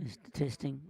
Just testing.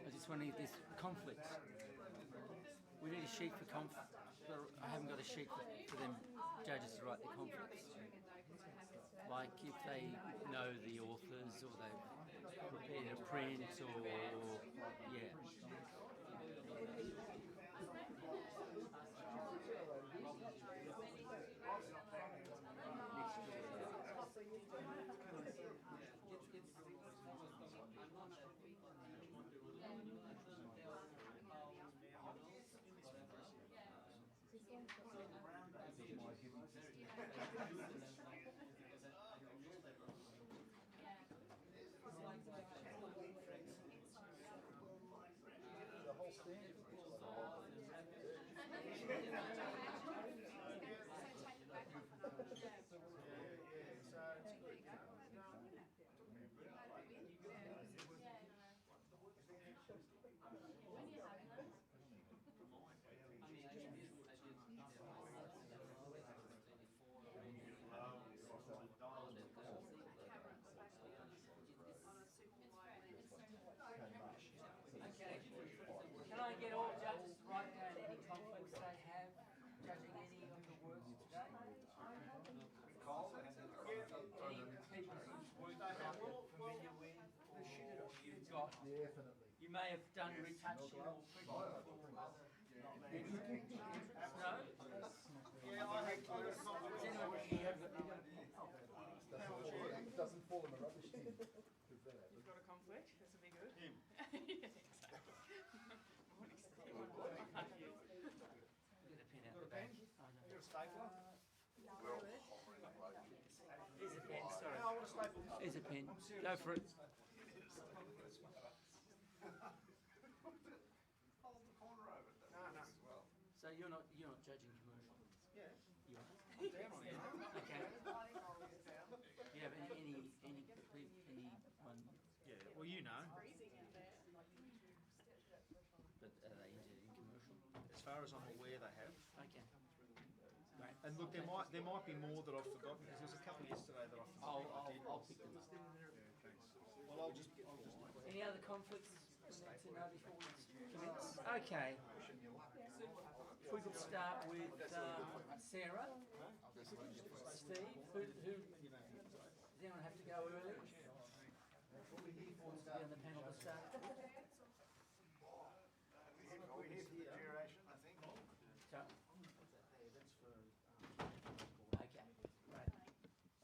I just wondering if there's conflicts. We need a sheet for conflict. I haven't got a sheet for them judges to write their conflicts. Like if they know the authors or they've prepared a print or yeah. Can I get all judges to write down any conflicts they have judging any of the works today? Any people whose work you're not familiar with or you've got, you may have done retouching or printing for no? Yeah, I had to. Has anyone here got It doesn't fall in the rubbish bin. You've got a conflict? This will be good. Him. Yeah, exactly. Morning, Steve. Get a pen out the back. Oh, no. You got a stapler? Here's a pen, sorry. No, I want a staple. Here's a pen. Go for it. Hold the corner over it. No. So you're not judging commercial. Yeah. You are. I'm down on it. Okay. You have anyone? Yeah, well, you know. But are they interested in commercial? As far as I'm aware, they have. Okay. Great. And look, there might be more that I've forgotten because there's a couple yesterday that I forgot. I'll pick them up. Well, I'll just. Any other conflicts to know before we commence? Okay. If we could start with Sarah, Steve. Who? Does anyone have to go early? Wants to be on the panel to start? We're here for the duration, I think. So, okay, right.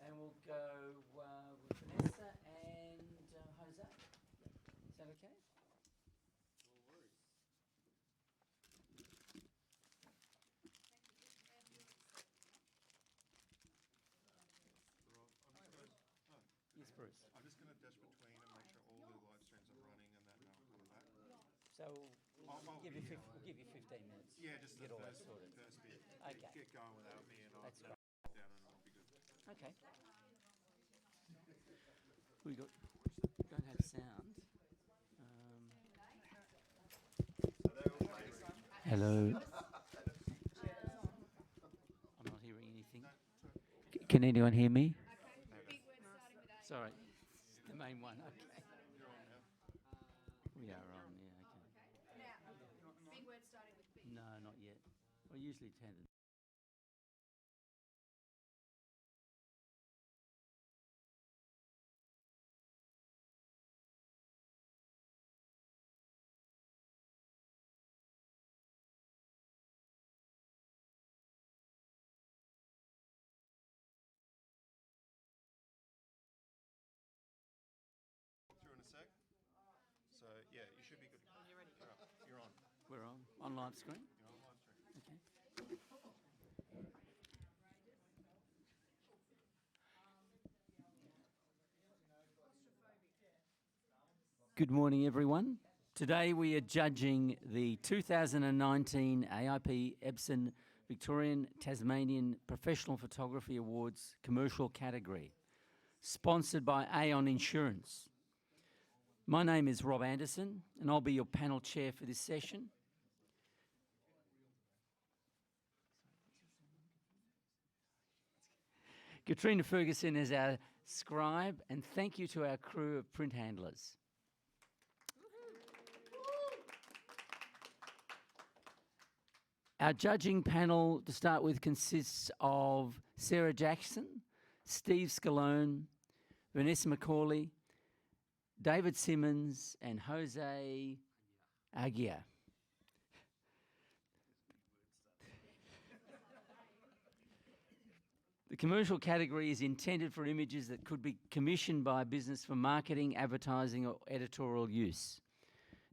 And we'll go with Vanessa and Jose. Is that okay? Yes, Bruce. I'm just going to dash between and make sure all the live streams are running and that, and I'll come back. So we'll give you 15 minutes. Yeah, just to get the all that first, sorted. first bit. Okay. Get going without me and I'll That's down great. and I'll be good. Okay. We don't have sound. Hello. I'm not hearing anything. Can anyone hear me? Sorry, it's the main one. Okay. We are on. Yeah. Okay. Now, big word starting with B. No, not yet. We usually tend to. live screen? Okay. Good morning, everyone. Today we are judging the 2019 AIP Epson Victorian Tasmanian Professional Photography Awards commercial category, sponsored by Aon Insurance. My name is Rob Anderson, and I'll be your panel chair for this session. Katrina Ferguson is our scribe, and thank you to our crew of print handlers. Our judging panel, to start with, consists of Sarah Jackson, Steve Scalone, Vanessa McCauley, David Simmons, and Jose Aguirre. The commercial category is intended for images that could be commissioned by a business for marketing, advertising, or editorial use.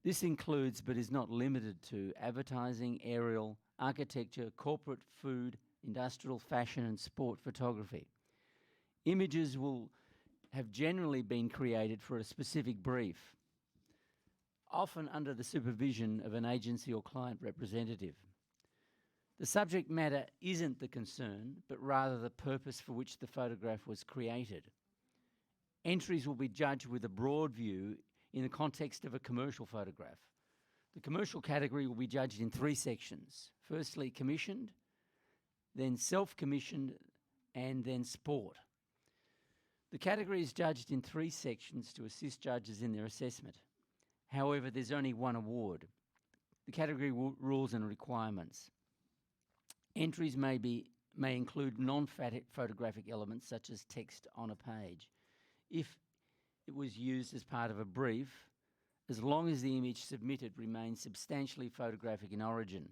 This includes, but is not limited to, advertising, aerial, architecture, corporate, food, industrial, fashion, and sport photography. Images will have generally been created for a specific brief, often under the supervision of an agency or client representative. The subject matter isn't the concern, but rather the purpose for which the photograph was created. Entries will be judged with a broad view in the context of a commercial photograph. The commercial category will be judged in 3 sections. Firstly, commissioned, then self-commissioned, and then sport. The category is judged in 3 sections to assist judges in their assessment. However, there's only one award. The category rules and requirements. Entries may include non-photographic elements such as text on a page, if it was used as part of a brief, as long as the image submitted remains substantially photographic in origin.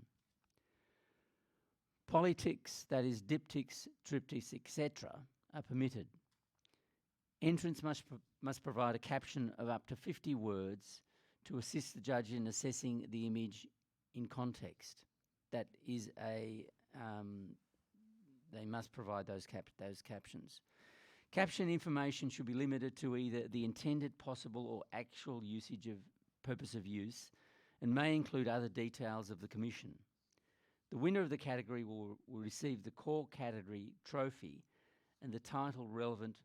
Polytics, that is diptychs, triptychs, etc., are permitted. Entrants must provide a caption of up to 50 words to assist the judge in assessing the image in context. That is they must provide those captions. Caption information should be limited to either the intended, possible, or actual usage of purpose of use, and may include other details of the commission. The winner of the category will receive the core category trophy and the title relevant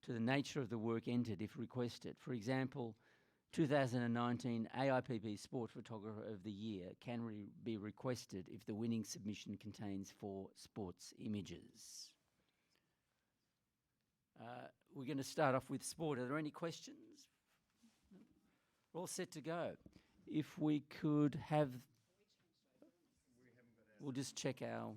to the nature of the work entered if requested. For example, 2019 AIPP Sport Photographer of the Year can be requested if the winning submission contains 4 sports images. We're going to start off with sport. Are there any questions? We're all set to go. If we could have... We'll just check our...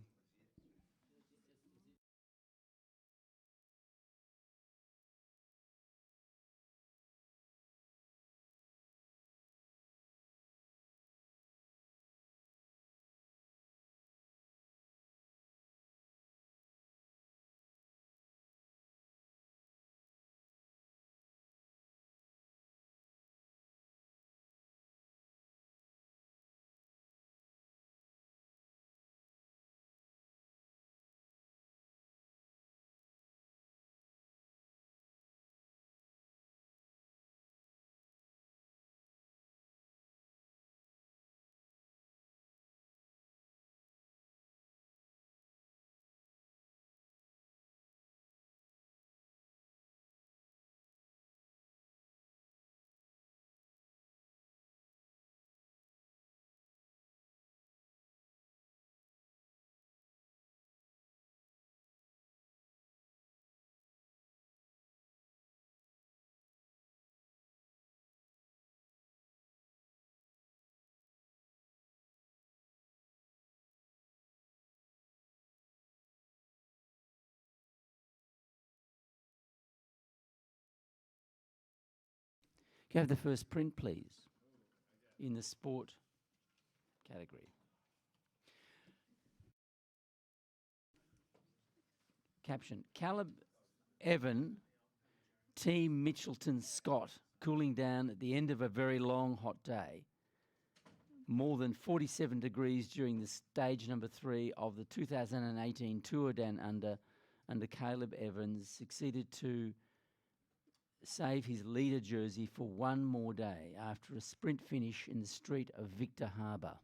Can I have the first print, please, in the sport category? Caption: Caleb Evan, Team Mitchelton Scott, cooling down at the end of a very long hot day. more than 47 degrees during the stage number 3 of the 2018 Tour Down under Caleb Evans, succeeded to save his leader jersey for one more day after a sprint finish in the street of Victor Harbour.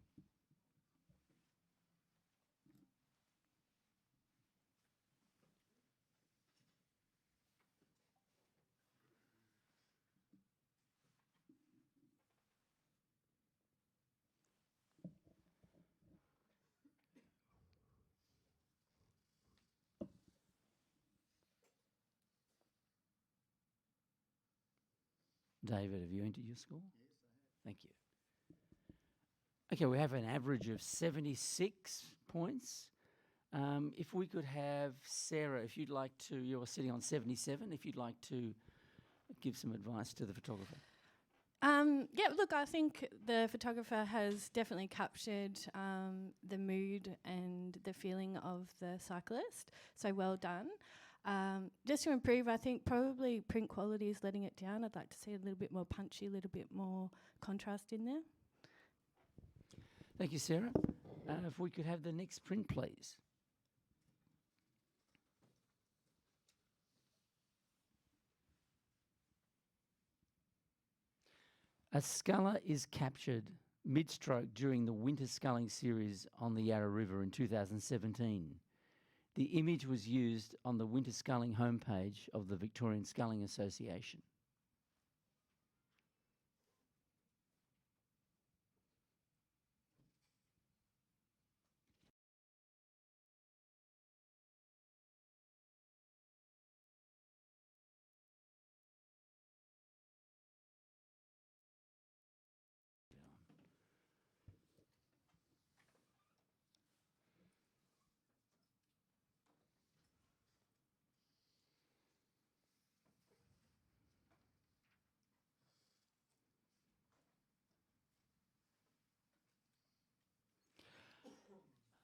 David, have you entered your score? Yes, I have. Thank you. Okay, we have an average of 76 points. If we could have Sarah, if you'd like to, you're sitting on 77, if you'd like to give some advice to the photographer. Yeah, look, I think the photographer has definitely captured the mood and the feeling of the cyclist, so well done. Just to improve, I think probably print quality is letting it down. I'd like to see a little bit more punchy, a little bit more contrast in there. Thank you, Sarah. If we could have the next print, please. A sculler is captured mid-stroke during the winter sculling series on the Yarra River in 2017. The image was used on the winter sculling homepage of the Victorian Sculling Association.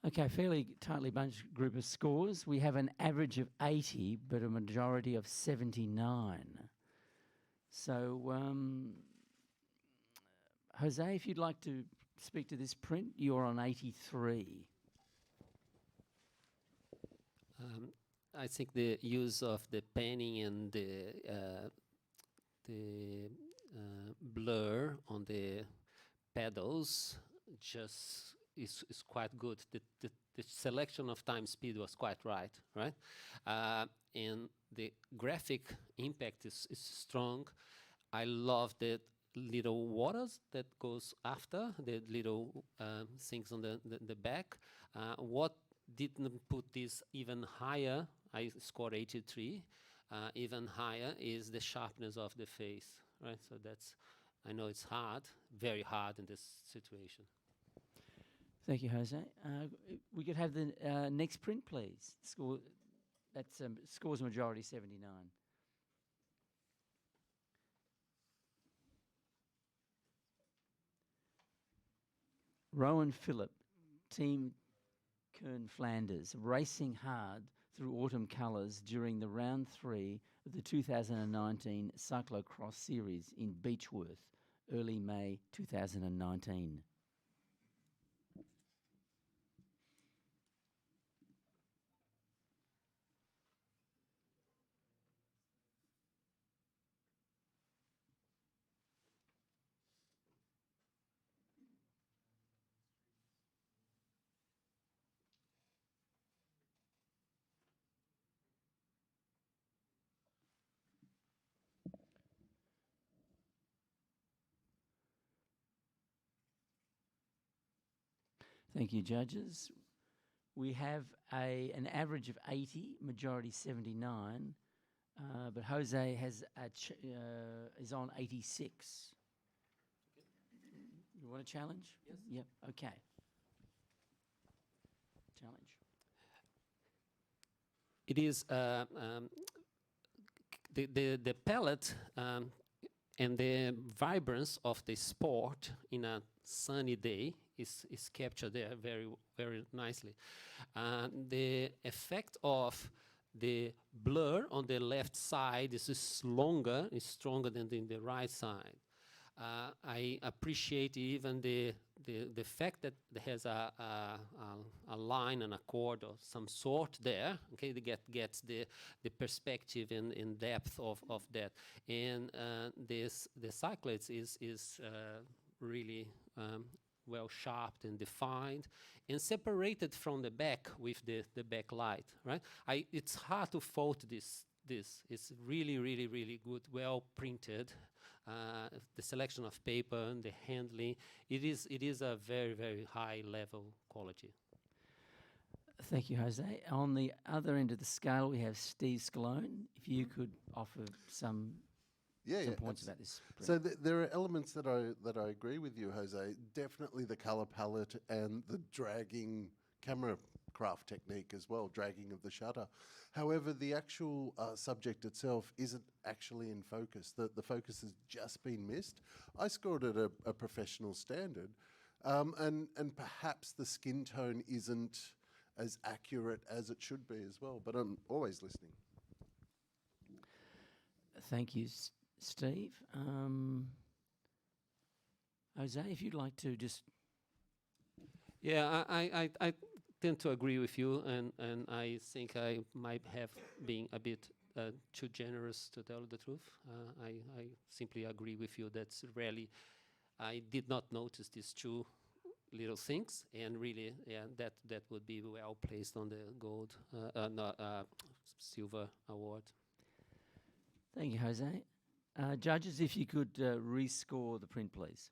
Okay, fairly tightly bunched group of scores. We have an average of 80, but a majority of 79. So, Jose, if you'd like to speak to this print, you're on 83. I think the use of the panning and the blur on the pedals just is quite good. The selection of time speed was quite right? And the graphic impact is strong. I love the little waters that goes after, the little things on the back. What didn't put this even higher, I scored 83, even higher is the sharpness of the face, right? So that's, I know it's hard, very hard in this situation. Thank you, Jose. We could have the next print, please. Score, that's scores majority 79. Rowan Phillip, Team Kern Flanders, racing hard through autumn colours during the round 3 of the 2019 Cyclocross Series in Beechworth, early May 2019. Thank you, judges. We have an average of 80, majority 79, but Jose has is on 86. You want a challenge? Yes. Yep. Okay. Challenge. It is the palette and the vibrance of the sport in a sunny day is captured there very nicely. The effect of the blur on the left side is stronger than in the right side. I appreciate even the fact that there has a line and a chord of some sort there. Okay, to gets the perspective and depth of that, and the cyclist is really well sharpened and defined and separated from the back with the backlight. Right, it's hard to fault this. It's really good, well printed. The selection of paper and the handling, it is a very high level quality. Thank you, Jose. On the other end of the scale, we have Steve Scalone. If you could offer some points about this. So there are elements that I agree with you, Jose. Definitely the color palette and the dragging camera craft technique as well, dragging of the shutter. However, the actual subject itself isn't actually in focus. The focus has just been missed. I scored at a professional standard, and perhaps the skin tone isn't as accurate as it should be as well, but I'm always listening. Thank you, Steve. Jose, if you'd like to just... Yeah, I tend to agree with you, and I think I might have been a bit too generous, to tell the truth. I simply agree with you. That's rarely, I did not notice these two little things, and really, yeah, that would be well placed on the gold, silver award. Thank you, Jose. Judges, if you could rescore the print, please.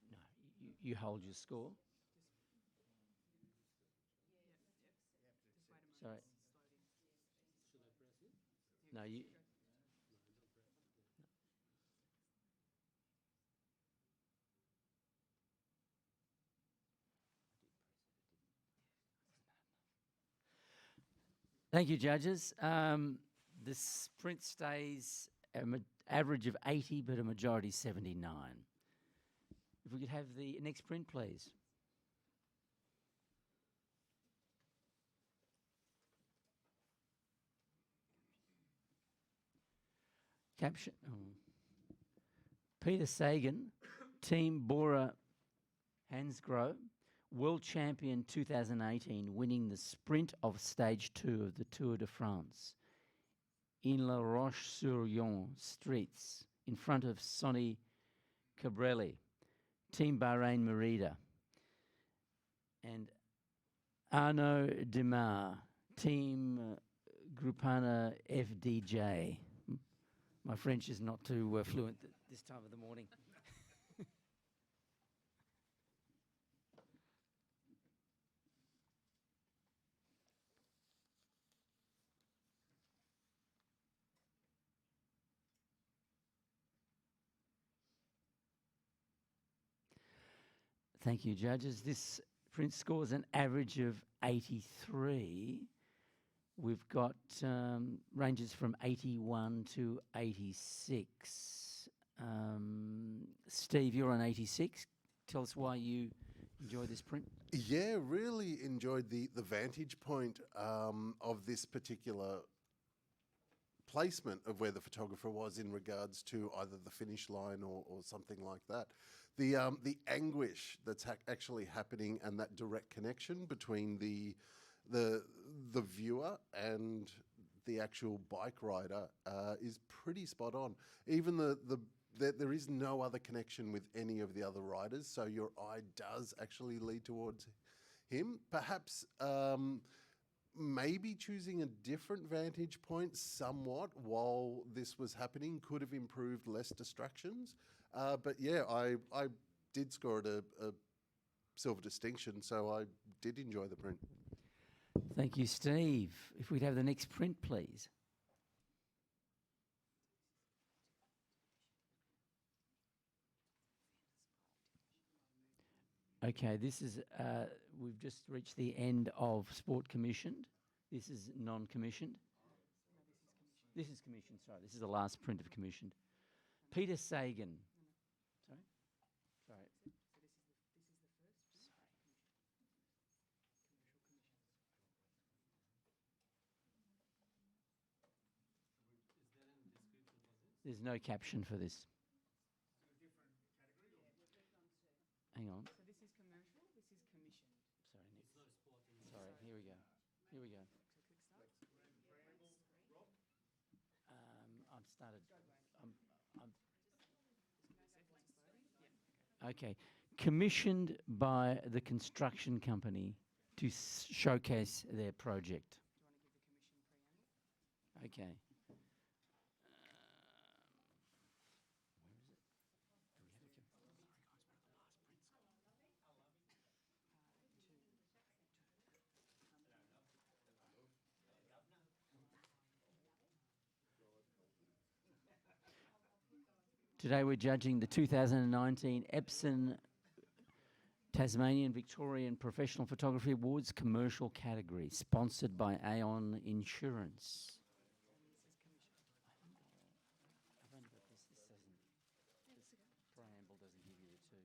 No, you hold your score. Sorry. No, you... Thank you, judges. The sprint stays average of 80, but a majority 79. If we could have the next print, please. Caption. Peter Sagan, Team Bora Hansgrohe, World Champion 2018, winning the sprint of Stage 2 of the Tour de France in La Roche-sur-Yon streets in front of Sonny Cabrelli, Team Bahrain Merida, and Arnaud Demar, Team Groupana FDJ. My French is not too fluent this time of the morning. Thank you, judges. This print scores an average of 83. We've got ranges from 81 to 86. Steve, you're on 86. Tell us why you enjoy this print. Yeah, really enjoyed the vantage point of this particular placement of where the photographer was in regards to either the finish line or something like that. The anguish that's actually happening and that direct connection between the viewer and the actual bike rider is pretty spot on. Even there is no other connection with any of the other riders, so your eye does actually lead towards him. Perhaps maybe choosing a different vantage point somewhat while this was happening could have improved less distractions. But yeah, I did score it a silver distinction, so I did enjoy the print. Thank you, Steve. If we'd have the next print, please. Okay, this is, we've just reached the end of sport commissioned. This is non-commissioned. This is commissioned, sorry. This is the last print of commissioned. Peter Sagan. Sorry? Sorry. There's no caption for this. Hang on. So this is commercial, this is commissioned. Sorry, Nick. Sorry, here we go. Here we go. I've started. Okay. Commissioned by the construction company to showcase their project. Okay. Today we're judging the 2019 Epson Tasmanian Victorian Professional Photography Awards commercial category, sponsored by Aon Insurance. Preamble doesn't give you the two.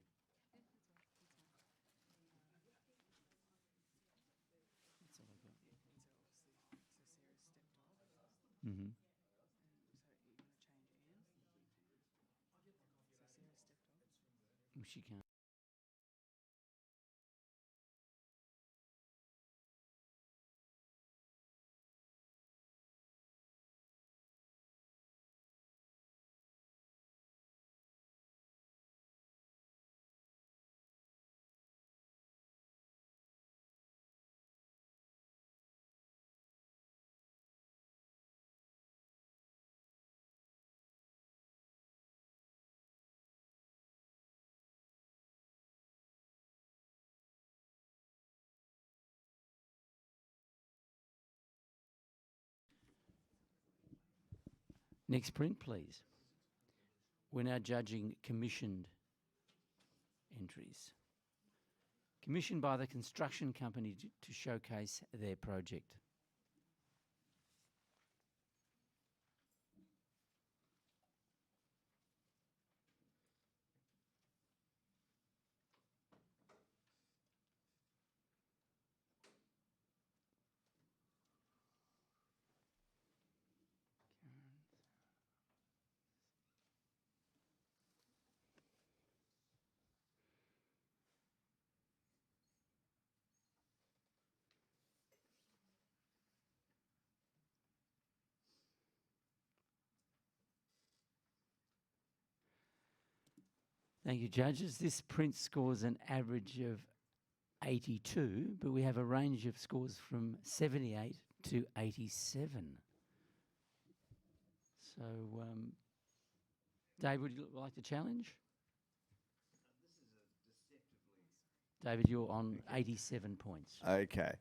That's all I got. Mm-hmm. She can't. Next print, please. We're now judging commissioned entries. Commissioned by the construction company to showcase their project. Thank you, judges. This print scores an average of 82, but we have a range of scores from 78 to 87. So, Dave, would you like to challenge? David, you're on 87 points. Okay.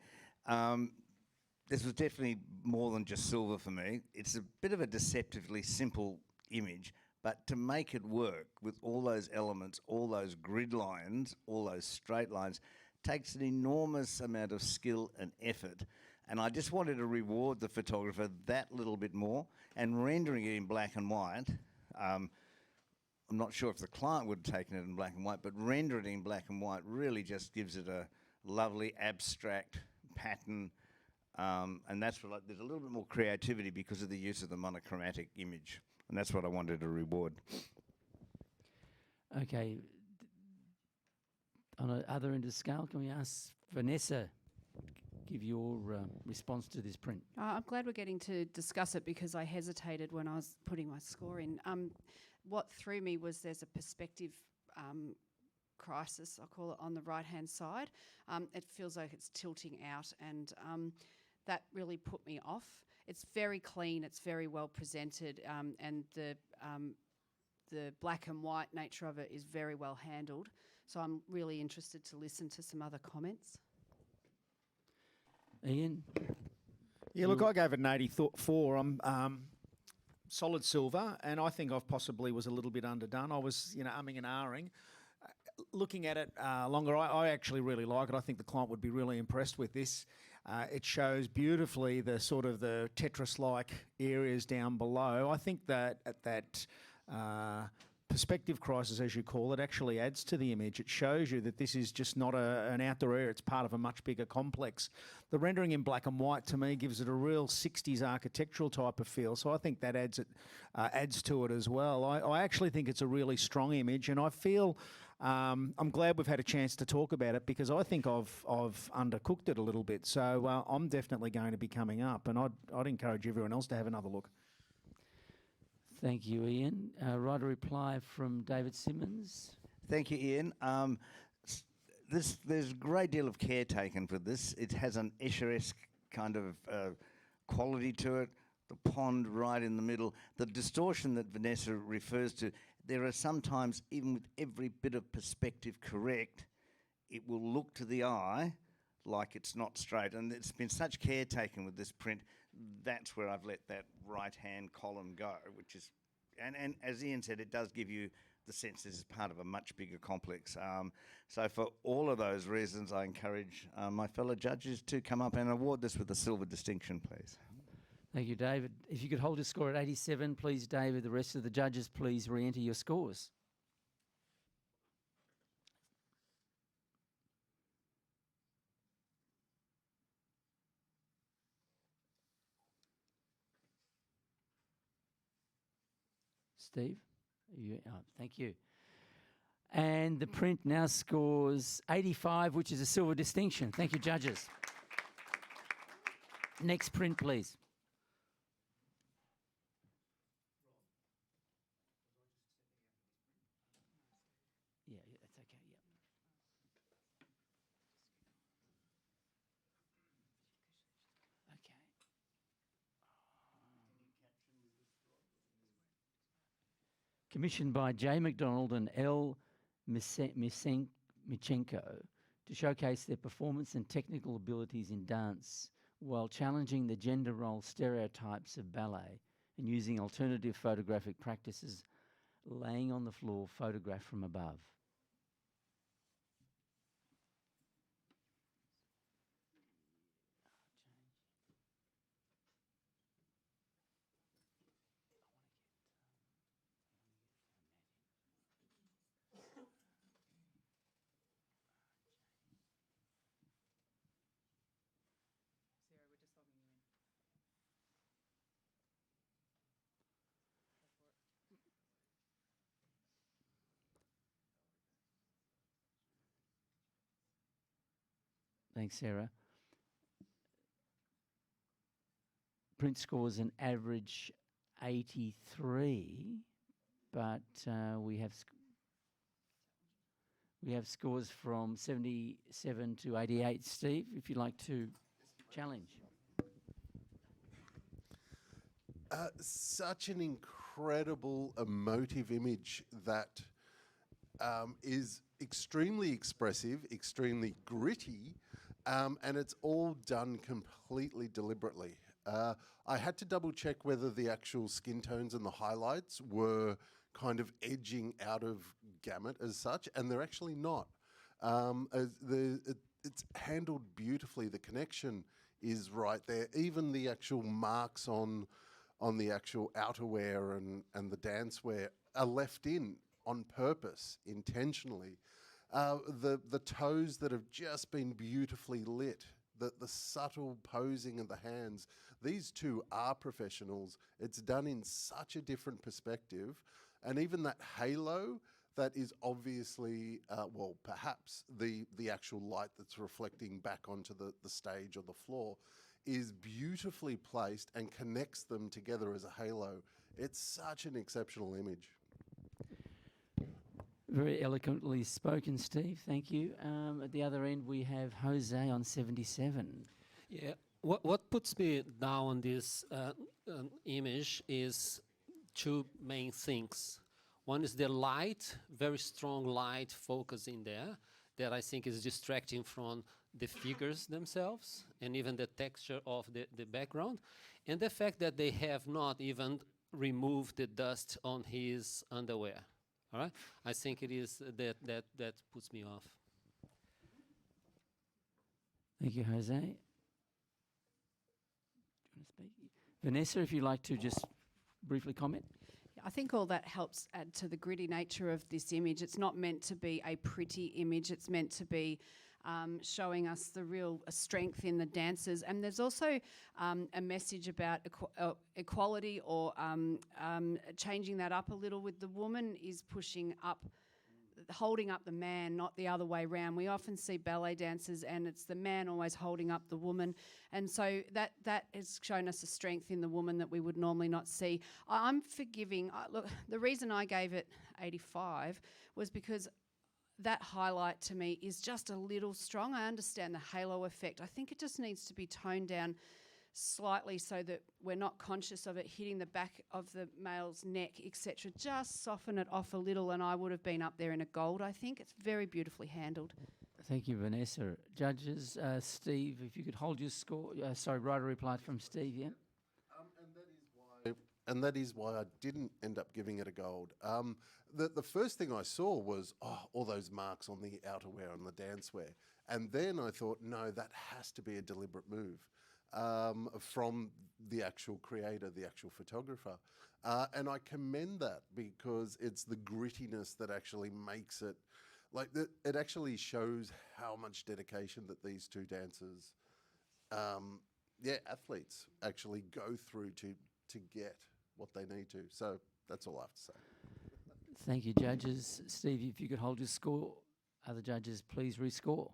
This was definitely more than just silver for me. It's a bit of a deceptively simple image, but to make it work with all those elements, all those grid lines, all those straight lines, takes an enormous amount of skill and effort. And I just wanted to reward the photographer that little bit more, and rendering it in black and white. I'm not sure if the client would have taken it in black and white, but rendering it in black and white really just gives it a lovely abstract pattern. And that's what there's a little bit more creativity because of the use of the monochromatic image. And that's what I wanted to reward. Okay. On the other end of the scale, can we ask Vanessa, give your response to this print? I'm glad we're getting to discuss it because I hesitated when I was putting my score in. What threw me was there's a perspective crisis, I'll call it, on the right-hand side. It feels like it's tilting out, and that really put me off. It's very clean, it's very well presented, and the black and white nature of it is very well handled. So I'm really interested to listen to some other comments. Ian? Yeah, look, I gave it an 84. I'm solid silver, and I think I possibly was a little bit underdone. I was, umming and ahhing. Looking at it longer, I actually really like it. I think the client would be really impressed with this. It shows beautifully the sort of the Tetris-like areas down below. I think that at that perspective crisis, as you call it, actually adds to the image. It shows you that this is just not an outdoor area, it's part of a much bigger complex. The rendering in black and white, to me, gives it a real 60s architectural type of feel, so I think that adds to it as well. I actually think it's a really strong image, and I feel I'm glad we've had a chance to talk about it, because I think I've undercooked it a little bit. So I'm definitely going to be coming up, and I'd encourage everyone else to have another look. Thank you, Ian. Right, a reply from David Simmons. Thank you, Ian. There's a great deal of care taken for this. It has an Escher-esque kind of quality to it. The pond right in the middle. The distortion that Vanessa refers to, there are sometimes, even with every bit of perspective correct, it will look to the eye like it's not straight. And there's been such care taken with this print. That's where I've let that right-hand column go, which is, and as Ian said, it does give you the sense this is part of a much bigger complex. So for all of those reasons, I encourage my fellow judges to come up and award this with a silver distinction, please. Thank you, David. If you could hold your score at 87, please, David. The rest of the judges, please re-enter your scores. Steve? Thank you. And the print now scores 85, which is a silver distinction. Thank you, judges. Next print, please. Yeah, that's okay, yeah. Okay. Commissioned by J. McDonald and L. Michenko to showcase their performance and technical abilities in dance while challenging the gender role stereotypes of ballet and using alternative photographic practices, laying on the floor photographed from above. Sarah, we're just logging you in. Go for it. Thanks, Sarah. Print scores an average 83, but we have scores from 77 to 88. Steve, if you'd like to challenge. Such an incredible, emotive image that is extremely expressive, extremely gritty, and it's all done completely deliberately. I had to double check whether the actual skin tones and the highlights were kind of edging out of gamut as such, and they're actually not. It's handled beautifully. The connection is right there. Even the actual marks on the actual outerwear and the dancewear are left in on purpose, intentionally. The toes that have just been beautifully lit, the subtle posing of the hands. These two are professionals. It's done in such a different perspective. And even that halo that is obviously, well, perhaps the actual light that's reflecting back onto the stage or the floor is beautifully placed and connects them together as a halo. It's such an exceptional image. Very eloquently spoken, Steve. Thank you. At the other end, we have Jose on 77. Yeah. What puts me down on this image is two main things. One is the light, very strong light focus in there that I think is distracting from the figures themselves and even the texture of the background. And the fact that they have not even removed the dust on his underwear. All right? I think it is that puts me off. Thank you, Jose. Do you want to speak? Vanessa, if you'd like to just briefly comment. I think all that helps add to the gritty nature of this image. It's not meant to be a pretty image. It's meant to be showing us the real strength in the dancers. And there's also a message about equality, or changing that up a little, with the woman is pushing up, holding up the man, not the other way round. We often see ballet dancers and it's the man always holding up the woman. And so that has shown us a strength in the woman that we would normally not see. I'm forgiving. Look, the reason I gave it 85 was because that highlight to me is just a little strong. I understand the halo effect. I think it just needs to be toned down slightly so that we're not conscious of it hitting the back of the male's neck, etc. Just soften it off a little, and I would have been up there in a gold, I think. It's very beautifully handled. Thank you, Vanessa. Judges, Steve, if you could hold your score. Write a reply from Steve, yeah? And that is why I didn't end up giving it a gold. The first thing I saw was all those marks on the outerwear and the dancewear. And then I thought, no, that has to be a deliberate move from the actual creator, the actual photographer. And I commend that, because it's the grittiness that actually makes it, it actually shows how much dedication that these two dancers, athletes, actually go through to get what they need to. So that's all I have to say. Thank you, judges. Steve, if you could hold your score. Other judges, please rescore.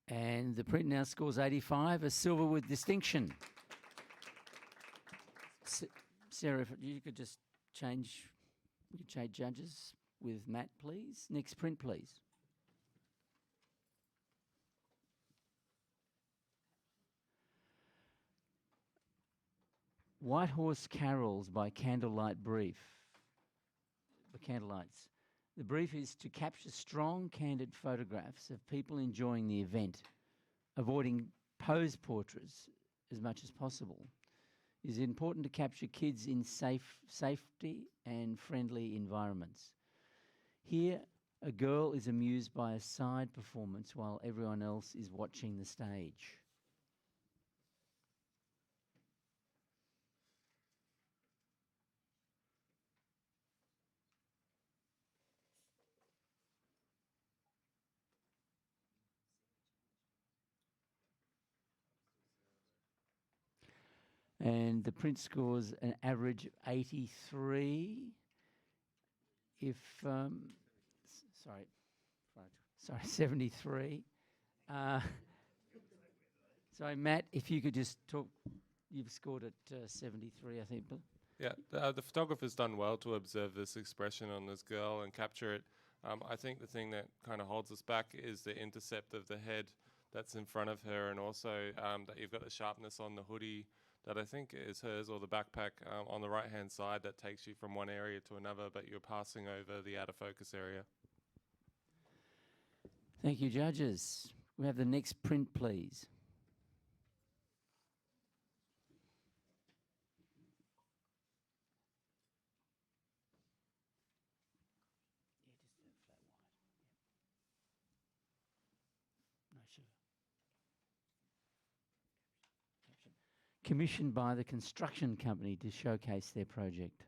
And the print now scores 85, a silver with distinction. Sarah, if you could just change judges with Matt, please. Next print, please. White Horse Carols by Candlelight Brief. The Candlelights. The brief is to capture strong, candid photographs of people enjoying the event, avoiding pose portraits as much as possible. It is important to capture kids in safety and friendly environments. Here, a girl is amused by a side performance while everyone else is watching the stage. And the print scores an average of 83. If, 73. Sorry, Matt, if you could just talk, you've scored at 73, I think. Yeah, the photographer's done well to observe this expression on this girl and capture it. I think the thing that kind of holds us back is the intercept of the head that's in front of her, and also that you've got the sharpness on the hoodie that I think is hers, or the backpack on the right-hand side that takes you from one area to another, but you're passing over the out of focus area. Thank you, judges. We have the next print, please. Commissioned by the construction company to showcase their project.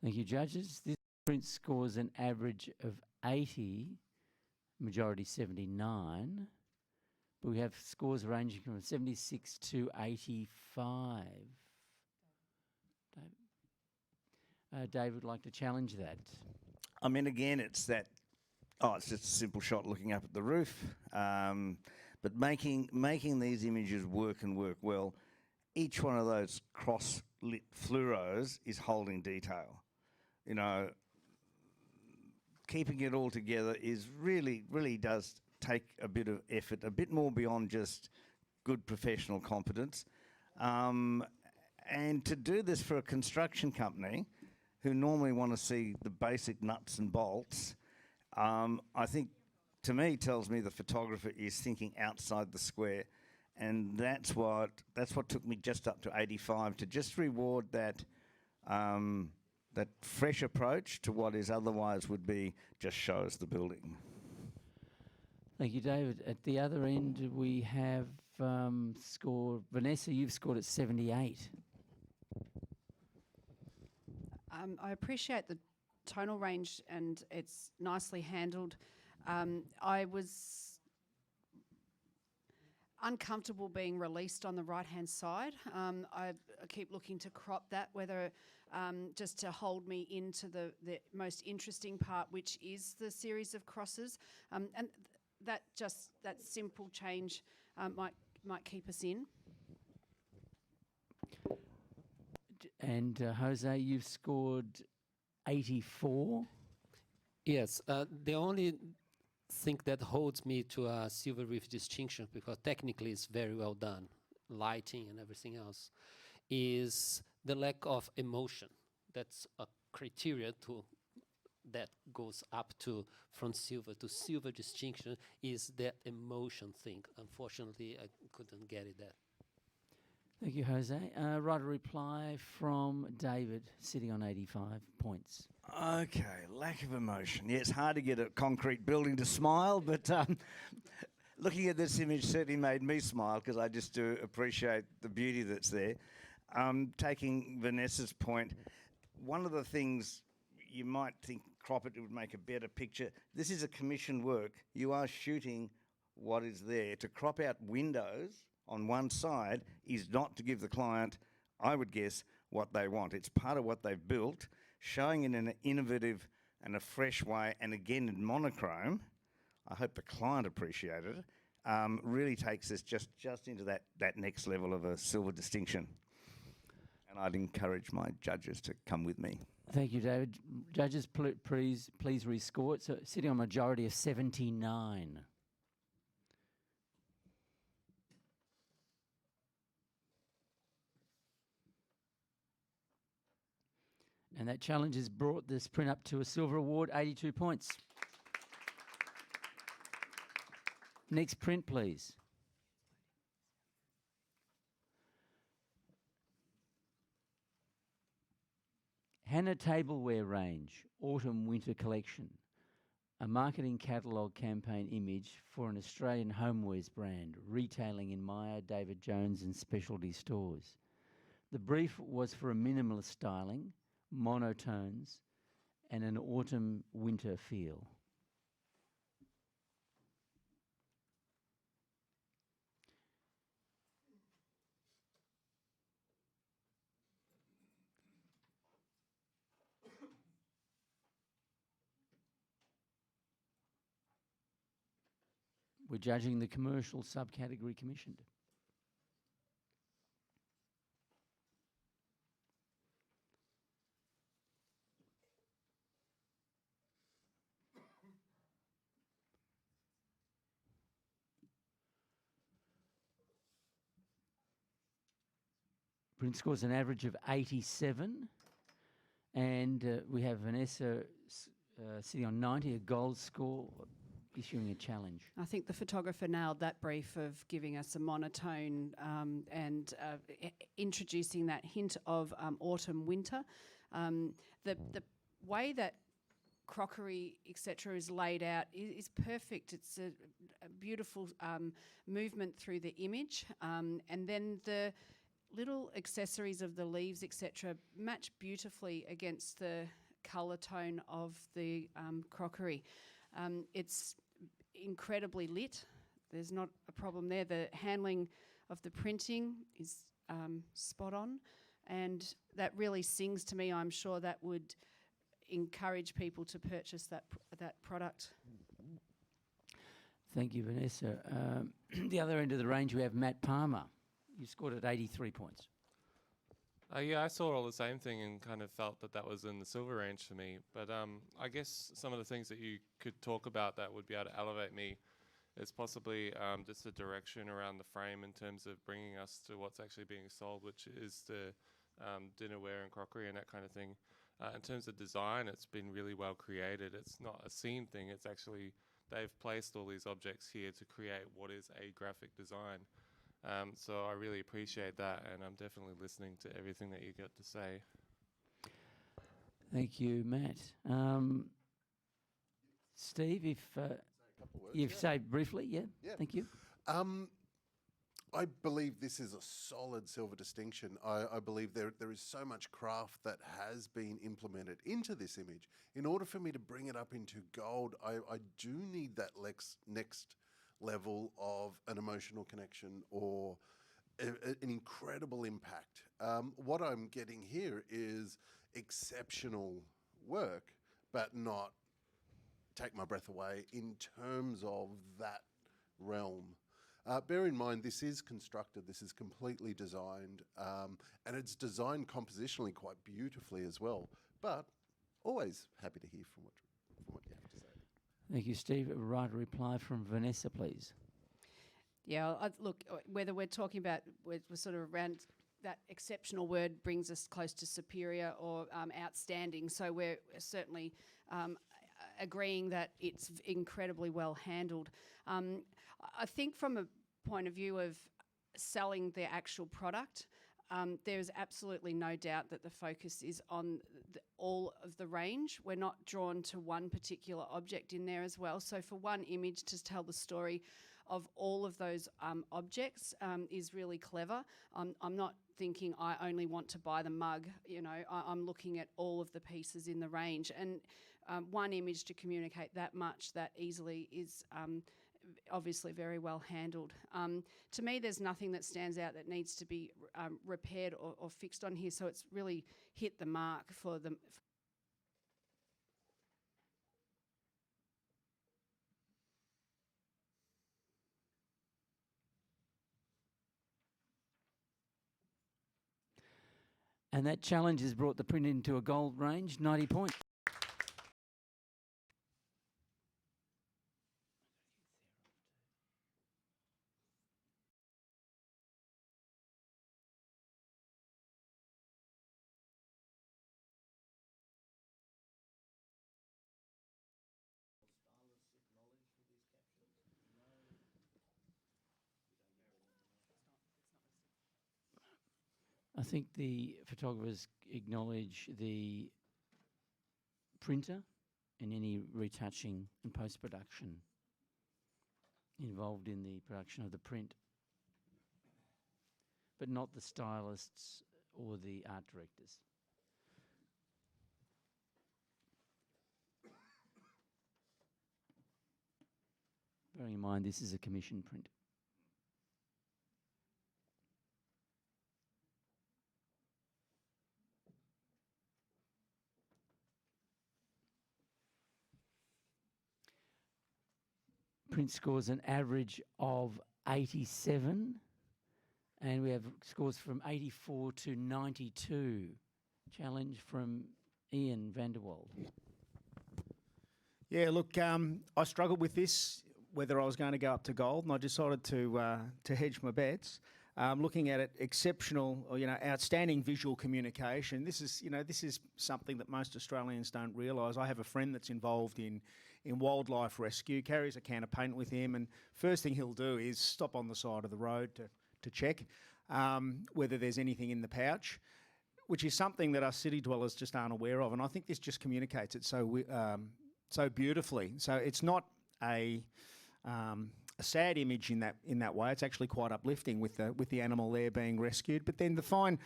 Thank you, judges. This print scores an average of 80, majority 79, but we have scores ranging from 76 to 85. Dave would like to challenge that. I mean, again, it's that, it's just a simple shot looking up at the roof. But making these images work and work well, each one of those cross-lit fluoros is holding detail. You know, keeping it all together is really does take a bit of effort, a bit more beyond just good professional competence. And to do this for a construction company who normally want to see the basic nuts and bolts, I think, to me, tells me the photographer is thinking outside the square. And that's what took me just up to 85, to just reward that that fresh approach to what is otherwise would be just show us the building. Thank you, David. At the other end, we have scored... Vanessa, you've scored at 78. I appreciate the tonal range and it's nicely handled. I was uncomfortable being released on the right-hand side. I keep looking to crop that, whether just to hold me into the most interesting part, which is the series of crosses. And that simple change might keep us in. And Jose, you've scored 84. Yes, the only thing that holds me to a silver reef distinction, because technically it's very well done, lighting and everything else, is the lack of emotion. That's a criteria that goes up to from silver to silver distinction, is that emotion thing. Unfortunately, I couldn't get it there. Thank you, Jose. Right, a reply from David, sitting on 85 points. Okay, lack of emotion. Yeah, it's hard to get a concrete building to smile, but looking at this image certainly made me smile, because I just do appreciate the beauty that's there. Taking Vanessa's point, one of the things you might think crop it would make a better picture. This is a commissioned work. You are shooting what is there. To crop out windows on one side is not to give the client, I would guess, what they want. It's part of what they've built, showing it in an innovative and a fresh way, and again in monochrome. I hope the client appreciated it. Really takes us just into that next level of a silver distinction. And I'd encourage my judges to come with me. Thank you, David. Judges, please rescore it. So sitting on a majority of 79. And that challenge has brought this print up to a silver award, 82 points. Next print, please. Hannah Tableware Range, Autumn-Winter Collection. A marketing catalogue campaign image for an Australian homewares brand, retailing in Myer, David Jones and specialty stores. The brief was for a minimalist styling, monotones, and an autumn-winter feel. We're judging the commercial subcategory commissioned. Print scores an average of 87, and we have Vanessa sitting on 90, a gold score, issuing a challenge. I think the photographer nailed that brief of giving us a monotone and introducing that hint of autumn-winter. The way that crockery, etc., is laid out is perfect. It's a beautiful movement through the image, and then the little accessories of the leaves, etc., match beautifully against the colour tone of the crockery. It's incredibly lit. There's not a problem there. The handling of the printing is spot on, and that really sings to me. I'm sure that would encourage people to purchase that product. Thank you, Vanessa. The other end of the range, we have Matt Palmer. You scored at 83 points. Yeah, I saw all the same thing and kind of felt that that was in the silver range for me. But I guess some of the things that you could talk about that would be able to elevate me is possibly just the direction around the frame in terms of bringing us to what's actually being sold, which is the dinnerware and crockery and that kind of thing. In terms of design, it's been really well created. It's not a scene thing. It's actually, they've placed all these objects here to create what is a graphic design. So I really appreciate that, and I'm definitely listening to everything that you got to say. Thank you, Matt. Steve, if you've said briefly, yeah, thank you. I believe this is a solid silver distinction. I believe there is so much craft that has been implemented into this image. In order for me to bring it up into gold, I do need that next level of an emotional connection or an incredible impact. What I'm getting here is exceptional work, but not take my breath away in terms of that realm. Bear in mind, this is constructed, this is completely designed, and it's designed compositionally quite beautifully as well. But always happy to hear from what you have to say. Thank you, Steve. Right, a reply from Vanessa, please. Yeah, look, whether we're talking about, we're sort of around that exceptional word brings us close to superior or outstanding. So we're certainly agreeing that it's incredibly well handled. I think from a point of view of selling the actual product, there's absolutely no doubt that the focus is on all of the range. We're not drawn to one particular object in there as well. So for one image to tell the story of all of those objects is really clever. I'm not thinking I only want to buy the mug, you know, I'm looking at all of the pieces in the range. And one image to communicate that much, that easily is obviously very well handled. To me, there's nothing that stands out that needs to be repaired or fixed on here, so it's really hit the mark for the... And that challenge has brought the print into a gold range, 90 points. I think the photographers acknowledge the printer and any retouching and post-production involved in the production of the print, but not the stylists or the art directors. Bearing in mind this is a commission print. Print scores an average of 87, and we have scores from 84 to 92. Challenge from Ian Vanderwald. Yeah, look, I struggled with this, whether I was going to go up to gold, and I decided to hedge my bets. Looking at it, exceptional, or, outstanding visual communication. This is something that most Australians don't realise. I have a friend that's involved in wildlife rescue, carries a can of paint with him, and first thing he'll do is stop on the side of the road to check whether there's anything in the pouch, which is something that us city dwellers just aren't aware of. And I think this just communicates it so beautifully. So it's not a sad image in that way. It's actually quite uplifting with the animal there being rescued. But then the fine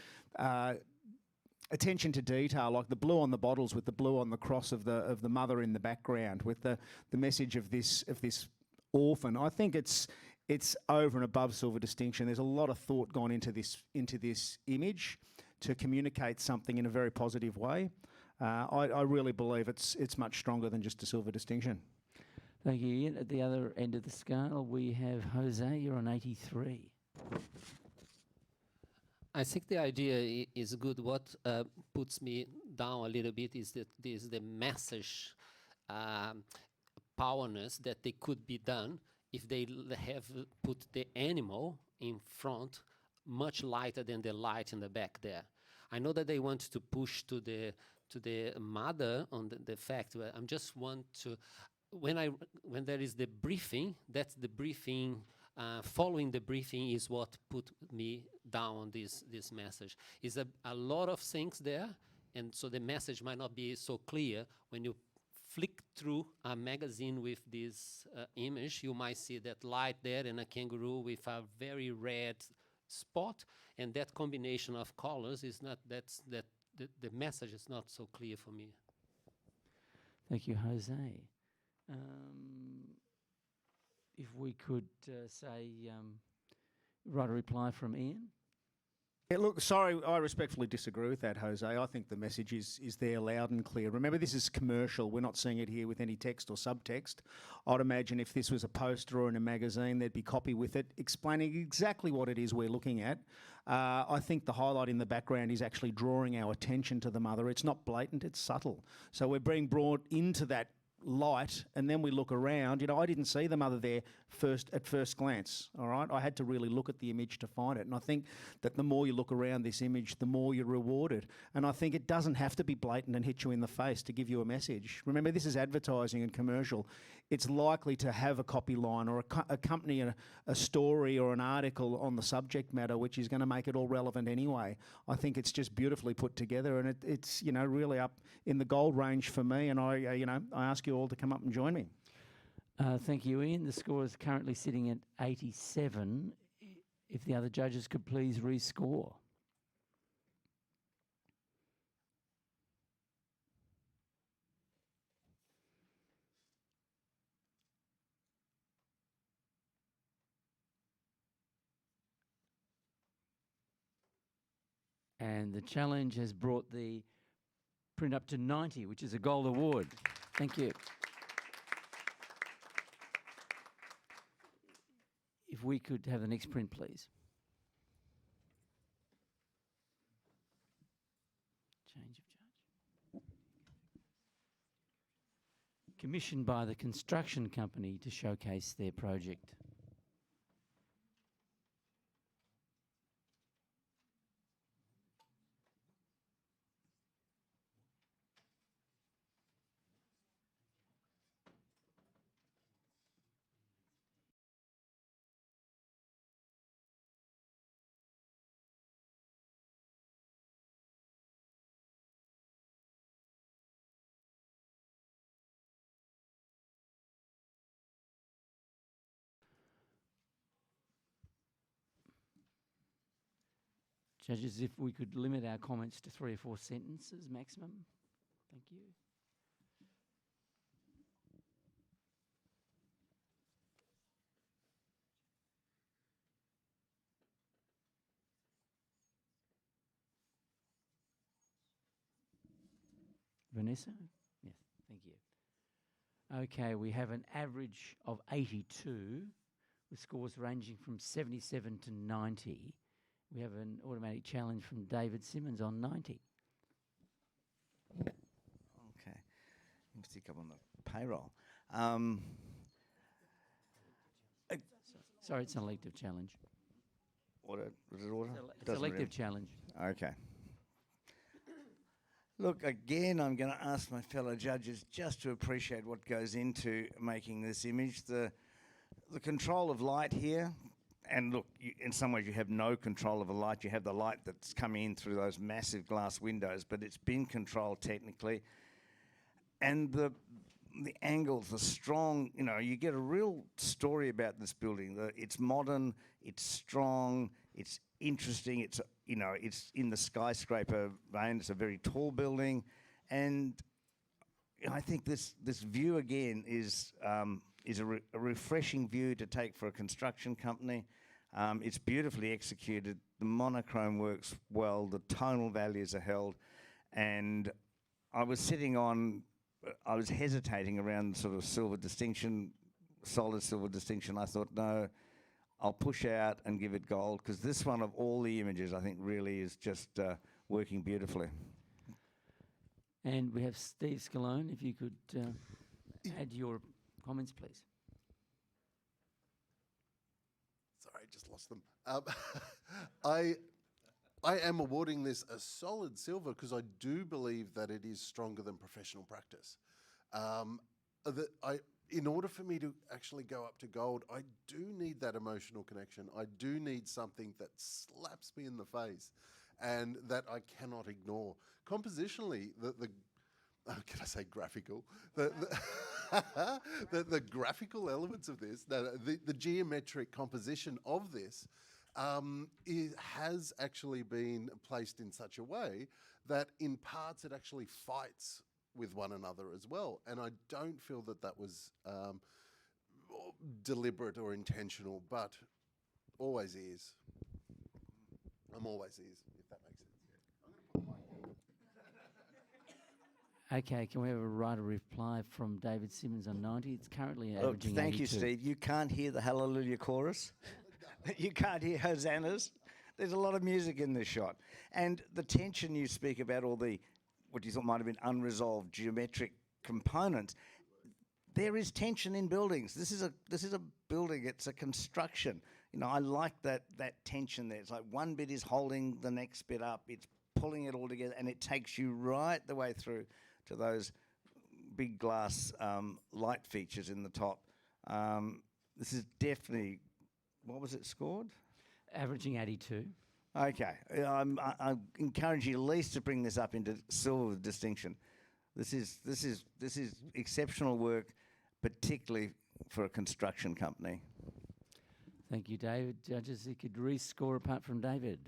attention to detail, like the blue on the bottles with the blue on the cross of the mother in the background, with the message of this orphan. I think it's over and above silver distinction. There's a lot of thought gone into this image to communicate something in a very positive way. I really believe it's much stronger than just a silver distinction. Thank you, Ian. At the other end of the scale, we have Jose. You're on 83. I think the idea is good. What puts me down a little bit is that this the message powerness that they could be done if they have put the animal in front much lighter than the light in the back there. I know that they want to push to the mother on the fact where I'm just want to when there is the briefing, that's the briefing. Following the briefing is what put me down on this message. Is a lot of things there, and so the message might not be so clear. When you flick through a magazine with this image, you might see that light there and a kangaroo with a very red spot, and that combination of colors is not the message is not so clear for me. Thank you, Jose. If we could write a reply from Ian. Yeah, look, sorry, I respectfully disagree with that, Jose. I think the message is there loud and clear. Remember, this is commercial. We're not seeing it here with any text or subtext. I'd imagine if this was a poster or in a magazine, there'd be copy with it explaining exactly what it is we're looking at. I think the highlight in the background is actually drawing our attention to the mother. It's not blatant, it's subtle. So we're being brought into that light, and then we look around. You know, I didn't see the mother there at first glance, all right? I had to really look at the image to find it, and I think that the more you look around this image, the more you're rewarded. And I think it doesn't have to be blatant and hit you in the face to give you a message. Remember, this is advertising and commercial. It's likely to have a copy line or accompany a story or an article on the subject matter, which is going to make it all relevant anyway. I think it's just beautifully put together, and it's you know, really up in the gold range for me, and I ask you all to come up and join me. Thank you, Ian. The score is currently sitting at 87. If the other judges could please rescore. And the challenge has brought the print up to 90, which is a gold award. Thank you. If we could have the next print, please. Change of judge. Commissioned by the construction company to showcase their project. Judges, if we could limit our comments to 3 or 4 sentences maximum. Thank you. Vanessa? Yes, thank you. Okay, we have an average of 82 with scores ranging from 77 to 90. We have an automatic challenge from David Simmons on 90. Okay. Let's stick up on the payroll. Sorry, it's an elective challenge. Order? Was it order? It's an elective challenge. Okay. Look, again, I'm going to ask my fellow judges just to appreciate what goes into making this image. The control of light here, and look, in some ways you have no control of the light. You have the light that's coming in through those massive glass windows, but it's been controlled technically. And the angles, the strong, you know, you get a real story about this building. It's modern, it's strong, it's interesting, it's, you know, it's in the skyscraper vein. It's a very tall building. And I think this view again is a refreshing view to take for a construction company. It's beautifully executed. The monochrome works well. The tonal values are held. And I was hesitating around sort of silver distinction, solid silver distinction. I thought, no, I'll push out and give it gold, because this one of all the images, I think, really is just working beautifully. And we have Steve Scalone. If you could add your comments, please. Sorry, just lost them. I am awarding this a solid silver because I do believe that it is stronger than professional practice. In order for me to actually go up to gold, I do need that emotional connection. I do need something that slaps me in the face and that I cannot ignore. Compositionally, can I say graphical? The graphical elements of this, the geometric composition of this, has actually been placed in such a way that in parts it actually fights with one another as well. And I don't feel that that was deliberate or intentional, but always is. I'm always is, if that makes sense. Okay, can we have a right of reply from David Simmons on 90? It's currently averaging Thank you, 82. Steve. You can't hear the Hallelujah chorus. You can't hear hosannas. There's a lot of music in this shot. And the tension you speak about, or the what you thought might have been unresolved geometric components, there is tension in buildings. This is a building, it's a construction. You know, I like that tension there. It's like one bit is holding the next bit up, it's pulling it all together, and it takes you right the way through to those big glass light features in the top. This is definitely, what was it scored? Averaging 82. Okay, I encourage you at least to bring this up into silver with distinction. This is exceptional work, particularly for a construction company. Thank you, David. Judges, you could rescore apart from David.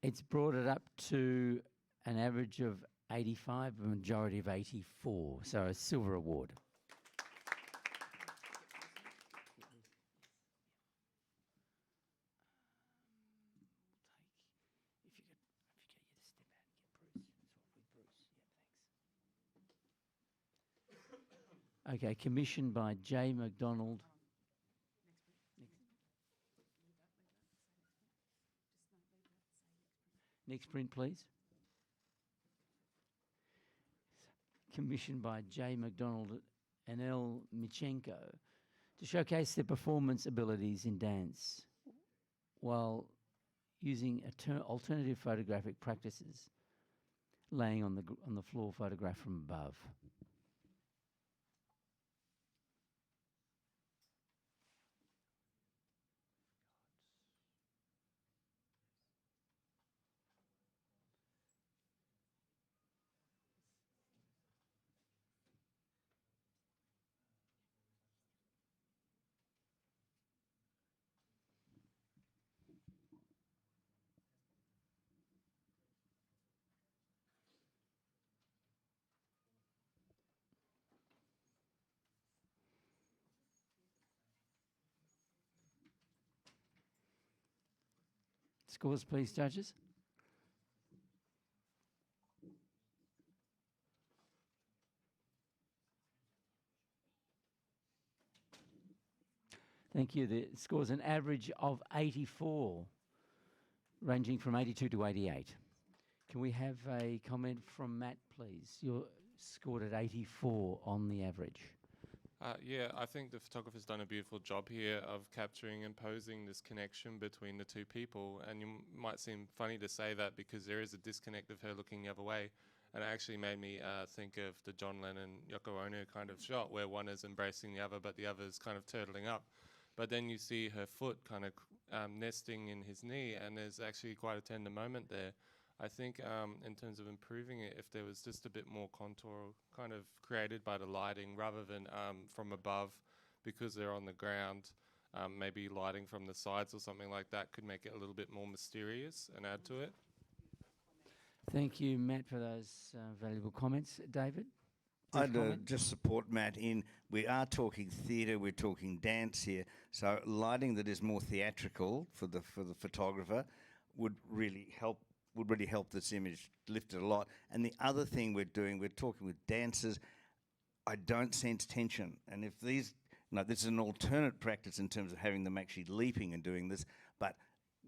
It's brought it up to an average of 85, a majority of 84, so a silver award. Okay, commissioned by J. McDonald. Next print, please. Commissioned by J. McDonald and L. Michenko to showcase their performance abilities in dance while using alternative photographic practices, laying on the floor photograph from above. Scores, please, judges. Thank you. The score's an average of 84, ranging from 82 to 88. Can we have a comment from Matt, please? You're scored at 84 on the average. Yeah, I think the photographer's done a beautiful job here of capturing and posing this connection between the two people. And you might seem funny to say that because there is a disconnect of her looking the other way. And it actually made me think of the John Lennon Yoko Ono kind of shot where one is embracing the other but the other is kind of turtling up. But then you see her foot kind of nesting in his knee, and there's actually quite a tender moment there. I think in terms of improving it, if there was just a bit more contour kind of created by the lighting rather than from above, because they're on the ground, maybe lighting from the sides or something like that could make it a little bit more mysterious and add to it. Thank you, Matt, for those valuable comments. David? I'd just support Matt in, we are talking theatre, we're talking dance here, so lighting that is more theatrical for the photographer would really help would really help this image lift it a lot. And the other thing we're doing, we're talking with dancers. I don't sense tension. And if these, this is an alternate practice in terms of having them actually leaping and doing this, but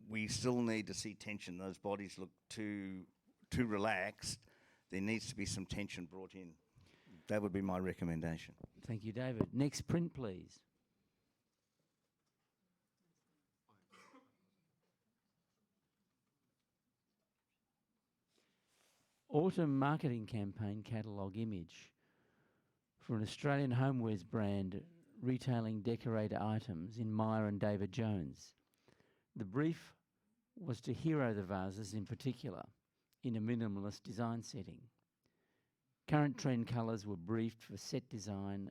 we still need to see tension. Those bodies look too relaxed. There needs to be some tension brought in. That would be my recommendation. Thank you, David. Next print, please. Autumn marketing campaign catalogue image for an Australian homewares brand retailing decorator items in Meyer and David Jones. The brief was to hero the vases in particular in a minimalist design setting. Current trend colours were briefed for set design.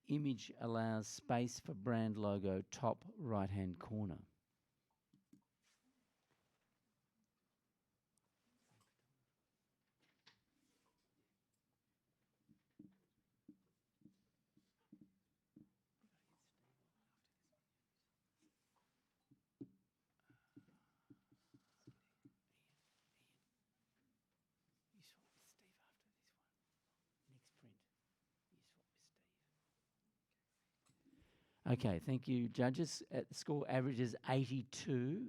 Image allows space for brand logo top right-hand corner. Okay, thank you, judges. The score averages 82.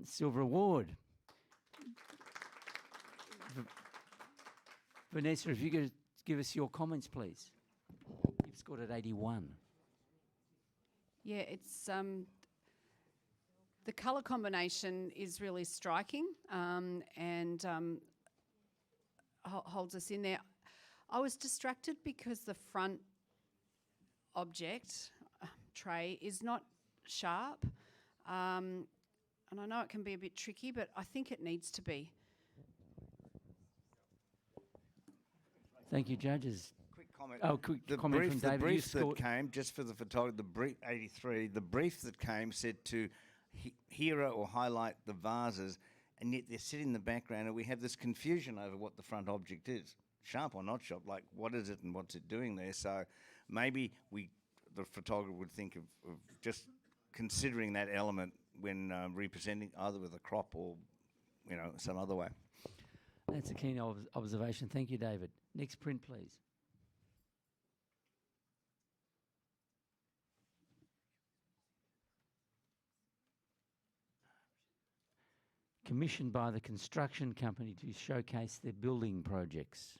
Silver award. Vanessa, if you could give us your comments, please. You've scored at 81. Yeah, it's the colour combination is really striking and holds us in there. I was distracted because the front object tray is not sharp, and I know it can be a bit tricky, but I think it needs to be. Thank you, judges. Quick comment. Oh, quick The comment brief, from the David. brief that came, just for the photographer, the brief 83, the brief that came said to hero or highlight the vases, and yet they're sitting in the background, and we have this confusion over what the front object is, sharp or not sharp. Like, what is it and what's it doing there? So maybe the photographer would think of just considering that element when representing either with a crop or, some other way. That's a keen observation. Thank you, David. Next print, please. Commissioned by the construction company to showcase their building projects.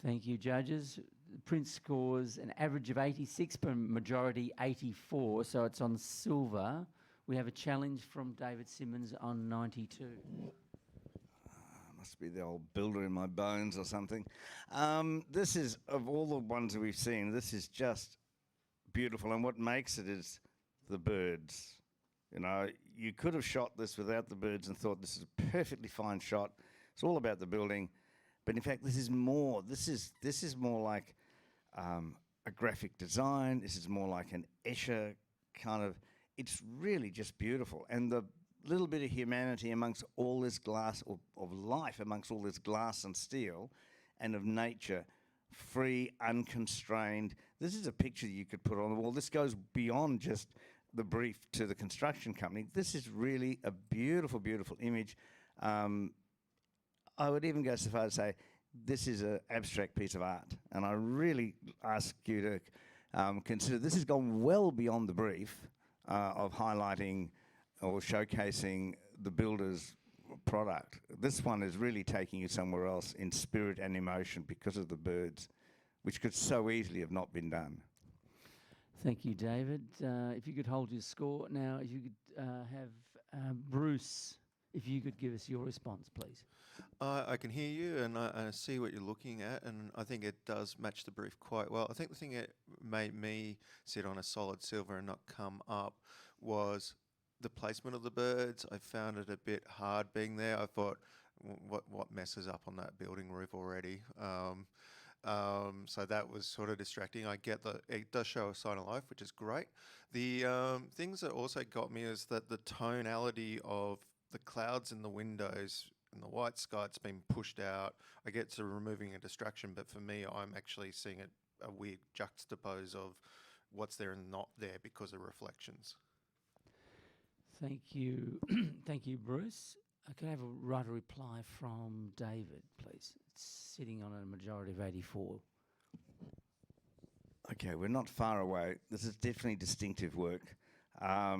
Thank you, judges. The print scores an average of 86, but majority 84, so it's on silver. We have a challenge from David Simmons on 92. Must be the old builder in my bones or something. This is, of all the ones that we've seen, this is just beautiful, and what makes it is the birds. You could have shot this without the birds and thought this is a perfectly fine shot. It's all about the building. But in fact, this is more. This is more like a graphic design. This is more like an Escher kind of. It's really just beautiful, and the little bit of humanity amongst all this glass, or of life amongst all this glass and steel, and of nature, free, unconstrained. This is a picture you could put on the wall. This goes beyond just the brief to the construction company. This is really a beautiful, beautiful image. I would even go so far as to say this is an abstract piece of art, and I really ask you to consider this has gone well beyond the brief of highlighting or showcasing the builder's product. This one is really taking you somewhere else in spirit and emotion because of the birds, which could so easily have not been done. Thank you, David. If you could hold your score now, if you could have Bruce If you could give us your response, please. I can hear you, and I see what you're looking at, and I think it does match the brief quite well. I think the thing that made me sit on a solid silver and not come up was the placement of the birds. I found it a bit hard being there. I thought, what messes up on that building roof already? So that was sort of distracting. I get that it does show a sign of life, which is great. The things that also got me is that the tonality of the clouds in the windows and the white sky, it's been pushed out. I get to removing a distraction, but for me, I'm actually seeing a weird juxtapose of what's there and not there because of reflections. Thank you. Thank you, Bruce. Could I have a right of reply from David, please? It's sitting on a majority of 84. Okay, we're not far away. This is definitely distinctive work. I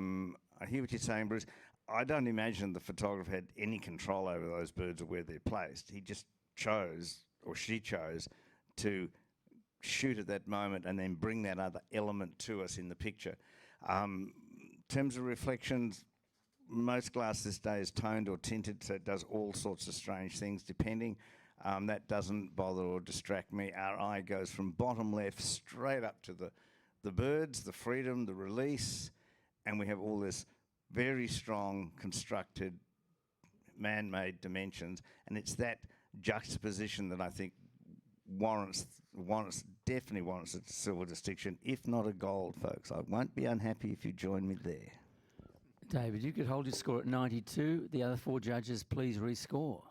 hear what you're saying, Bruce. I don't imagine the photographer had any control over those birds or where they're placed. He just chose, or she chose, to shoot at that moment and then bring that other element to us in the picture. In terms of reflections, most glass this day is toned or tinted, so it does all sorts of strange things depending. That doesn't bother or distract me. Our eye goes from bottom left straight up to the birds, the freedom, the release, and we have all this very strong, constructed, man-made dimensions, and it's that juxtaposition that I think definitely warrants a silver distinction, if not a gold, folks. I won't be unhappy if you join me there. David, you could hold your score at 92. The other four judges, please rescore.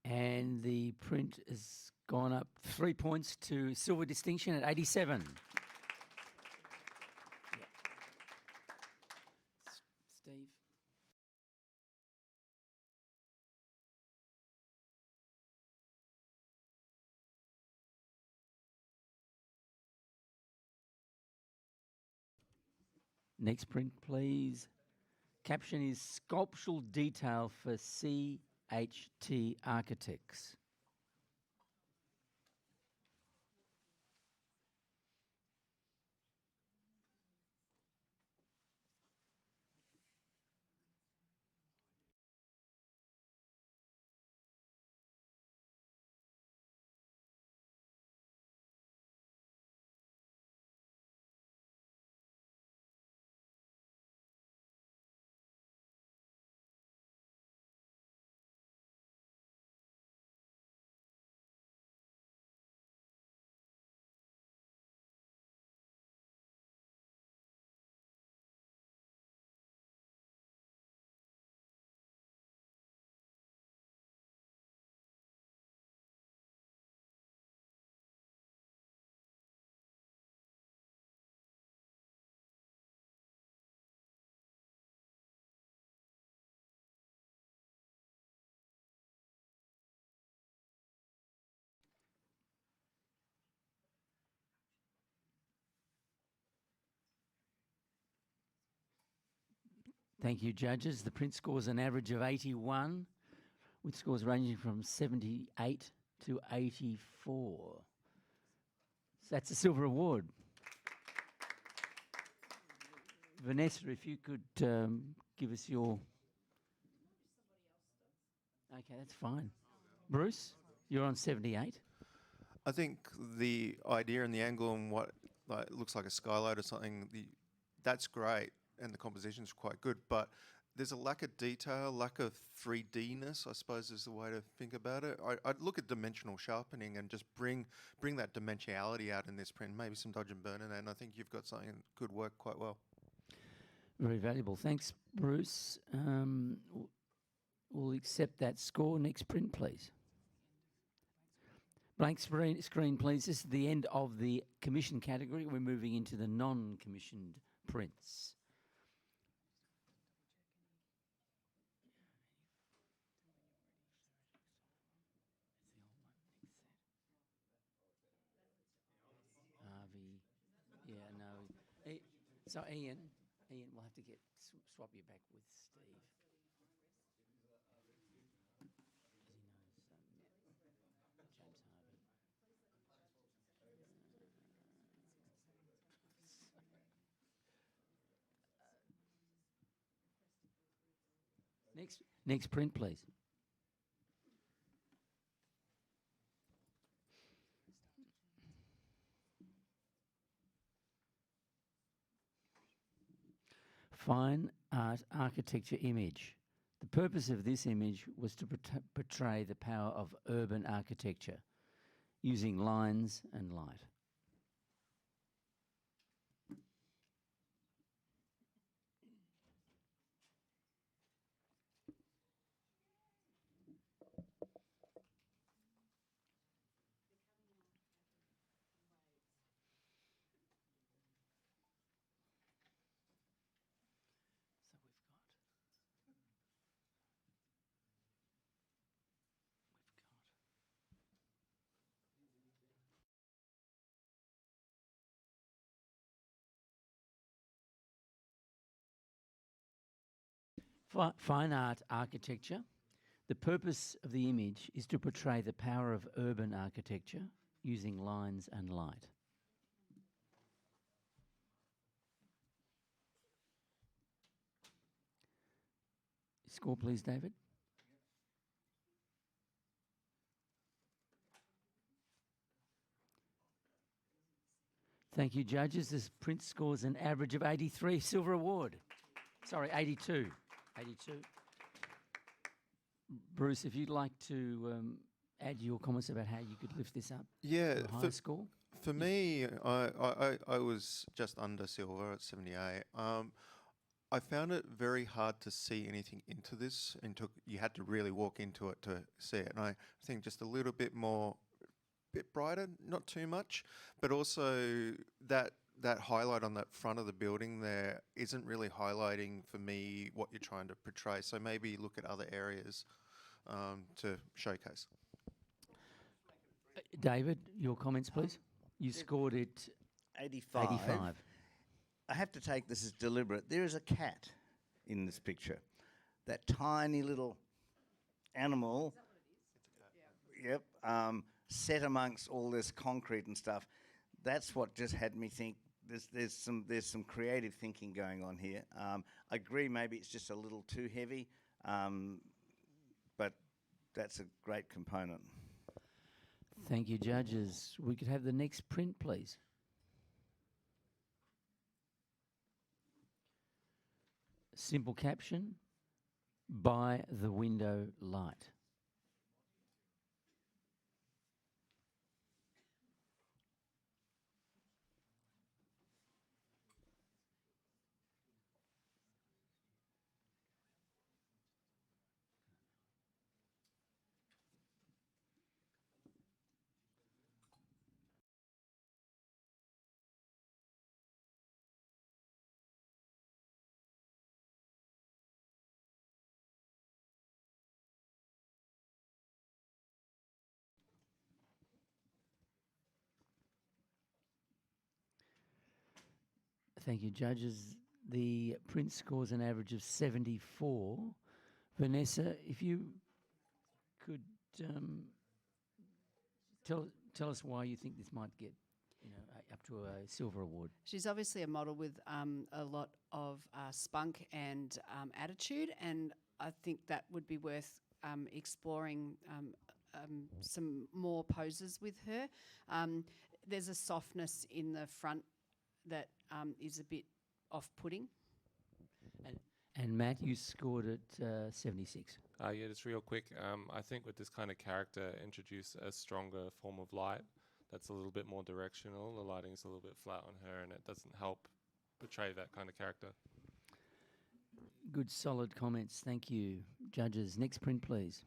And the print has gone up 3 points to silver distinction at 87. Steve. Next print, please. Caption is Sculptural Detail for CHT Architects. Thank you, judges. The print scores an average of 81, with scores ranging from 78 to 84. So that's a silver award. Vanessa, if you could give us your... Okay, that's fine. Bruce, you're on 78. I think the idea and the angle and what looks like a skylight or something, that's great, and the composition's quite good, but there's a lack of detail, lack of 3D-ness, I suppose is the way to think about it. I'd look at dimensional sharpening and just bring that dimensionality out in this print, maybe some dodge and burn in there, and I think you've got something that could work quite well. Very valuable. Thanks, Bruce. We'll accept that score. Next print, please. Blank screen, please. This is the end of the commission category. We're moving into the non-commissioned prints. Harvey, yeah, no. So Ian, we'll have to swap you back with Steve. Next print, please. Fine art architecture image. The purpose of this image was to portray the power of urban architecture using lines and light. Fine art architecture. The purpose of the image is to portray the power of urban architecture using lines and light. Score, please, David. Thank you, judges. This print scores an average of 83. Silver award. Sorry, 82. 82. Bruce, if you'd like to add your comments about how you could lift this up Yeah, to a higher score. For me, I was just under silver at 78. I found it very hard to see anything into this, and you had to really walk into it to see it. And I think just a little bit more, bit brighter, not too much, but also that highlight on that front of the building there isn't really highlighting for me what you're trying to portray. So maybe look at other areas to showcase. David, your comments, please. You scored it 85. 85. I have to take this as deliberate. There is a cat in this picture. That tiny little animal. Yep. Set amongst all this concrete and stuff. That's what just had me think. There's some creative thinking going on here. I agree. Maybe it's just a little too heavy, but that's a great component. Thank you, judges. We could have the next print, please. Simple caption, by the window light. Thank you, judges. The print scores an average of 74. Vanessa, if you could tell us why you think this might get, up to a silver award. She's obviously a model with a lot of spunk and attitude, and I think that would be worth exploring some more poses with her. There's a softness in the front that is a bit off-putting. And Matt, you scored at 76. Yeah, just real quick. I think with this kind of character, introduce a stronger form of light that's a little bit more directional. The lighting's a little bit flat on her, and it doesn't help portray that kind of character. Good, solid comments. Thank you, judges. Next print, please.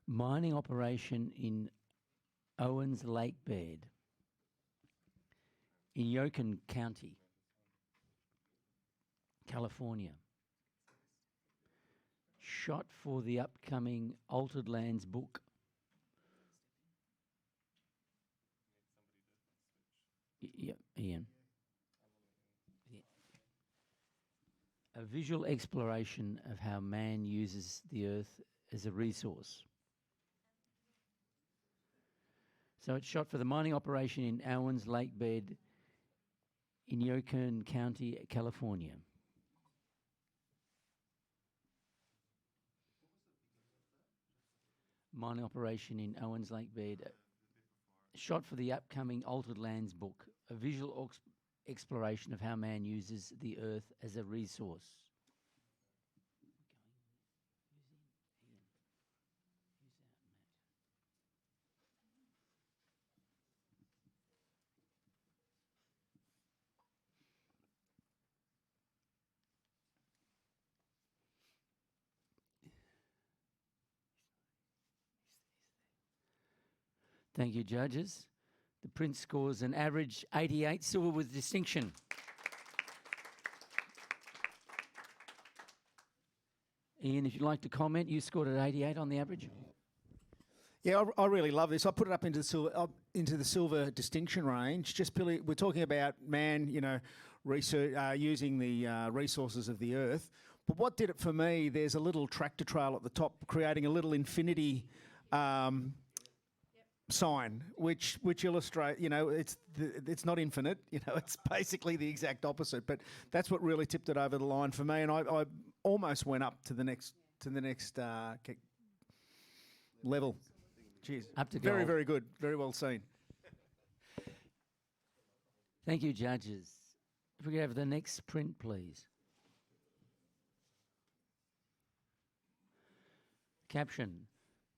Mining operation in Owens Lake Bed in Yukon County, California. Shot for the upcoming Altered Lands book. Yep, Ian. Yeah. A visual exploration of how man uses the earth as a resource. So it's shot for the mining operation in Owens Lake Bed in Yukon County, California. Mining operation in Owens Lake Bed. Shot for the upcoming Altered Lands book, a visual exploration of how man uses the earth as a resource. Thank you, judges. The print scores an average 88, silver with distinction. Ian, if you'd like to comment, you scored at 88 on the average. Yeah, I really love this. I put it up into the silver distinction range. Just purely, we're talking about man, research using the resources of the earth. But what did it for me? There's a little tractor trail at the top, creating a little infinity sign, which illustrate. It's not infinite. It's basically the exact opposite. But that's what really tipped it over the line for me. And I almost went up to the next level. Cheers. Up to very, gold. very good. Very well seen. Thank you, judges. If we could have the next print, please. Caption.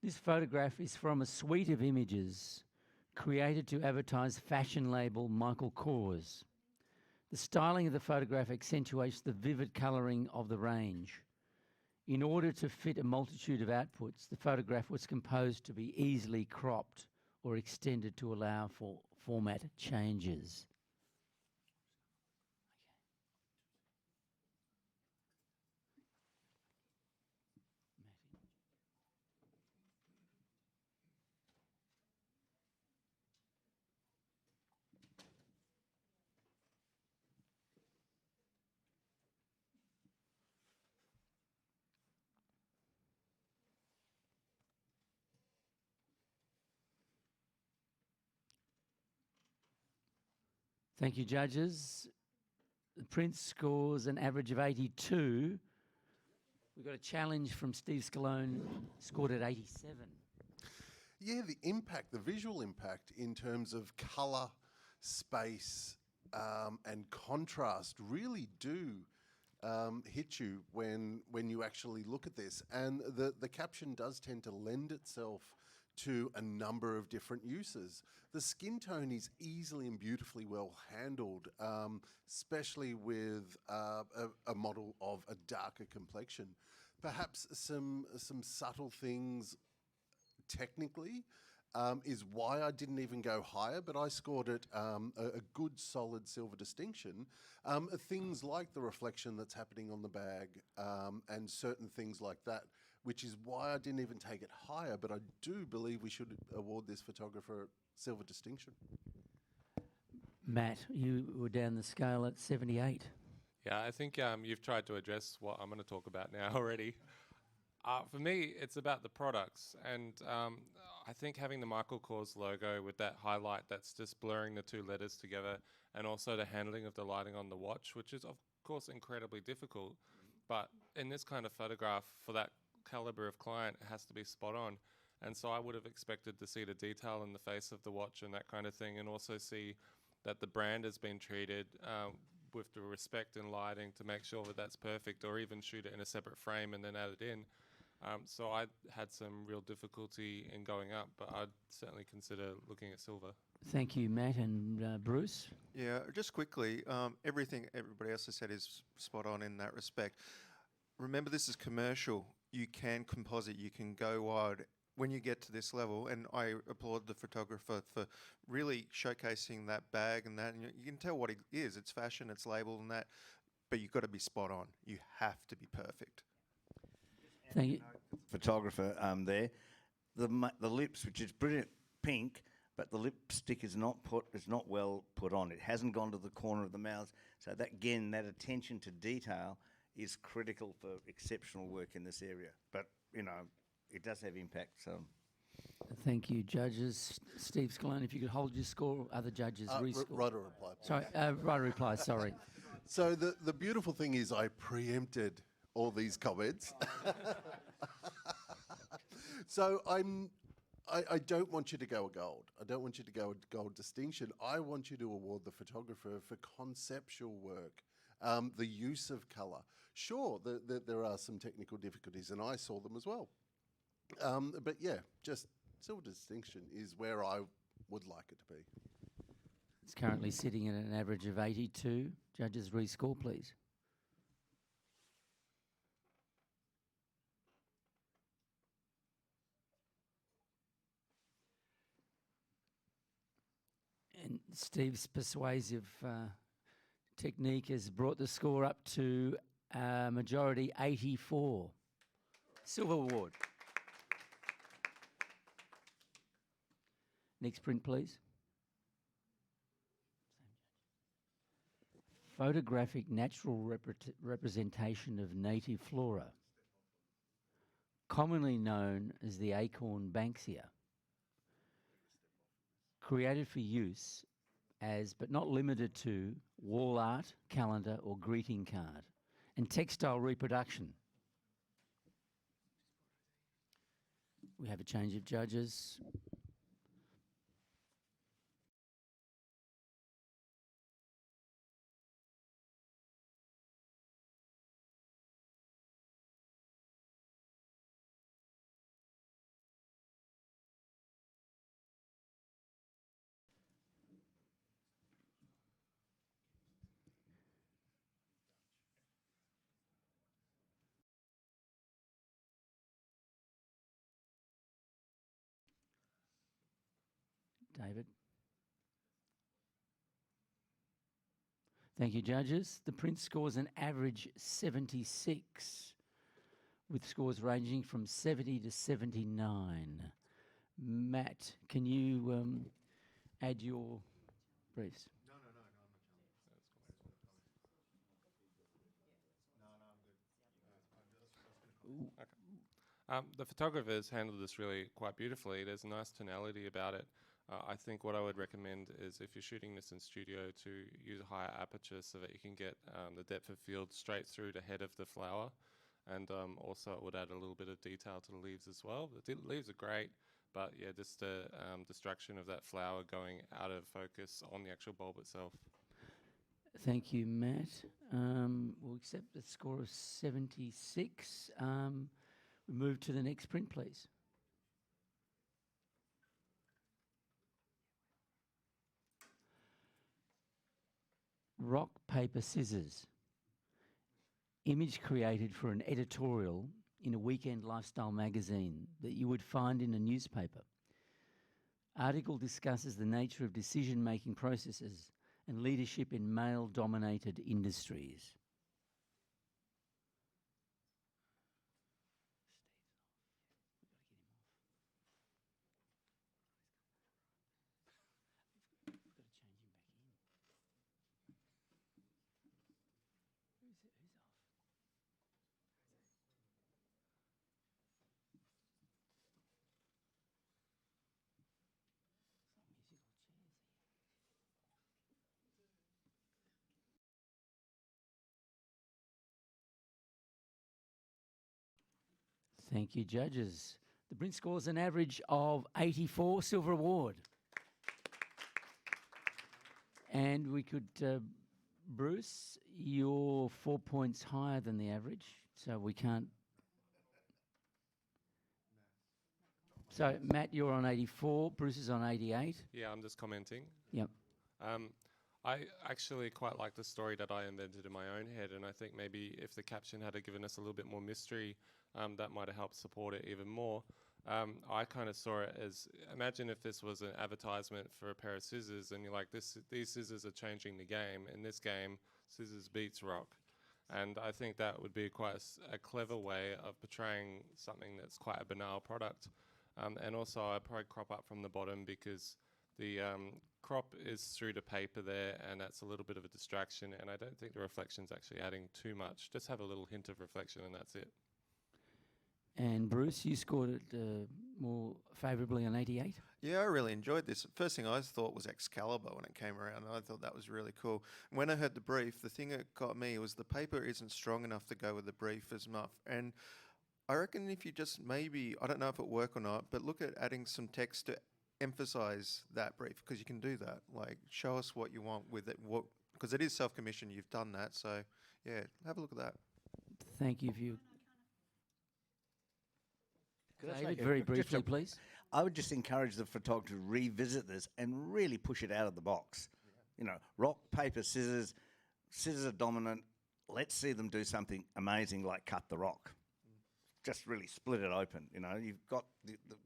This photograph is from a suite of images created to advertise fashion label Michael Kors. The styling of the photograph accentuates the vivid colouring of the range. In order to fit a multitude of outputs, the photograph was composed to be easily cropped or extended to allow for format changes. Thank you, judges. The print scores an average of 82. We've got a challenge from Steve Scalone, scored at 87. Yeah, the impact, the visual impact in terms of colour, space, and contrast really do hit you when you actually look at this. And the caption does tend to lend itself to a number of different uses. The skin tone is easily and beautifully well handled, especially with a model of a darker complexion. Perhaps some subtle things technically is why I didn't even go higher, but I scored it a good solid silver distinction. Things like the reflection that's happening on the bag and certain things like that, which is why I didn't even take it higher, but I do believe we should award this photographer silver distinction. Matt, you were down the scale at 78. Yeah, I think you've tried to address what I'm going to talk about now already. For me, it's about the products, and I think having the Michael Kors logo with that highlight that's just blurring the two letters together, and also the handling of the lighting on the watch, which is of course incredibly difficult, but in this kind of photograph, for that caliber of client, it has to be spot on. And so I would have expected to see the detail in the face of the watch and that kind of thing, and also see that the brand has been treated with the respect and lighting to make sure that that's perfect, or even shoot it in a separate frame and then add it in. So I had some real difficulty in going up, but I'd certainly consider looking at silver. Thank you, Matt and Bruce. Yeah, just quickly, everything everybody else has said is spot on in that respect. Remember, this is commercial. You can composite, you can go wide when you get to this level, and I applaud the photographer for really showcasing that bag and that. And you can tell what it is. It's fashion, it's labeled and that, but you've got to be spot on. You have to be perfect. Thank you. Photographer there. The lips, which is brilliant pink, but the lipstick is not well put on. It hasn't gone to the corner of the mouth. So that, again, that attention to detail is critical for exceptional work in this area. But, it does have impact. So Thank you, judges. Steve Scalone, if you could hold your score, other judges rescore. Write a reply. Please. Sorry, write a reply, sorry. So the beautiful thing is I preempted all these comments. So I don't want you to go a gold. I don't want you to go a gold distinction. I want you to award the photographer for conceptual work, the use of colour. Sure, there are some technical difficulties, and I saw them as well. But yeah, just silver distinction is where I would like it to be. It's currently sitting at an average of 82. Judges rescore, please. And Steve's persuasive technique has brought the score up to majority 84. Silver award. Next print, please. Photographic natural representation of native flora, commonly known as the acorn banksia, created for use as, but not limited to, wall art, calendar or greeting card, and textile reproduction. We have a change of judges. David. Thank you, judges. The print scores an average 76, with scores ranging from 70 to 79. Matt, can you add your briefs? The photographers handled this really quite beautifully. There's a nice tonality about it. I think what I would recommend is if you're shooting this in studio to use a higher aperture so that you can get the depth of field straight through the head of the flower. And also it would add a little bit of detail to the leaves as well. The leaves are great, but yeah, just the distraction of that flower going out of focus on the actual bulb itself. Thank you, Matt. We'll accept the score of 76. We move to the next print, please. Rock, paper, scissors. Image created for an editorial in a weekend lifestyle magazine that you would find in a newspaper. Article discusses the nature of decision-making processes and leadership in male-dominated industries. Thank you, judges. The print scores an average of 84, silver award. And we could, Bruce, you're 4 points higher than the average, so we can't. So, Matt, you're on 84, Bruce is on 88. Yeah, I'm just commenting. Yep. I actually quite like the story that I invented in my own head, and I think maybe if the caption had given us a little bit more mystery, that might have helped support it even more. I kind of saw it as, imagine if this was an advertisement for a pair of scissors and you're like, these scissors are changing the game. In this game, scissors beats rock. And I think that would be quite a clever way of portraying something that's quite a banal product. And also I probably crop up from the bottom because the crop is through the paper there, and that's a little bit of a distraction, and I don't think the reflection's actually adding too much. Just have a little hint of reflection and that's it. And Bruce, you scored it more favourably on 88. Yeah, I really enjoyed this. First thing I thought was Excalibur when it came around, and I thought that was really cool. When I heard the brief, the thing that got me was the paper isn't strong enough to go with the brief as much. And I reckon if you just maybe, I don't know if it'll work or not, but look at adding some text to emphasize that brief, because you can do that. Like, show us what you want with it, because it is self-commissioned, you've done that. So, yeah, have a look at that. Thank you for your... Could I David, say- very just briefly, a- please. I would just encourage the photographer to revisit this and really push it out of the box. You know, rock, paper, scissors. Scissors are dominant. Let's see them do something amazing like cut the rock. Just really split it open. You know, you've got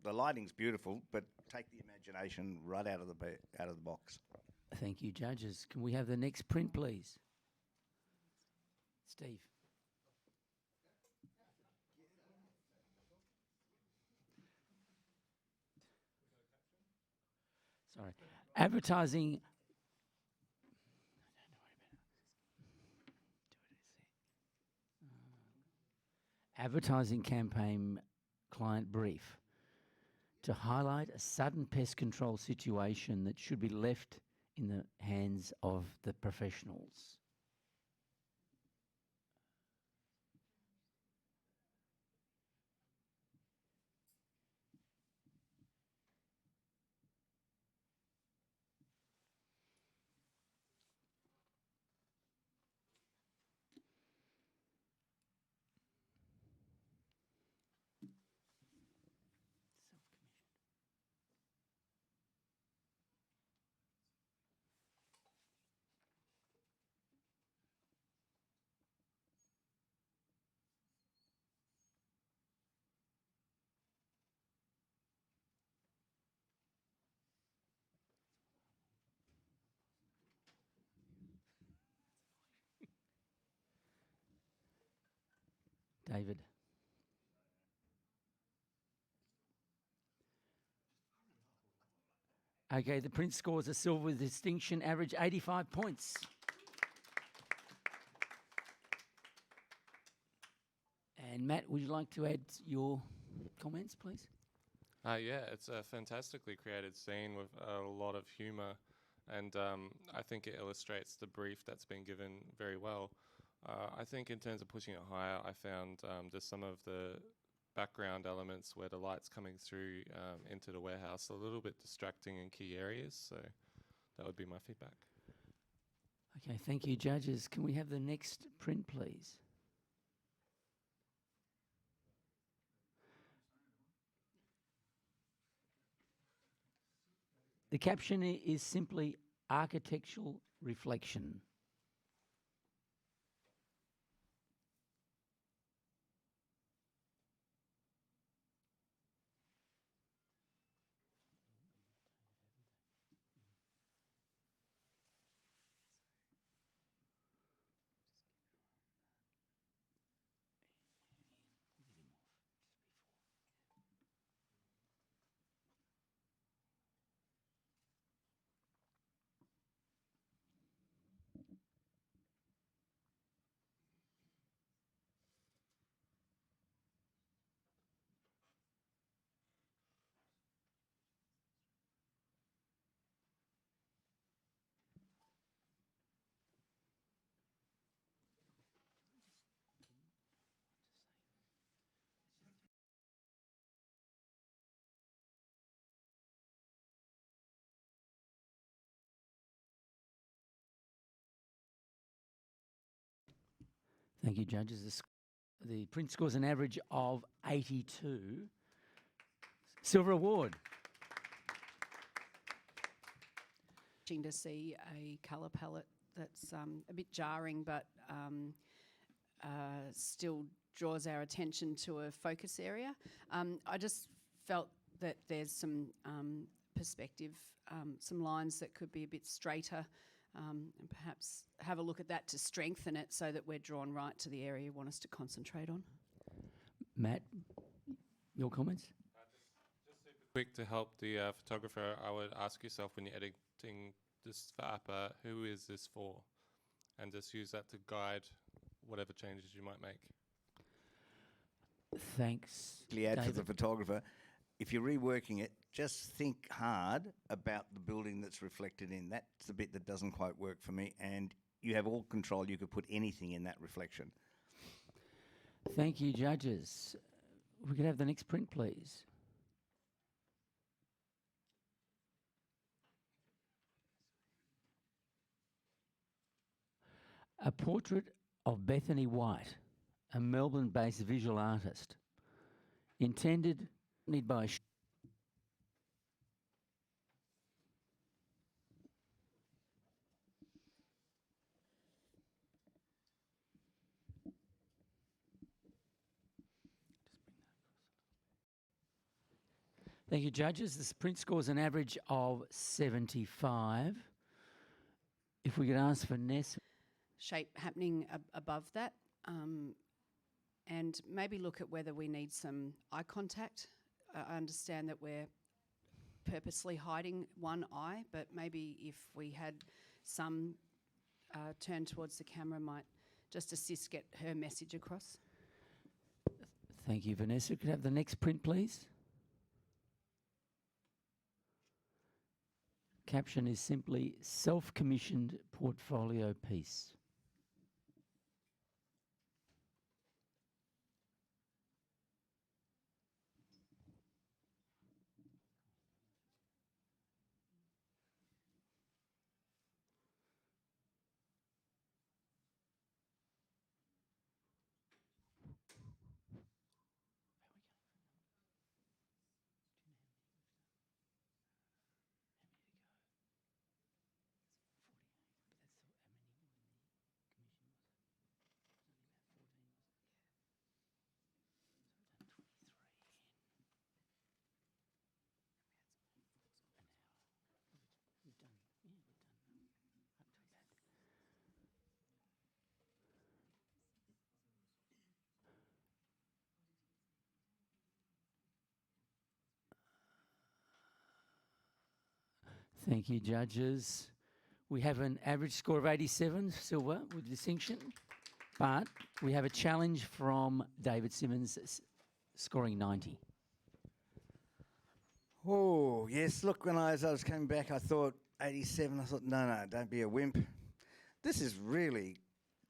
the lighting's beautiful, but take the imagination right out of the box. Thank you, judges. Can we have the next print, please? Steve. Sorry. Advertising. Advertising campaign client brief to highlight a sudden pest control situation that should be left in the hands of the professionals. David. Okay, the print scores a silver with distinction, average 85 points. And Matt, would you like to add your comments, please? Yeah, it's a fantastically created scene with a lot of humour, and I think it illustrates the brief that's been given very well. I think in terms of pushing it higher, I found just some of the background elements where the light's coming through into the warehouse a little bit distracting in key areas, so that would be my feedback. Okay, thank you, judges. Can we have the next print, please? The caption is simply architectural reflection. Thank you, judges. The print scores an average of 82. Silver award. To see a colour palette that's a bit jarring, but still draws our attention to a focus area. I just felt that there's some perspective, some lines that could be a bit straighter, and perhaps have a look at that to strengthen it so that we're drawn right to the area you want us to concentrate on. Matt, your comments? Just super quick to help the photographer, I would ask yourself when you're editing this for APA, who is this for? And just use that to guide whatever changes you might make. Thanks, Add for the David. photographer, if you're reworking it, just think hard about the building that's reflected in. That's the bit that doesn't quite work for me, and you have all control. You could put anything in that reflection. Thank you, judges. We could have the next print, please. A portrait of Bethany White, a Melbourne-based visual artist, intended by Thank you, judges. This print scores an average of 75. If we could ask Vanessa. Shape happening above that, and maybe look at whether we need some eye contact. I understand that we're purposely hiding one eye, but maybe if we had some turn towards the camera might just assist get her message across. Thank you, Vanessa. Could I have the next print, please? Caption is simply self-commissioned portfolio piece. Thank you, judges. We have an average score of 87, silver, with distinction. But we have a challenge from David Simmons scoring 90. Oh, yes. Look, as I was coming back, I thought 87. I thought, no, don't be a wimp. This is really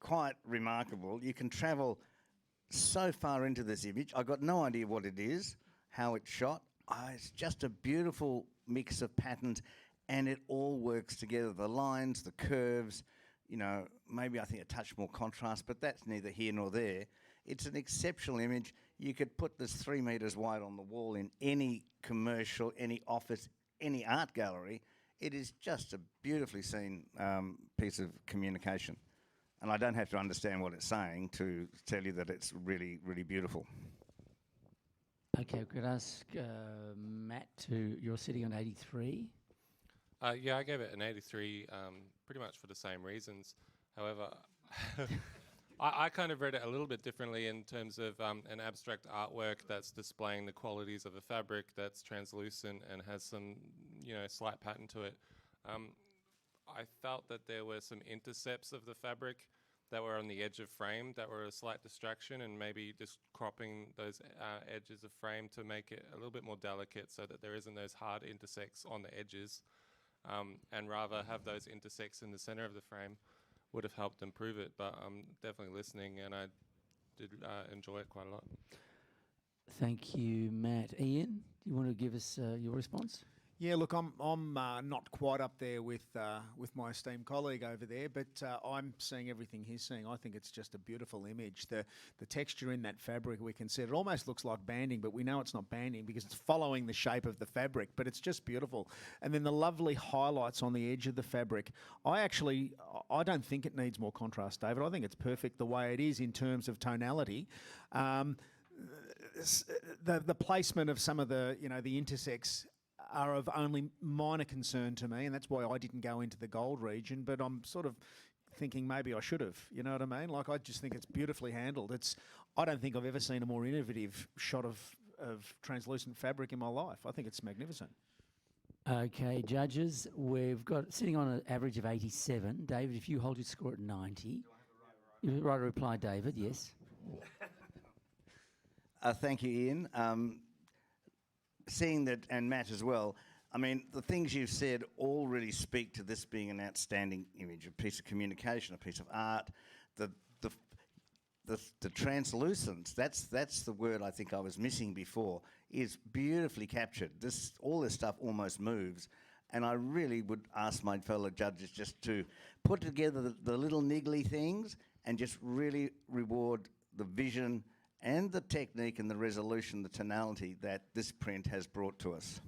quite remarkable. You can travel so far into this image. I got no idea what it is, how it's shot. It's just a beautiful mix of patterns, and it all works together. The lines, the curves, maybe I think a touch more contrast, but that's neither here nor there. It's an exceptional image. You could put this 3 metres wide on the wall in any commercial, any office, any art gallery. It is just a beautifully seen piece of communication. And I don't have to understand what it's saying to tell you that it's really, really beautiful. Okay, could I ask Matt you're sitting on 83? Yeah, I gave it an 83 pretty much for the same reasons. However, I kind of read it a little bit differently in terms of an abstract artwork that's displaying the qualities of a fabric that's translucent and has some, slight pattern to it. I felt that there were some intercepts of the fabric that were on the edge of frame that were a slight distraction, and maybe just cropping those edges of frame to make it a little bit more delicate so that there isn't those hard intersects on the edges, and rather have those intersects in the center of the frame would have helped improve it. But I'm definitely listening, and I did enjoy it quite a lot. Thank you, Matt. Ian, do you want to give us your response? Yeah, look, I'm not quite up there with my esteemed colleague over there, but I'm seeing everything he's seeing. I think it's just a beautiful image. The texture in that fabric, we can see it almost looks like banding, but we know it's not banding because it's following the shape of the fabric, but it's just beautiful. And then the lovely highlights on the edge of the fabric. I don't think it needs more contrast, David. I think it's perfect the way it is in terms of tonality. The placement of some of the intersects are of only minor concern to me, and that's why I didn't go into the gold region, but I'm sort of thinking maybe I should have, you know what I mean? Like, I just think it's beautifully handled. I don't think I've ever seen a more innovative shot of translucent fabric in my life. I think it's magnificent. Okay, judges, we've got sitting on an average of 87. David, if you hold your score at 90. You write a reply, David, yes. Thank you, Ian. Seeing that, and Matt as well, I mean, the things you've said all really speak to this being an outstanding image, a piece of communication, a piece of art. The translucence, that's the word I think I was missing before, is beautifully captured. All this stuff almost moves. And I really would ask my fellow judges just to put together the little niggly things and just really reward the vision and the technique and the resolution, the tonality that this print has brought to us.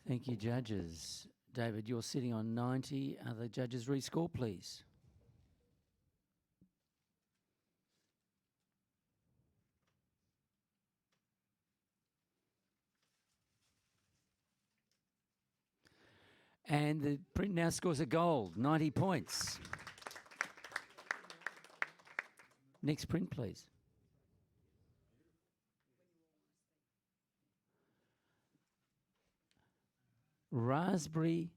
Thank you, judges. David, you're sitting on 90. Other judges rescore, please. And the print now scores a gold, 90 points. Next print, please. Raspberry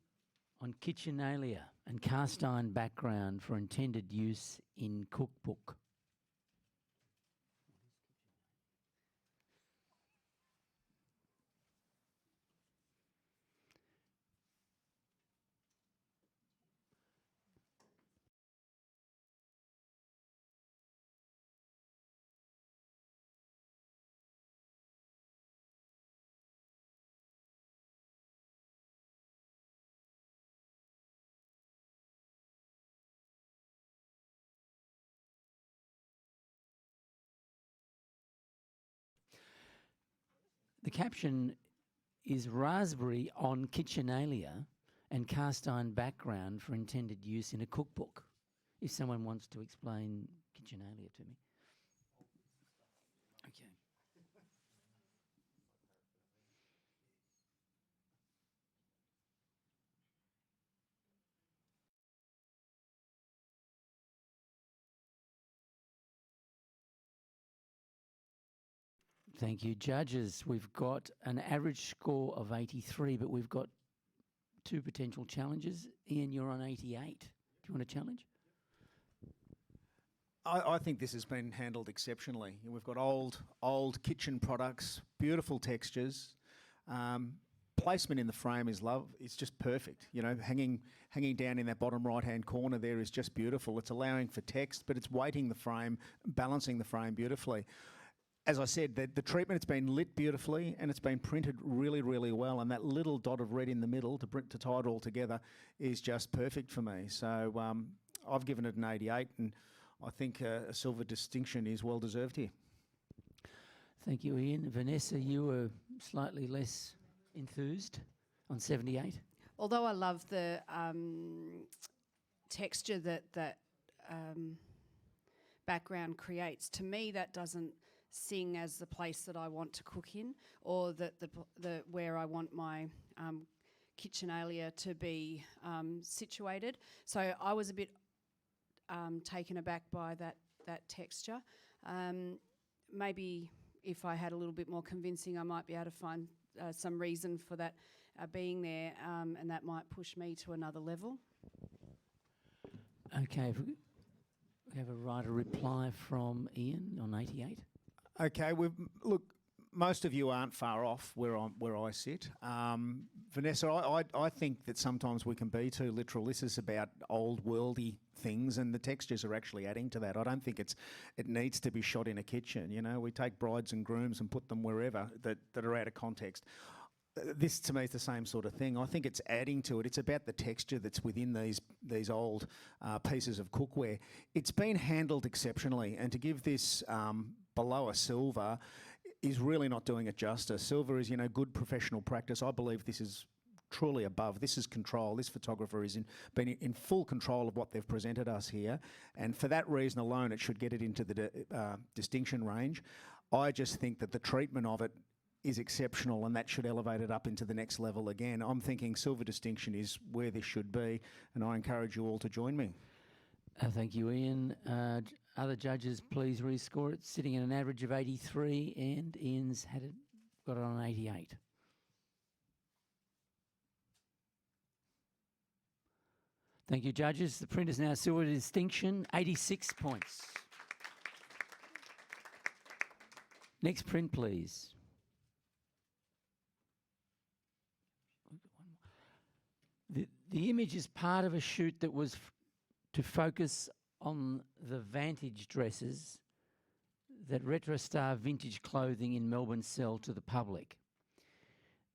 on kitchenalia and cast iron background for intended use in cookbook. The caption is raspberry on kitchenalia and cast iron background for intended use in a cookbook. If someone wants to explain kitchenalia to me. Okay. Thank you, judges. We've got an average score of 83, but we've got two potential challenges. Ian, you're on 88. Do you want to challenge? I think this has been handled exceptionally. We've got old kitchen products, beautiful textures. Placement in the frame is just perfect. You know, hanging down in that bottom right-hand corner there is just beautiful. It's allowing for text, but it's weighting the frame, balancing the frame beautifully. As I said, the treatment, it's been lit beautifully and it's been printed really, really well. And that little dot of red in the middle to tie it all together is just perfect for me. So I've given it an 88, and I think a silver distinction is well deserved here. Thank you, Ian. Vanessa, you were slightly less enthused on 78. Although I love the texture that background creates, to me that doesn't sing as the place that I want to cook in, or the where I want my kitchenalia to be situated. So I was a bit taken aback by that texture. Maybe if I had a little bit more convincing, I might be able to find some reason for that being there, and that might push me to another level. Okay, we have a writer reply from Ian on 88. Okay, look, most of you aren't far off where I sit. Vanessa, I think that sometimes we can be too literal. This is about old worldy things, and the textures are actually adding to that. I don't think it needs to be shot in a kitchen. You know, we take brides and grooms and put them wherever that are out of context. This to me is the same sort of thing. I think it's adding to it. It's about the texture that's within these old pieces of cookware. It's been handled exceptionally, and to give this below a silver is really not doing it justice. Silver is, good professional practice. I believe this is truly above. This is control. This photographer is been in full control of what they've presented us here, and for that reason alone, it should get it into the distinction range. I just think that the treatment of it is exceptional, and that should elevate it up into the next level again. I'm thinking silver distinction is where this should be, and I encourage you all to join me. Thank you, Ian. Other judges, please rescore it. Sitting at an average of 83, and Ian's got it on 88. Thank you, judges. The print is now silver distinction, 86 points. Next print, please. The image is part of a shoot that was to focus on the vantage dresses that RetroStar Vintage Clothing in Melbourne sell to the public.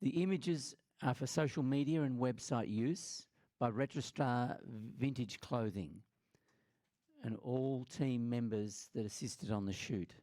The images are for social media and website use by RetroStar Vintage Clothing and all team members that assisted on the shoot.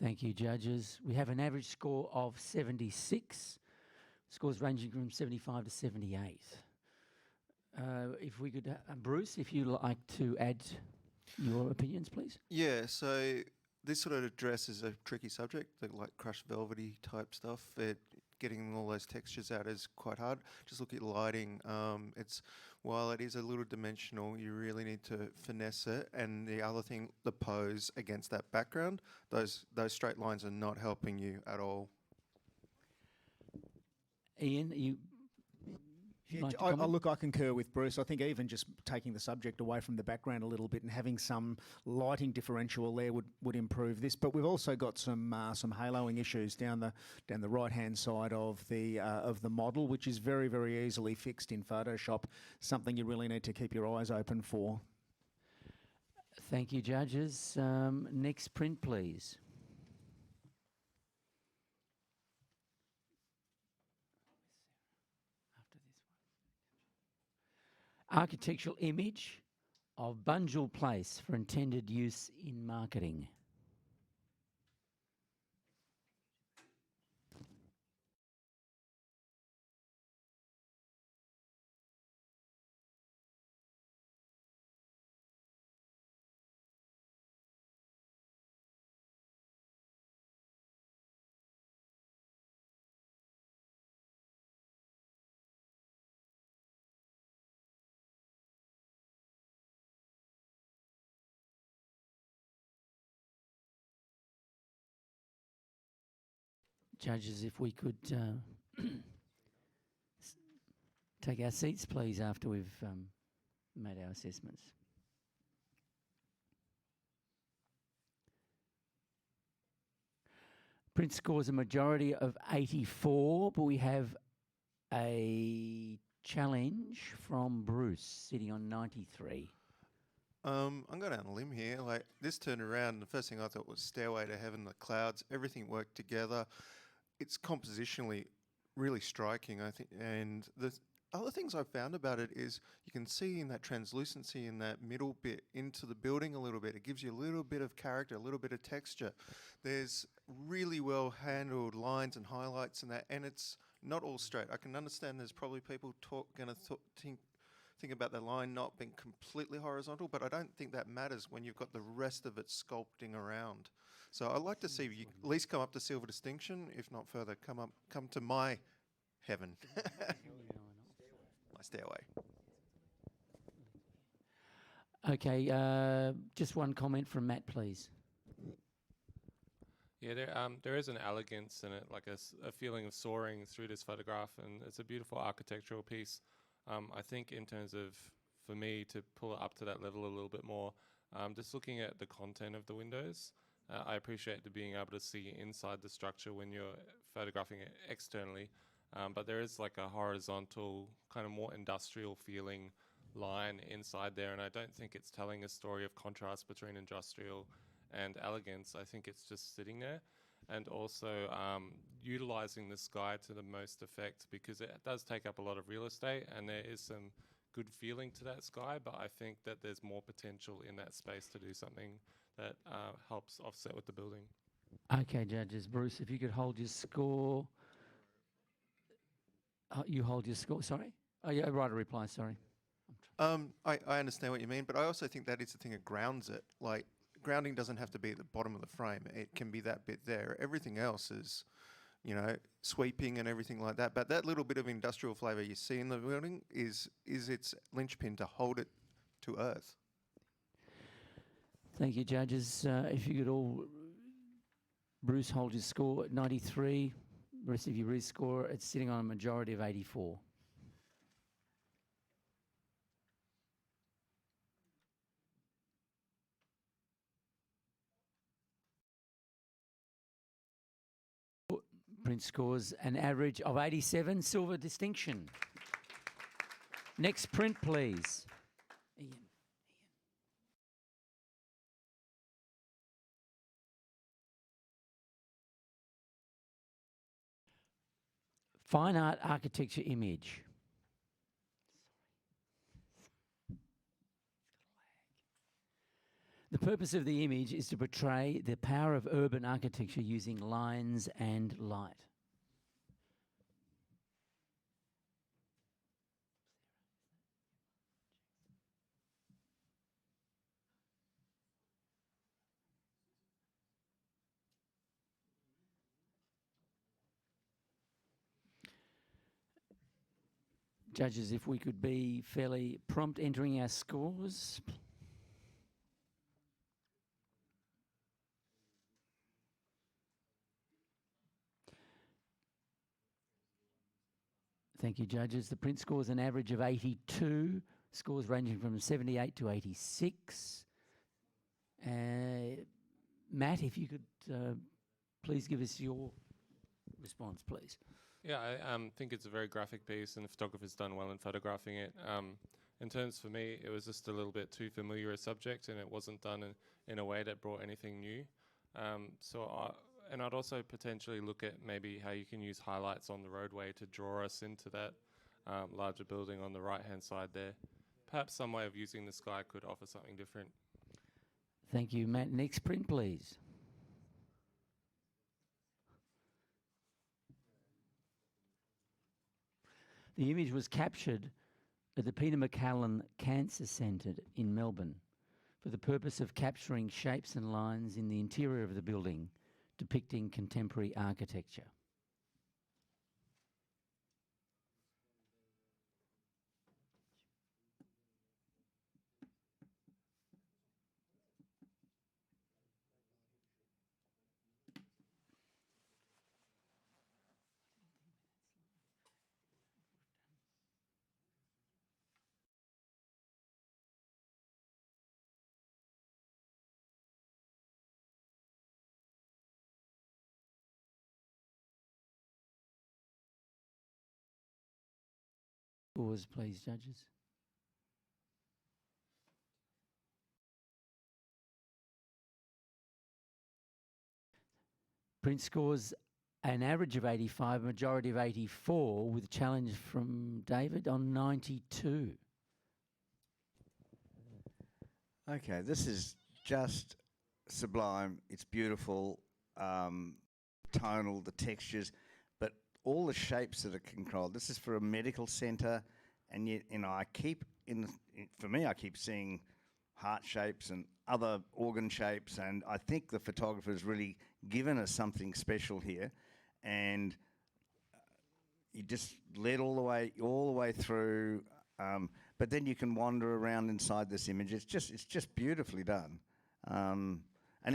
Thank you, judges. We have an average score of 76, scores ranging from 75 to 78. If we could, Bruce, if you'd like to add your opinions, please. Yeah, so this sort of dress is a tricky subject, like crushed velvety type stuff. Getting all those textures out is quite hard. Just look at lighting. While it is a little dimensional, you really need to finesse it. And the other thing, the pose against that background, those straight lines are not helping you at all. Ian, you... Look, I concur with Bruce. I think even just taking the subject away from the background a little bit and having some lighting differential there would improve this. But we've also got some haloing issues down the right hand side of the model, which is very, very easily fixed in Photoshop. Something you really need to keep your eyes open for. Thank you, judges. Next print, please. Architectural image of Bunjil Place for intended use in marketing. Judges, if we could take our seats, please, after we've made our assessments. Print scores a majority of 84, but we have a challenge from Bruce sitting on 93. I'm going down a limb here. Like, this turned around, and the first thing I thought was Stairway to Heaven, the clouds, everything worked together. It's compositionally really striking, I think. And the other things I found about it is you can see in that translucency in that middle bit into the building a little bit. It gives you a little bit of character, a little bit of texture. There's really well handled lines and highlights in that, and it's not all straight. I can understand there's probably people going to think about the line not being completely horizontal, but I don't think that matters when you've got the rest of it sculpting around. So I'd like to see you at least come up to silver distinction, if not further, come to my heaven. My stairway. Okay, just one comment from Matt, please. Yeah, there is an elegance in it, like a feeling of soaring through this photograph, and it's a beautiful architectural piece. I think in terms of, for me, to pull it up to that level a little bit more, just looking at the content of the windows, I appreciate being able to see inside the structure when you're photographing it externally, but there is like a horizontal, kind of more industrial feeling line inside there, and I don't think it's telling a story of contrast between industrial and elegance. I think it's just sitting there, and also utilizing the sky to the most effect, because it does take up a lot of real estate and there is some good feeling to that sky, but I think that there's more potential in that space to do something that helps offset with the building. Okay, judges. Bruce, if you could hold your score. You hold your score, sorry? Oh, yeah, write a reply, sorry. I understand what you mean, but I also think that is the thing that grounds it. Like, grounding doesn't have to be at the bottom of the frame. It can be that bit there. Everything else is, you know, sweeping and everything like that. But that little bit of industrial flavour you see in the building is its linchpin to hold it to earth. Thank you, judges. If you could all, Bruce, hold your score at 93. The rest of you rescore. It's sitting on a majority of 84. Prince scores an average of 87, silver distinction. Next print, please. Ian. Fine art architecture image. The purpose of the image is to portray the power of urban architecture using lines and light. Judges, if we could be fairly prompt entering our scores. Thank you, judges. The print scores an average of 82, scores ranging from 78 to 86. Matt, if you could please give us your response, please. Yeah, I think it's a very graphic piece, and the photographer's done well in photographing it. In terms for me, it was just a little bit too familiar a subject, and it wasn't done in a way that brought anything new. And I'd also potentially look at maybe how you can use highlights on the roadway to draw us into that larger building on the right-hand side there. Perhaps some way of using the sky could offer something different. Thank you, Matt. Next print, please. The image was captured at the Peter MacCallum Cancer Centre in Melbourne for the purpose of capturing shapes and lines in the interior of the building, depicting contemporary architecture. Scores, please, judges. Print scores an average of 85, majority of 84, with a challenge from David on 92. Okay, this is just sublime. It's beautiful, tonal, the textures, but all the shapes that are controlled. This is for a medical centre, and yet, you know, I keep I keep seeing heart shapes and other organ shapes, and I think the photographer's really given us something special here, and you just led all the way through. But then you can wander around inside this image. It's just beautifully done, and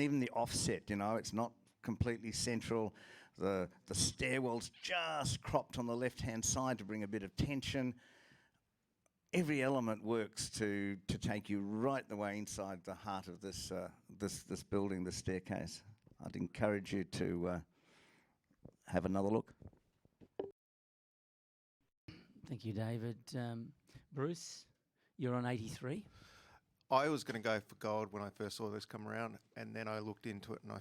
even the offset. You know, it's not completely central. The stairwell's just cropped on the left-hand side to bring a bit of tension. Every element works to take you right the way inside the heart of this this building, the staircase. I'd encourage you to have another look. Thank you, David. Bruce, you're on 83. I was going to go for gold when I first saw this come around, and then I looked into it and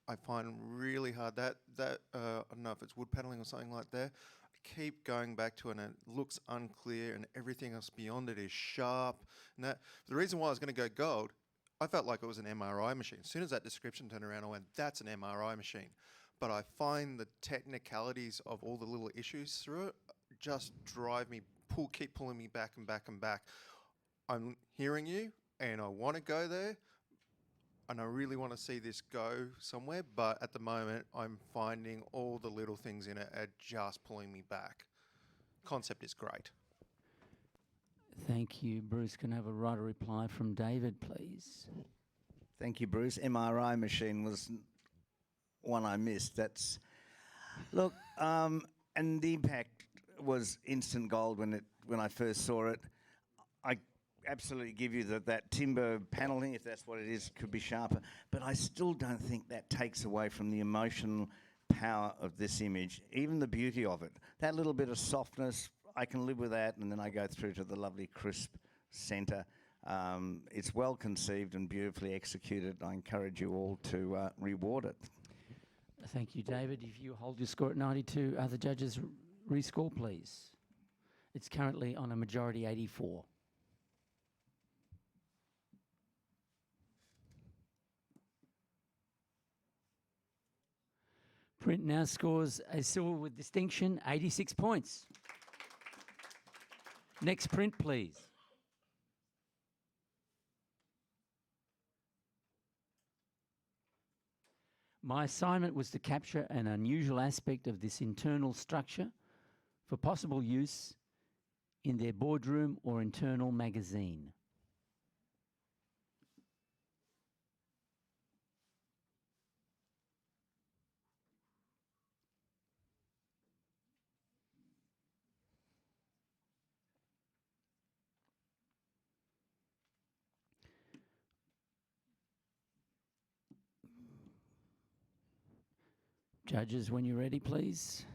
I find really hard that I don't know if it's wood paneling or something like that. I keep going back to it, and it looks unclear, and everything else beyond it is sharp. And that the reason why I was going to go gold, I felt like it was an MRI machine. As soon as that description turned around, I went, "That's an MRI machine." But I find the technicalities of all the little issues through it just drive me, keep pulling me back and back and back. I'm hearing you, and I want to go there. and I really want to see this go somewhere, but at the moment I'm finding all the little things in it are just pulling me back. Concept is great. Thank you, Bruce. Can I have a writer reply from David, please? Thank you, Bruce. MRI machine was one I missed. That's look, and the impact was instant gold when I first saw it. I absolutely give you that timber panelling, if that's what it is, could be sharper. But I still don't think that takes away from the emotional power of this image, even the beauty of it. That little bit of softness, I can live with that, and then I go through to the lovely crisp centre. It's well conceived and beautifully executed. I encourage you all to reward it. Thank you, David. If you hold your score at 92, other judges rescore, please. It's currently on a majority 84. Print now scores a silver with distinction, 86 points. Next print, please. My assignment was to capture an unusual aspect of this internal structure for possible use in their boardroom or internal magazine. Judges, when you're ready, please.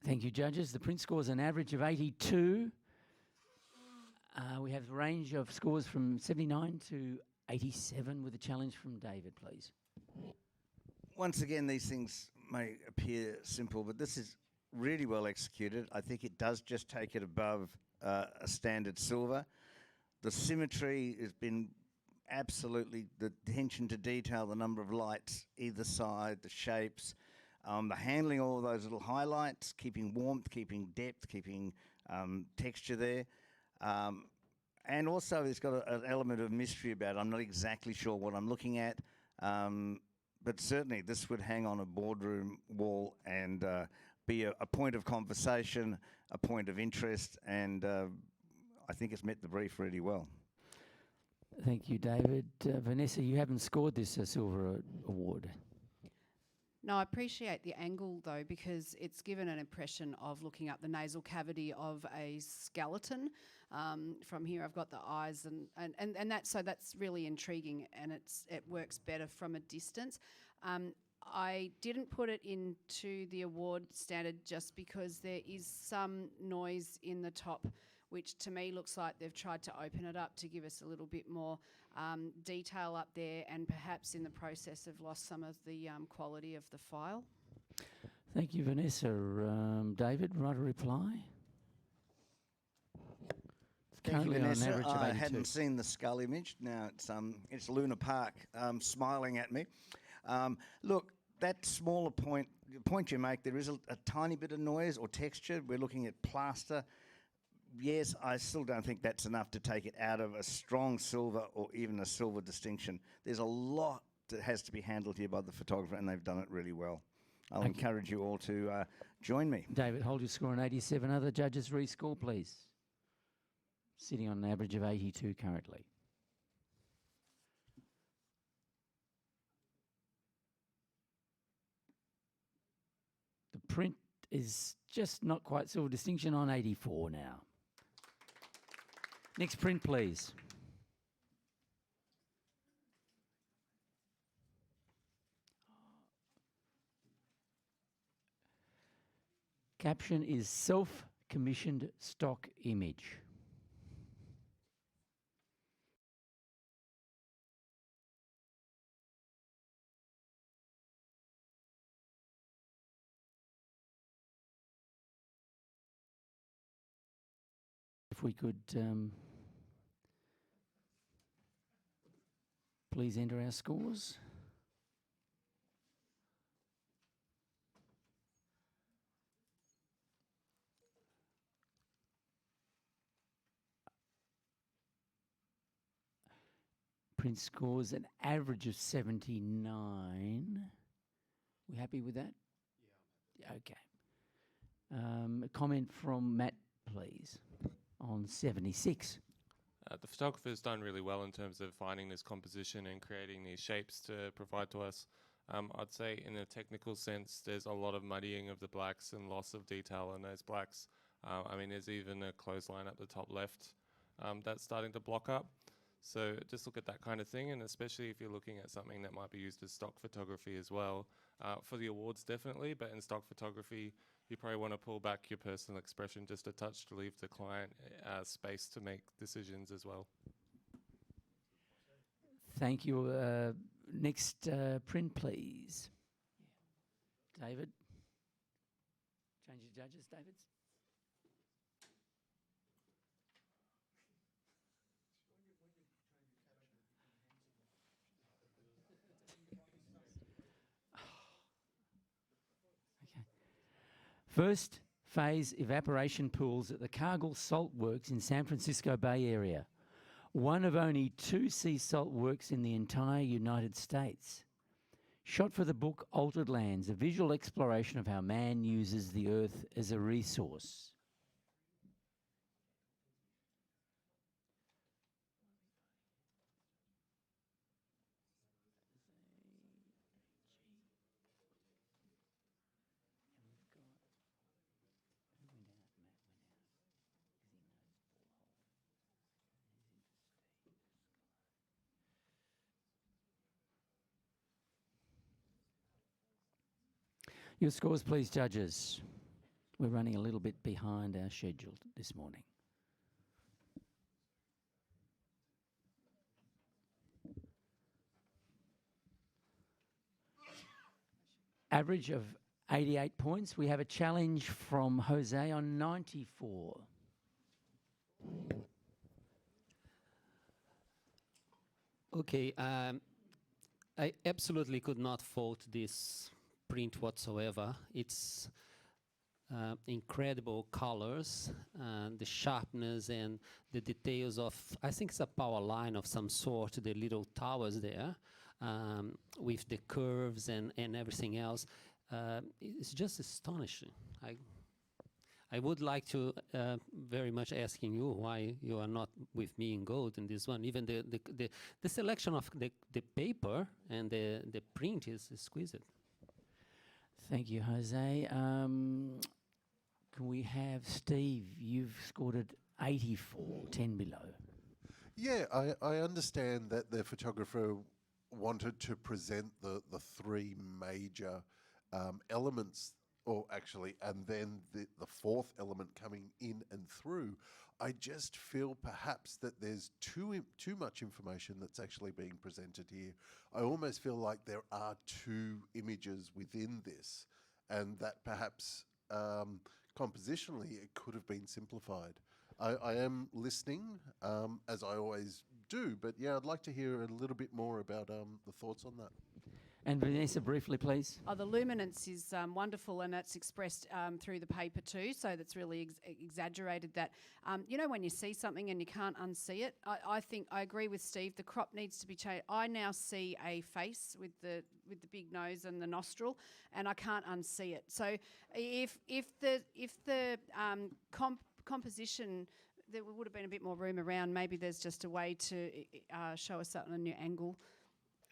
Thank you, judges. The print scores an average of 82. We have a range of scores from 79 to 87 with a challenge from David, please. Once again, these things may appear simple, but this is really well executed. I think it does just take it above a standard silver. The symmetry has been absolutely, the attention to detail, the number of lights either side, the shapes, the handling all of those little highlights, keeping warmth, keeping depth, keeping texture there. And also it's got an element of mystery about it. I'm not exactly sure what I'm looking at, but certainly this would hang on a boardroom wall and be a point of conversation, a point of interest, and I think it's met the brief really well. Thank you, David. Vanessa, you haven't scored this silver award. No, I appreciate the angle though, because it's given an impression of looking up the nasal cavity of a skeleton. From here, I've got the eyes, and that's really intriguing, and it works better from a distance. I didn't put it into the award standard just because there is some noise in the top, which to me looks like they've tried to open it up to give us a little bit more detail up there, and perhaps in the process have lost some of the quality of the file. Thank you, Vanessa. David, write a reply. It's Thank you, currently on an Vanessa. average of I 82. hadn't seen the skull image. Now it's Luna Park smiling at me. Look, that smaller point, the point you make, there is a tiny bit of noise or texture. We're looking at plaster. Yes, I still don't think that's enough to take it out of a strong silver or even a silver distinction. There's a lot that has to be handled here by the photographer, and they've done it really well. I'll encourage you all to join me. David, hold your score on 87. Other judges rescore, please. Sitting on an average of 82 currently. The print is just not quite silver distinction on 84 now. Next print, please. Caption is self-commissioned stock image. If we could please enter our scores. Prince scores an average of 79. We happy with that? Yeah. Okay. A comment from Matt, please, on 76. The photographer's done really well in terms of finding this composition and creating these shapes to provide to us. I'd say in a technical sense, there's a lot of muddying of the blacks and loss of detail in those blacks. I mean, there's even a clothesline up the top left that's starting to block up. So just look at that kind of thing, and especially if you're looking at something that might be used as stock photography as well. For the awards, definitely, but in stock photography, you probably want to pull back your personal expression just a touch to leave the client space to make decisions as well. Thank you. Next print, please. David. Change your judges, David. First phase evaporation pools at the Cargill Salt Works in San Francisco Bay Area. One of only 2 sea salt works in the entire United States. Shot for the book Altered Lands, a visual exploration of how man uses the earth as a resource. Your scores, please, judges. We're running a little bit behind our schedule this morning. Average of 88 points. We have a challenge from Jose on 94. Okay, I absolutely could not fault this print whatsoever. It's incredible colors, the sharpness and the details of, I think it's a power line of some sort, the little towers there, with the curves and everything else. It's just astonishing. I would like to very much asking you why you are not with me in gold in this one. Even the selection of the paper and the print is exquisite. Thank you, Jose. Can we have Steve? You've scored at 84, 10 below. Yeah, I understand that the photographer wanted to present the 3 major elements, or actually, and then the 4th element coming in and through. I just feel perhaps that there's too much information that's actually being presented here. I almost feel like there are 2 images within this, and that perhaps compositionally it could have been simplified. I am listening, as I always do, but yeah, I'd like to hear a little bit more about the thoughts on that. And Vanessa, briefly, please. Oh, the luminance is wonderful, and that's expressed through the paper too, so that's really exaggerated that. You know, when you see something and you can't unsee it, I think I agree with Steve, the crop needs to be changed. I now see a face with the big nose and the nostril, and I can't unsee it. So if the composition, there would have been a bit more room around, maybe there's just a way to show us that on a new angle,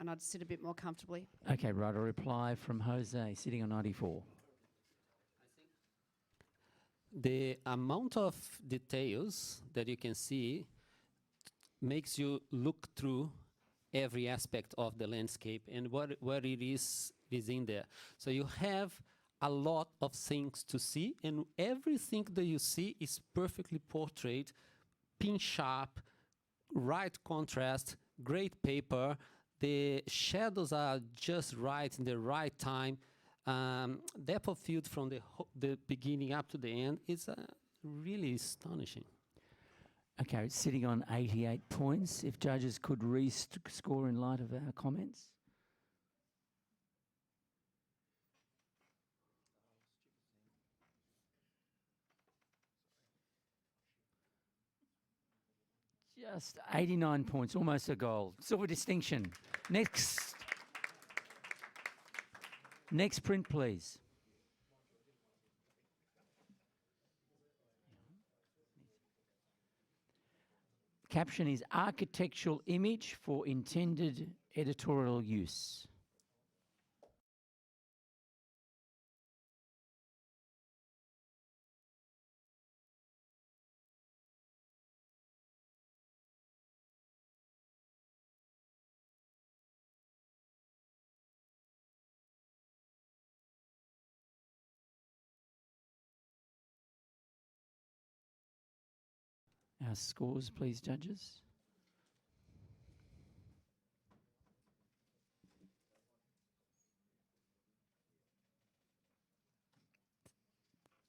and I'd sit a bit more comfortably. Okay, right, a reply from Jose, sitting on 94. The amount of details that you can see makes you look through every aspect of the landscape and what it is in there. So you have a lot of things to see, and everything that you see is perfectly portrayed, pin sharp, right contrast, great paper. The shadows are just right in the right time. Depth of field from the beginning up to the end is really astonishing. Okay, it's sitting on 88 points. If judges could score in light of our comments. Just 89 points, almost a gold. Silver distinction. Next print, please. Caption is architectural image for intended editorial use. Our scores, please, judges.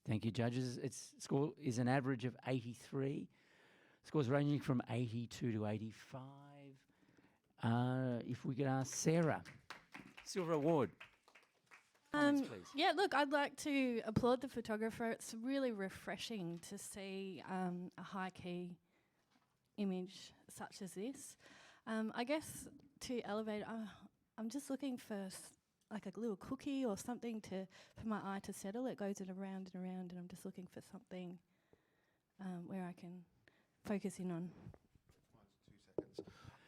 Thank you, judges. Its score is an average of 83. Scores ranging from 82 to 85. If we could ask Sarah, Silver Award. Comments, please. Yeah, look, I'd like to applaud the photographer. It's really refreshing to see a high key image such as this. I guess to elevate, I'm just looking for like a little cookie or something for my eye to settle. It goes around and around, and I'm just looking for something where I can focus in on.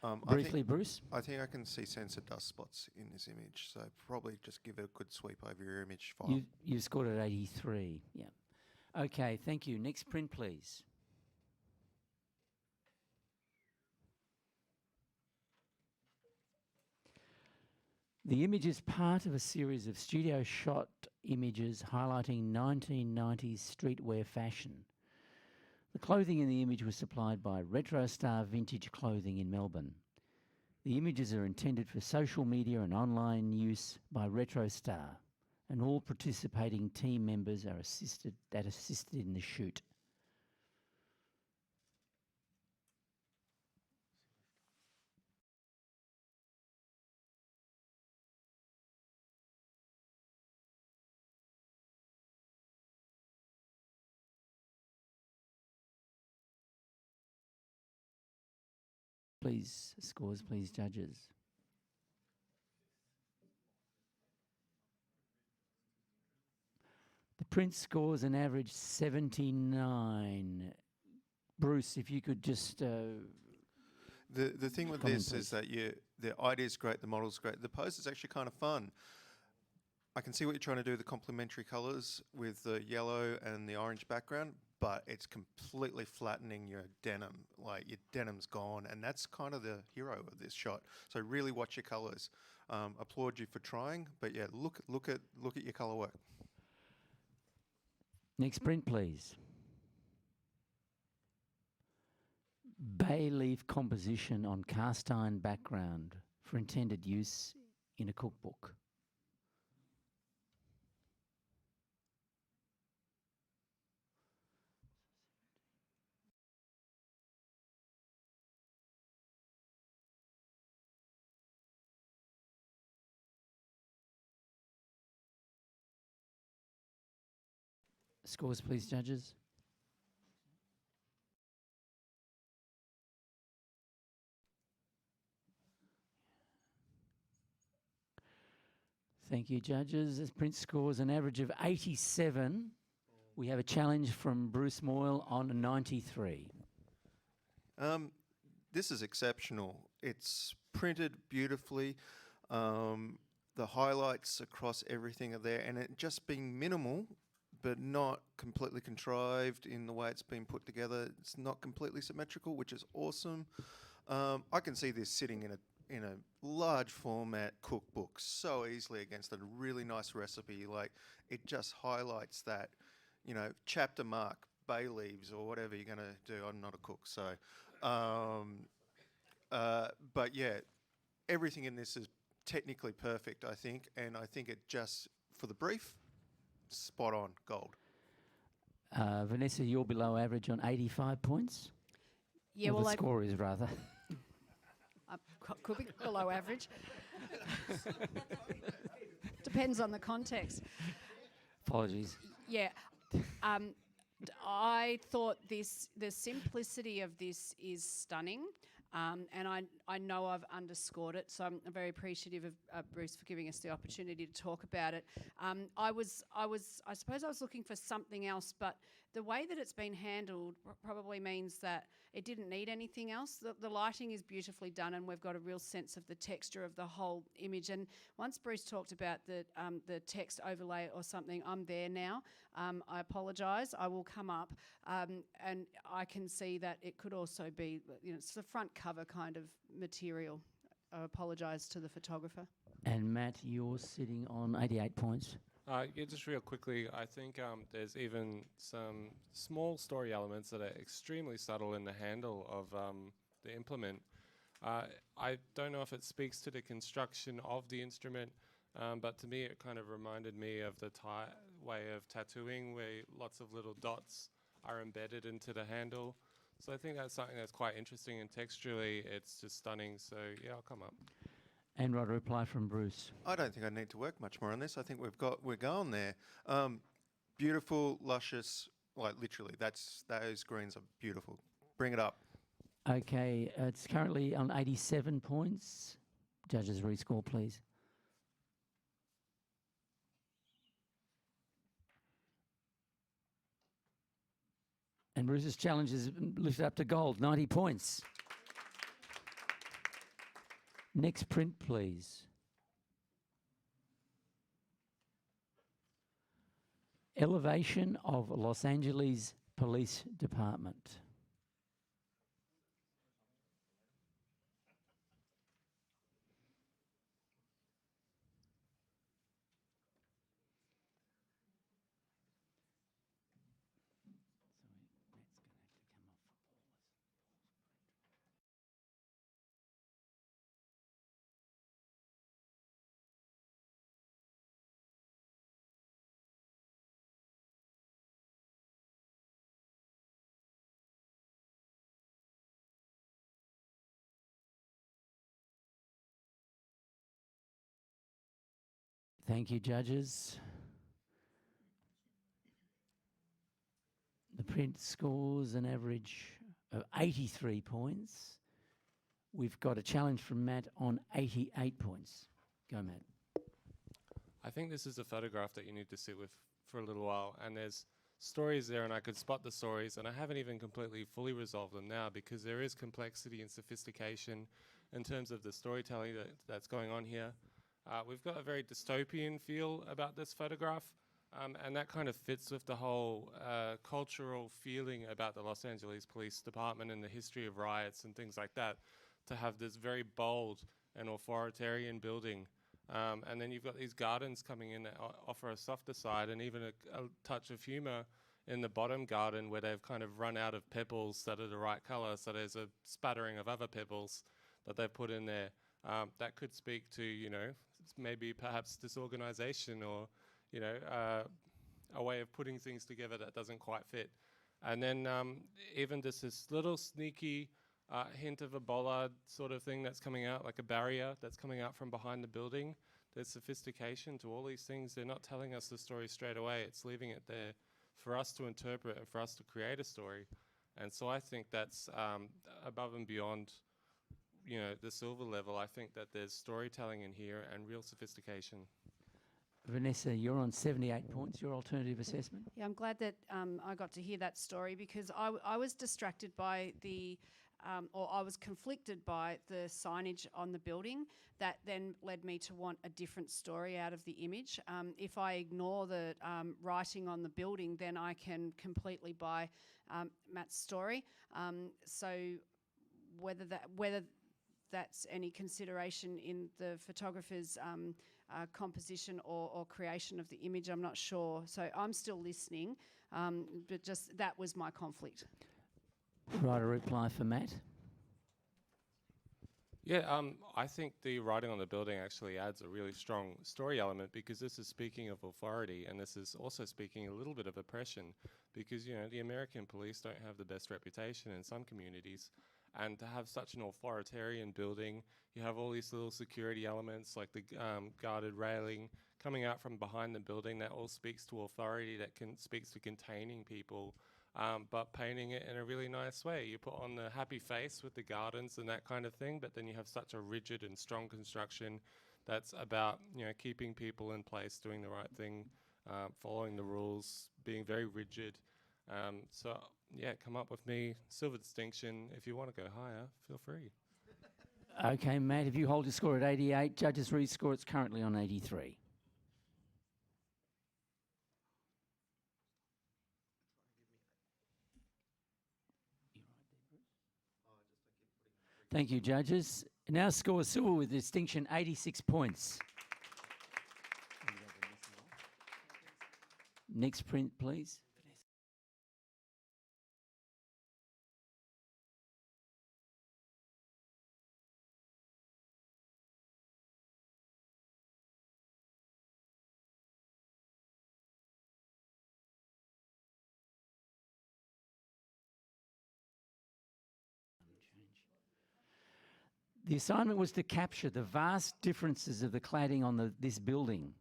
2 seconds. Briefly, Bruce. I think I can see sensor dust spots in this image, so probably just give it a good sweep over your image file. You scored at 83. Yeah. Okay, thank you. Next print, please. The image is part of a series of studio shot images highlighting 1990s streetwear fashion. The clothing in the image was supplied by Retro Star Vintage Clothing in Melbourne. The images are intended for social media and online use by Retro Star, and all participating team members are assisted in the shoot. Please, scores, please, judges. The print scores an average 79. Bruce, if you could just... The thing with comment, this is that the idea's great, the model's great. The pose is actually kind of fun. I can see what you're trying to do, the complementary colours with the yellow and the orange background, but it's completely flattening your denim. Like, your denim's gone, and that's kind of the hero of this shot. So really watch your colours. Applaud you for trying, but yeah, look at your colour work. Next print, please. Bay leaf composition on cast iron background for intended use in a cookbook. Scores, please, judges. Thank you, judges. As print scores an average of 87. We have a challenge from Bruce Moyle on a 93. This is exceptional. It's printed beautifully. The highlights across everything are there, and it just being minimal, but not completely contrived in the way it's been put together. It's not completely symmetrical, which is awesome. I can see this sitting in a large format cookbook so easily against a really nice recipe. Like, it just highlights that, chapter mark, bay leaves, or whatever you're going to do. I'm not a cook, so. But yeah, everything in this is technically perfect, I think, and I think it just, for the brief, spot on, gold. Vanessa, you're below average on 85 points. Yeah, Well, well, the score is rather. could be below average. Depends on the context. Apologies. Yeah. I thought the simplicity of this is stunning. And I know I've underscored it, so I'm very appreciative of Bruce for giving us the opportunity to talk about it. I suppose I was looking for something else, but the way that it's been handled probably means that it didn't need anything else. The lighting is beautifully done, and we've got a real sense of the texture of the whole image. And once Bruce talked about the text overlay or something, I'm there now. I apologise. I will come up, and I can see that it could also be, it's the front cover kind of material. I apologise to the photographer. And Matt, you're sitting on 88 points. Yeah, just real quickly, I think there's even some small story elements that are extremely subtle in the handle of the implement. I don't know if it speaks to the construction of the instrument, but to me it kind of reminded me of the way of tattooing, where lots of little dots are embedded into the handle. So I think that's something that's quite interesting, and texturally it's just stunning. So yeah, I'll come up. And right, a reply from Bruce. I don't think I need to work much more on this. I think we're going there. Beautiful, luscious, like literally, those greens are beautiful. Bring it up. Okay, it's currently on 87 points. Judges rescore, please. And Bruce's challenge is lifted up to gold, 90 points. Next print, please. Elevation of Los Angeles Police Department. Thank you, judges. The print scores an average of 83 points. We've got a challenge from Matt on 88 points. Go, Matt. I think this is a photograph that you need to sit with for a little while, and there's stories there, and I could spot the stories, and I haven't even completely fully resolved them now, because there is complexity and sophistication in terms of the storytelling that's going on here. We've got a very dystopian feel about this photograph, and that kind of fits with the whole cultural feeling about the Los Angeles Police Department and the history of riots and things like that, to have this very bold and authoritarian building. And then you've got these gardens coming in that offer a softer side, and even a touch of humour in the bottom garden, where they've kind of run out of pebbles that are the right colour, so there's a spattering of other pebbles that they've put in there. That could speak to, maybe perhaps disorganisation, or, a way of putting things together that doesn't quite fit. And then even just this little sneaky hint of a bollard sort of thing that's coming out, like a barrier that's coming out from behind the building. There's sophistication to all these things. They're not telling us the story straight away. It's leaving it there for us to interpret and for us to create a story. And so I think that's above and beyond, the silver level. I think that there's storytelling in here and real sophistication. Vanessa, you're on 78 points. Your alternative assessment? Yeah, I'm glad that I got to hear that story, because I was distracted by or I was conflicted by the signage on the building. That then led me to want a different story out of the image. If I ignore the writing on the building, then I can completely buy Matt's story. So whether that's any consideration in the photographer's composition or creation of the image, I'm not sure. So I'm still listening, but just that was my conflict. Right, a reply for Matt. Yeah, I think the writing on the building actually adds a really strong story element, because this is speaking of authority, and this is also speaking a little bit of oppression, because, you know, the American police don't have the best reputation in some communities. And to have such an authoritarian building, you have all these little security elements like the guarded railing coming out from behind the building that all speaks to authority, that speaks to containing people, but painting it in a really nice way. You put on the happy face with the gardens and that kind of thing, but then you have such a rigid and strong construction that's about, you know, keeping people in place, doing the right thing, following the rules, being very rigid. So yeah, come up with me silver distinction. If you want to go higher, feel free. Okay, Matt, if you hold your score at 88, judges rescore, it's currently on 83. Thank you, judges. Now score silver with distinction, 86 points. Next print, please. The assignment was to capture the vast differences of the cladding on this building,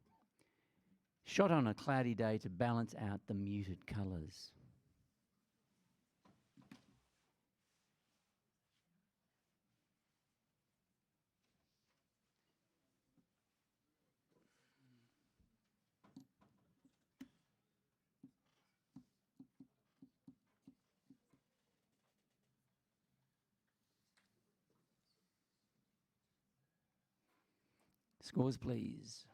shot on a cloudy day to balance out the muted colours. Scores, please.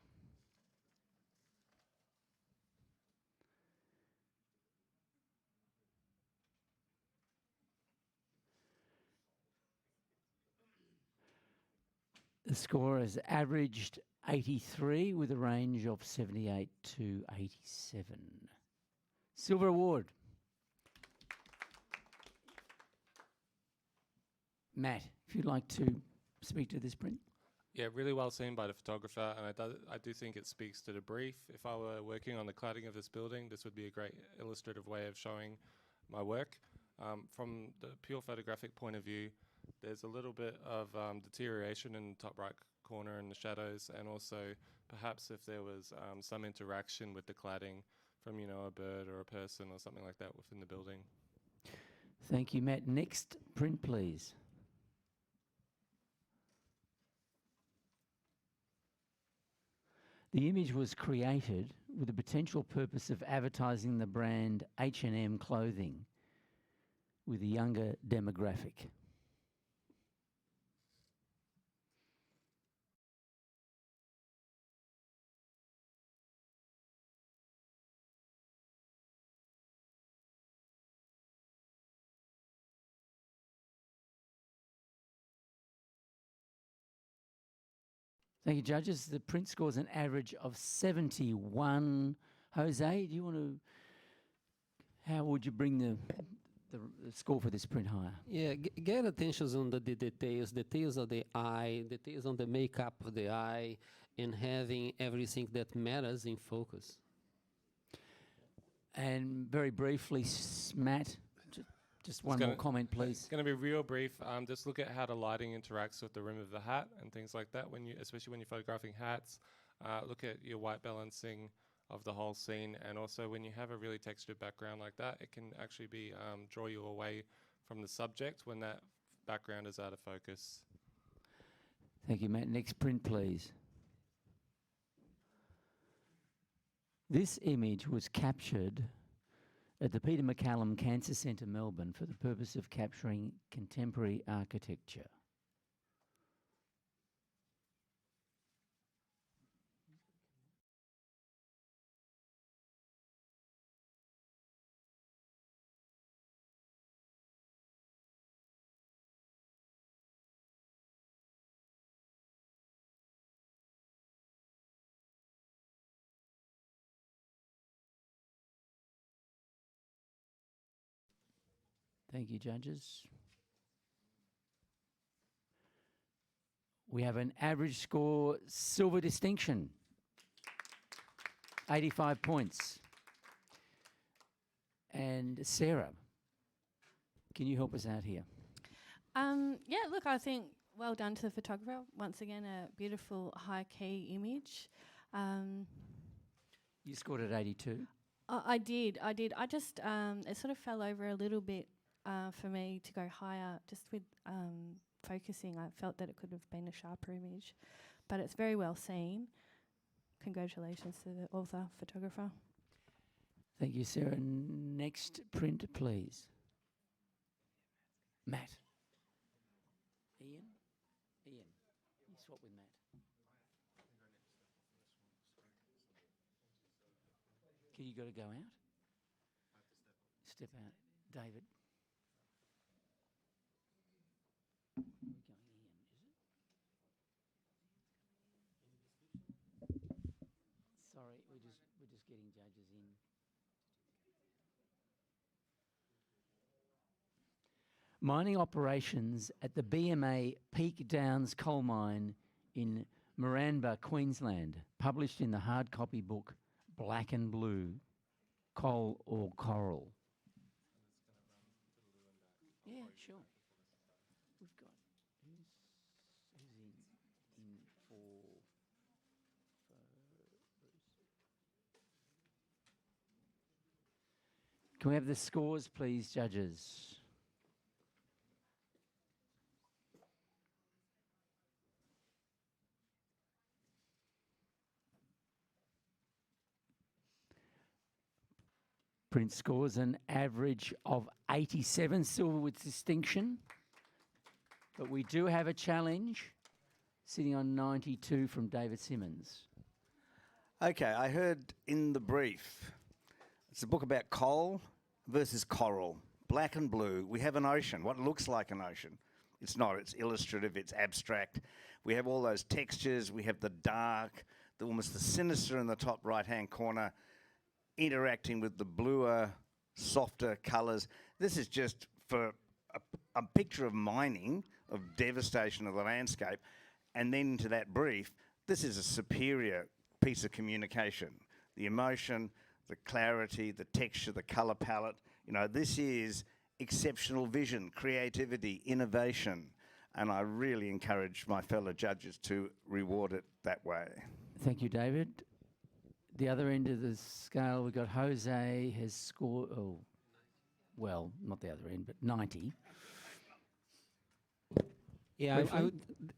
The score has averaged 83 with a range of 78 to 87. Silver award. Matt, if you'd like to speak to this print. Yeah, really well seen by the photographer, and I do think it speaks to the brief. If I were working on the cladding of this building, this would be a great illustrative way of showing my work. From the pure photographic point of view, there's a little bit of deterioration in the top right corner in the shadows, and also perhaps if there was some interaction with the cladding from, you know, a bird or a person or something like that within the building. Thank you, Matt. Next print, please. The image was created with the potential purpose of advertising the brand H&M clothing with a younger demographic. Thank you, judges. The print scores an average of 71. Jose, do you want to... How would you bring the score for this print higher? Yeah, get attention on the details of the eye, details on the makeup of the eye, and having everything that matters in focus. And very briefly, Matt, just one more comment, please. It's going to be real brief. Just look at how the lighting interacts with the rim of the hat and things like that. Especially when you're photographing hats, look at your white balancing of the whole scene, and also when you have a really textured background like that, it can actually be draw you away from the subject when that background is out of focus. Thank you, Matt. Next print, please. This image was captured at the Peter MacCallum Cancer Centre, Melbourne, for the purpose of capturing contemporary architecture. Thank you, judges. We have an average score silver distinction, 85 points. And Sarah, can you help us out here? Yeah, look, I think well done to the photographer. Once again, a beautiful high key image. You scored at 82. I did. I just, it sort of fell over a little bit for me to go higher just with focusing. I felt that it could have been a sharper image, but it's very well seen. Congratulations to the author, photographer. Thank you, Sarah. Next print, please. Matt. Ian? Ian. You swap with Matt. Okay, you got to go out? Step out. David. We're going Ian, is it? Sorry, we're just getting judges in. Mining operations at the BMA Peak Downs coal mine in Moranbah, Queensland, published in the hard copy book Black and Blue, Coal or Coral. Yeah, sure. We've got who's in for Bruce. Can we have the scores, please, judges? Print scores an average of 87, silver with distinction. But we do have a challenge sitting on 92 from David Simmons. Okay, I heard in the brief, it's a book about coal versus coral, black and blue. We have an ocean, what looks like an ocean. It's not, it's illustrative, it's abstract. We have all those textures, we have the dark, almost the sinister in the top right-hand corner, interacting with the bluer, softer colours. This is just for a picture of mining, of devastation of the landscape, and then to that brief, this is a superior piece of communication. The emotion, the clarity, the texture, the colour palette, you know, this is exceptional vision, creativity, innovation, and I really encourage my fellow judges to reward it that way. Thank you, David. The other end of the scale, we've got Jose has scored, oh, well, not the other end, but 90. Yeah,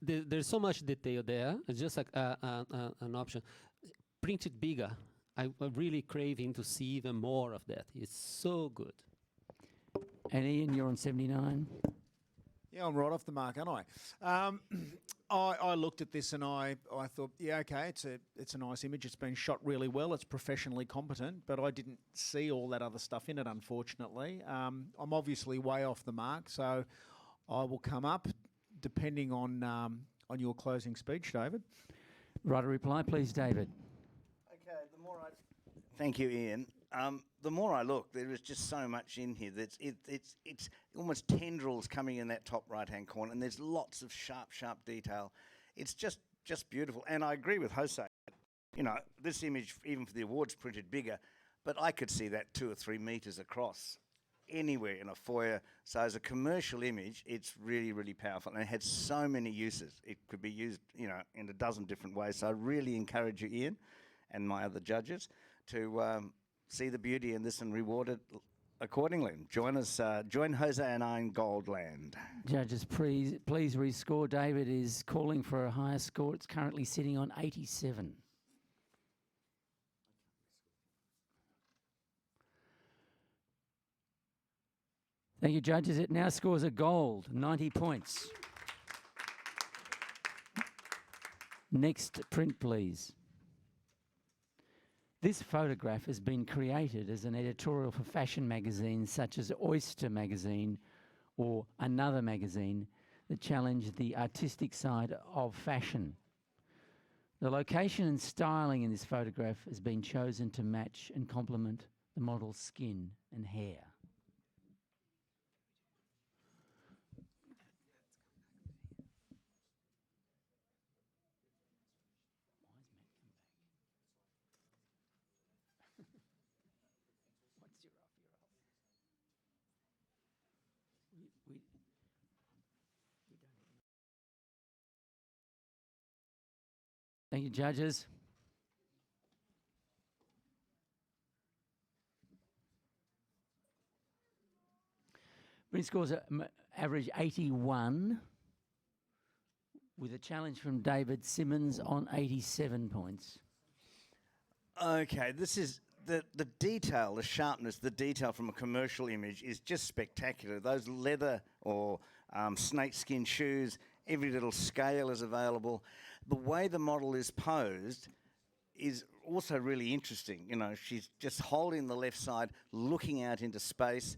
there's so much detail there. It's just like an option. Print it bigger. I'm really craving to see even more of that. It's so good. And Ian, you're on 79. Yeah, I'm right off the mark, aren't I? I looked at this and I thought, yeah, okay, it's a nice image. It's been shot really well. It's professionally competent, but I didn't see all that other stuff in it, unfortunately. I'm obviously way off the mark, so I will come up, depending on your closing speech, David. Right, a reply, please, David. Okay, thank you, Ian. The more I look, there is just so much in here. It's almost tendrils coming in that top right-hand corner, and there's lots of sharp detail. It's just beautiful. And I agree with Jose. You know, this image, even for the awards, printed bigger, but I could see that 2 or 3 meters across anywhere in a foyer. So as a commercial image, it's really, really powerful, and it had so many uses. It could be used, you know, in a dozen different ways. So I really encourage you, Ian, and my other judges to see the beauty in this and reward it accordingly. Join us, join Jose and I in Goldland. Judges, please rescore. David is calling for a higher score. It's currently sitting on 87. Thank you, judges. It now scores a gold, 90 points. Next print, please. This photograph has been created as an editorial for fashion magazines such as Oyster magazine or Another magazine that challenged the artistic side of fashion. The location and styling in this photograph has been chosen to match and complement the model's skin and hair. We Thank you, judges. Print scores average 81, with a challenge from David Simmons on 87 points. Okay, this is the detail, the sharpness, the detail from a commercial image is just spectacular. Those leather or snakeskin shoes, every little scale is available. The way the model is posed is also really interesting. You know, she's just holding the left side, looking out into space.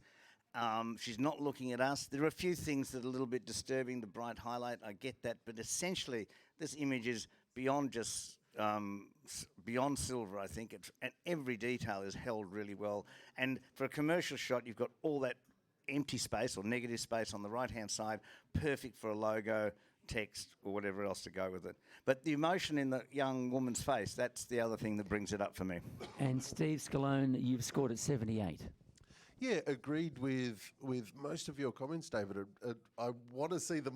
She's not looking at us. There are a few things that are a little bit disturbing, the bright highlight, I get that, but essentially this image is beyond just beyond silver, I think. And every detail is held really well. And for a commercial shot, you've got all that empty space or negative space on the right-hand side, perfect for a logo, text, or whatever else to go with it. But the emotion in the young woman's face, that's the other thing that brings it up for me. And Steve Scalone, you've scored at 78. Yeah, agreed with most of your comments, David. I want to see the.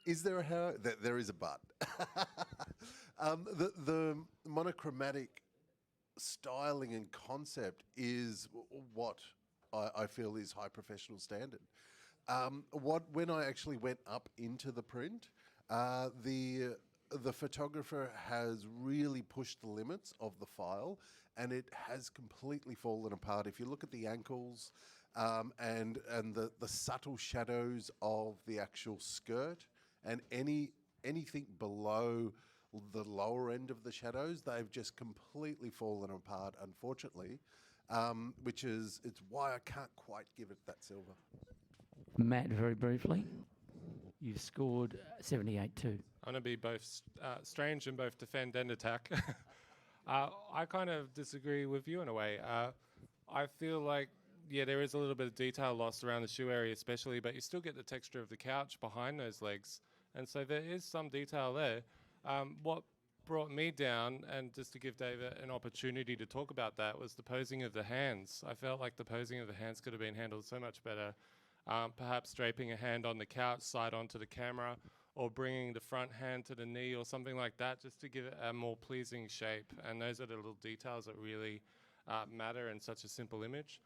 Is there a how? There is a but. The monochromatic styling and concept is what I feel is high professional standard. When I actually went up into the print, the photographer has really pushed the limits of the file, and it has completely fallen apart. If you look at the ankles and the subtle shadows of the actual skirt and anything below the lower end of the shadows, they've just completely fallen apart, unfortunately, it's why I can't quite give it that silver. Matt, very briefly, you've scored 78 too. I'm going to be both strange and both defend and attack. I kind of disagree with you in a way. I feel like, yeah, there is a little bit of detail lost around the shoe area especially, but you still get the texture of the couch behind those legs. And so there is some detail there. What brought me down, and just to give David an opportunity to talk about that, was the posing of the hands. I felt like the posing of the hands could have been handled so much better. Perhaps draping a hand on the couch, side onto the camera, or bringing the front hand to the knee or something like that, just to give it a more pleasing shape. And those are the little details that really matter in such a simple image.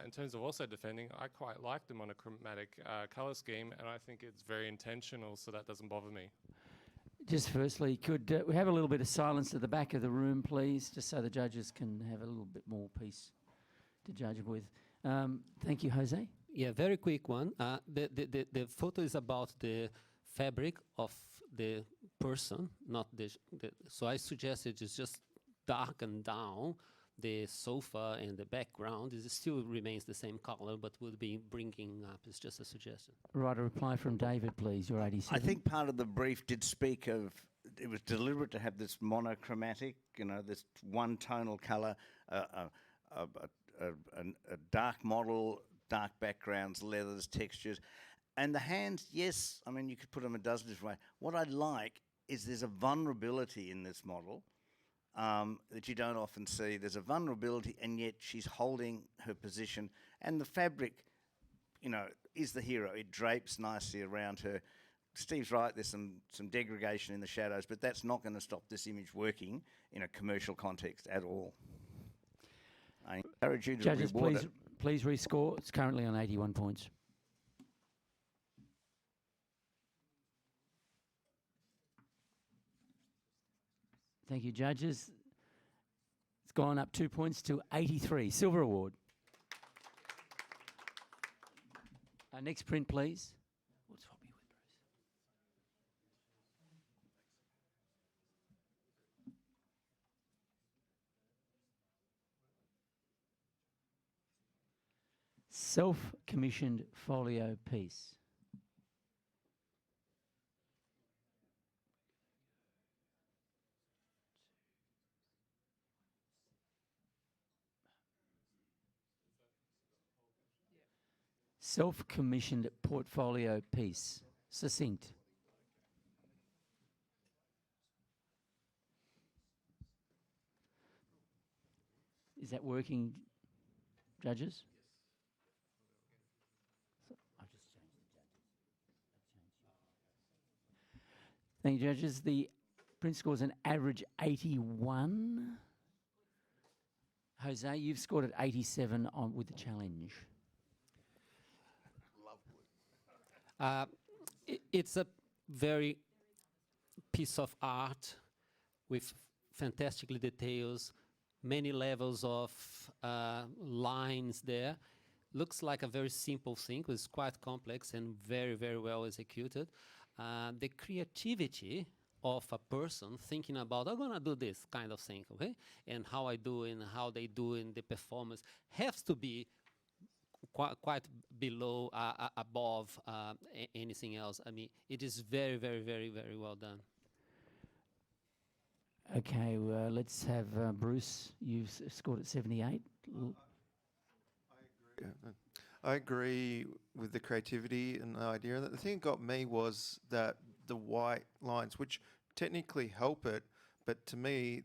In terms of also defending, I quite like the monochromatic color scheme, and I think it's very intentional, so that doesn't bother me. Just firstly, could we have a little bit of silence at the back of the room, please, just so the judges can have a little bit more peace to judge with. Thank you, Jose. Yeah, very quick one. The photo is about the fabric of the person, not so I suggested it's just darken down the sofa, and the background still remains the same color, but would be bringing up. It's just a suggestion. Right, a reply from David, please. You're 87. I think part of the brief did speak of, it was deliberate to have this monochromatic, this one tonal colour, a dark model, dark backgrounds, leathers, textures. And the hands, yes, I mean, you could put them a dozen different ways. What I like is there's a vulnerability in this model that you don't often see. There's a vulnerability, and yet she's holding her position. And the fabric, is the hero. It drapes nicely around her. Steve's right, there's some degradation in the shadows, but that's not going to stop this image working in a commercial context at all. I encourage you to Judges, reward it. please rescore. It's currently on 81 points. Thank you, judges. It's gone up 2 points to 83. Silver award. Next print, please. We'll swap you with Bruce. Self-commissioned folio piece. Self-commissioned portfolio piece. Succinct. Is that working, judges? So I've just Thank you, judges. The Prince scores an average 81. Jose, you've scored at 87 on with the challenge. It's a very piece of art with fantastically details, many levels of lines there. Looks like a very simple thing, but it's quite complex and very, very well executed. The creativity of a person thinking about, I'm gonna do this kind of thing, okay? And how I do and how they do in the performance has to be quite below, above anything else. I mean, it is very, very, very, very well done. Okay, let's have Bruce. You've scored at 78. I agree with the creativity and the idea. The thing that got me was that the white lines, which technically help it, but to me,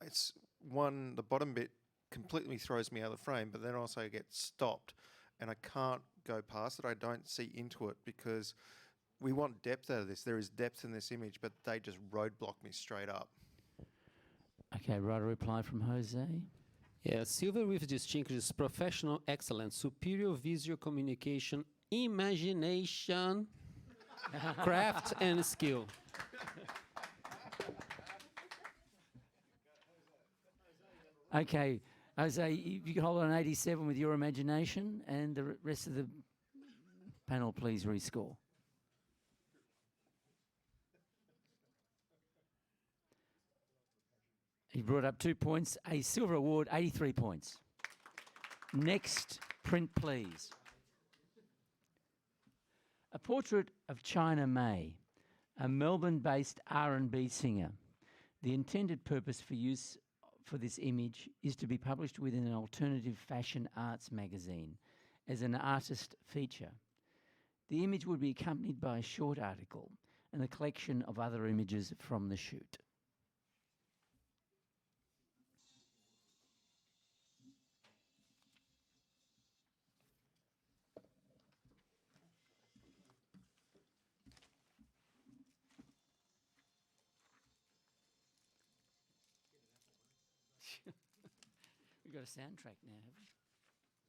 it's one, the bottom bit completely throws me out of the frame, but then also gets stopped, and I can't go past it. I don't see into it because we want depth out of this. There is depth in this image, but they just roadblock me straight up. Okay, right, a reply from Jose. Yeah, silver with distinction is professional excellence, superior visual communication, imagination, craft, and skill. Okay, Jose, you can hold on 87 with your imagination, and the rest of the panel, please rescore. He brought up 2 points, a silver award, 83 points. Next print, please. A portrait of China May, a Melbourne-based R&B singer. The intended purpose for use for this image is to be published within an alternative fashion arts magazine as an artist feature. The image would be accompanied by a short article and a collection of other images from the shoot. We've got a soundtrack now, have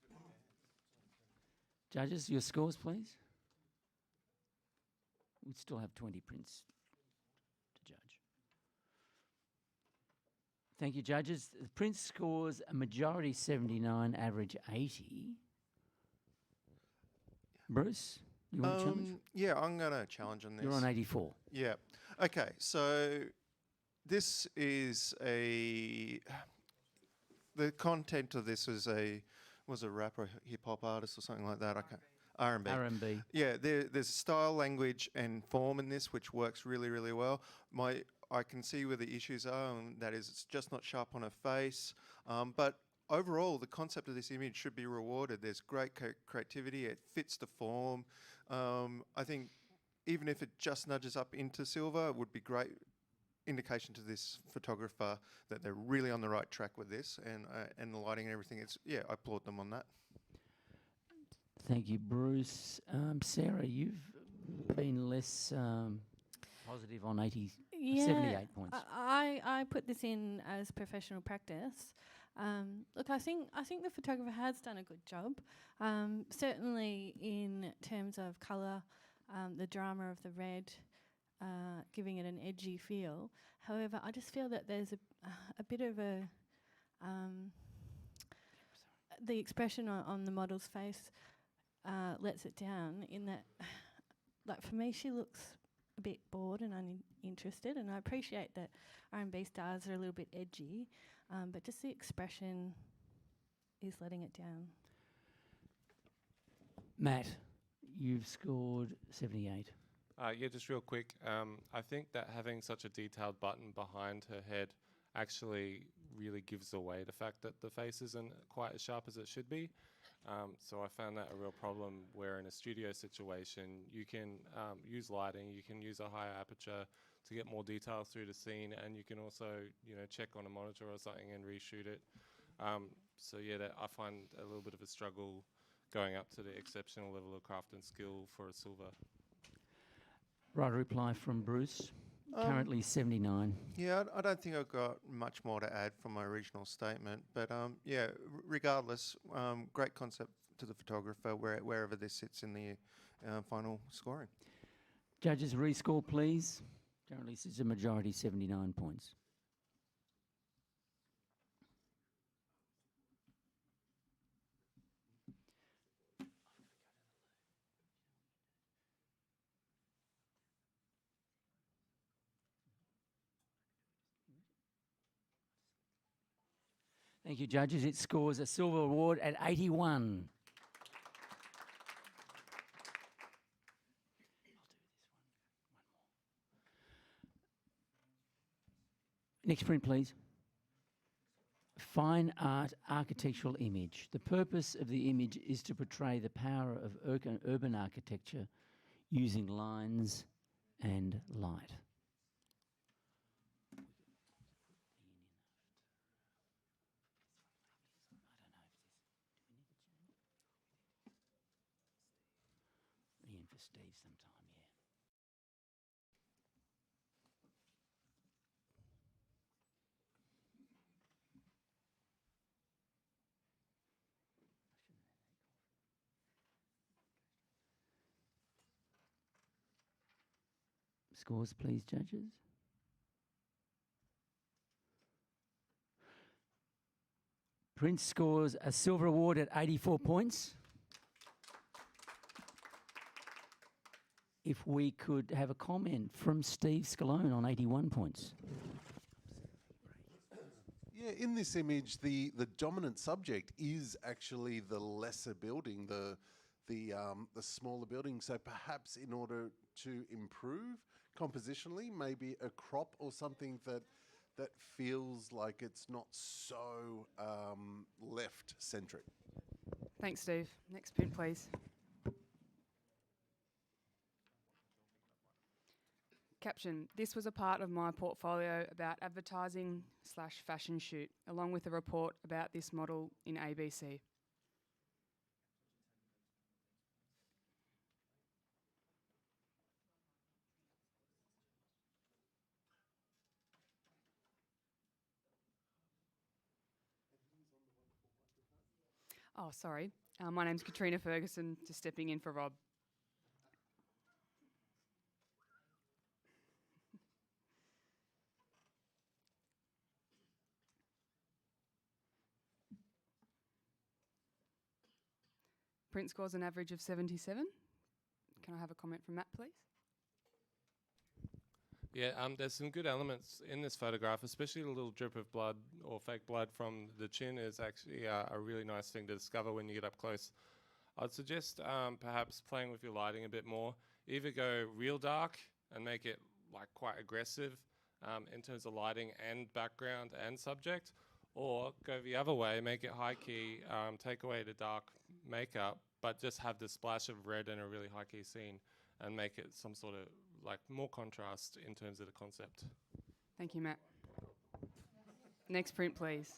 we? Judges, your scores, please. We still have 20 prints to judge. Thank you, judges. The print scores a majority 79, average 80. Bruce, you want to challenge? Yeah, I'm going to challenge on this. You're on 84. Yeah. Okay, so this is the content of this was a rapper, hip hop artist or something like that. I can't. R&B. R&B. Yeah, there's style, language, and form in this, which works really, really well. I can see where the issues are, and that is it's just not sharp on her face. But overall, the concept of this image should be rewarded. There's great creativity. It fits the form. I think even if it just nudges up into silver, it would be great indication to this photographer that they're really on the right track with this, and the lighting and everything. I applaud them on that. Thank you, Bruce. Sarah, you've been less positive on 78 points. I put this in as professional practice. Look, I think the photographer has done a good job. Certainly in terms of colour, the drama of the red, giving it an edgy feel. However, I just feel that there's a bit of a the expression on the model's face lets it down in that, like for me, she looks a bit bored and uninterested, and I appreciate that R&B stars are a little bit edgy, but just the expression is letting it down. Matt, you've scored 78. Yeah, just real quick. I think that having such a detailed button behind her head actually really gives away the fact that the face isn't quite as sharp as it should be. So I found that a real problem, where in a studio situation you can use lighting, you can use a higher aperture to get more detail through the scene, and you can also check on a monitor or something and reshoot it. So yeah, that I find a little bit of a struggle going up to the exceptional level of craft and skill for a silver. Right, a reply from Bruce. currently 79. Yeah, I don't think I've got much more to add from my original statement, but yeah, regardless, great concept to the photographer wherever this sits in the final scoring. Judges, rescore, please. Currently sits a majority 79 points. Thank you, judges. It scores a silver award at 81. Next print, please. Fine art architectural image. The purpose of the image is to portray the power of urban architecture using lines and light. Ian for Steve sometime, yeah. Scores, please, judges. Prince scores a silver award at 84 points. If we could have a comment from Steve Scalone on 81 points. Yeah, in this image, the dominant subject is actually the lesser building, the smaller building. So perhaps in order to improve compositionally, maybe a crop or something that feels like it's not so left-centric. Thanks, Steve. Next print, please. Caption: this was a part of my portfolio about advertising/fashion shoot, along with a report about this model in ABC. Oh, sorry. My name's Katrina Ferguson, just stepping in for Rob. Print scores an average of 77. Can I have a comment from Matt, please? Yeah, there's some good elements in this photograph, especially the little drip of blood or fake blood from the chin is actually a really nice thing to discover when you get up close. I'd suggest perhaps playing with your lighting a bit more. Either go real dark and make it like quite aggressive in terms of lighting and background and subject, or go the other way, make it high key, take away the dark makeup, but just have the splash of red in a really high key scene and make it some sort of like more contrast in terms of the concept. Thank you, Matt. Next print, please.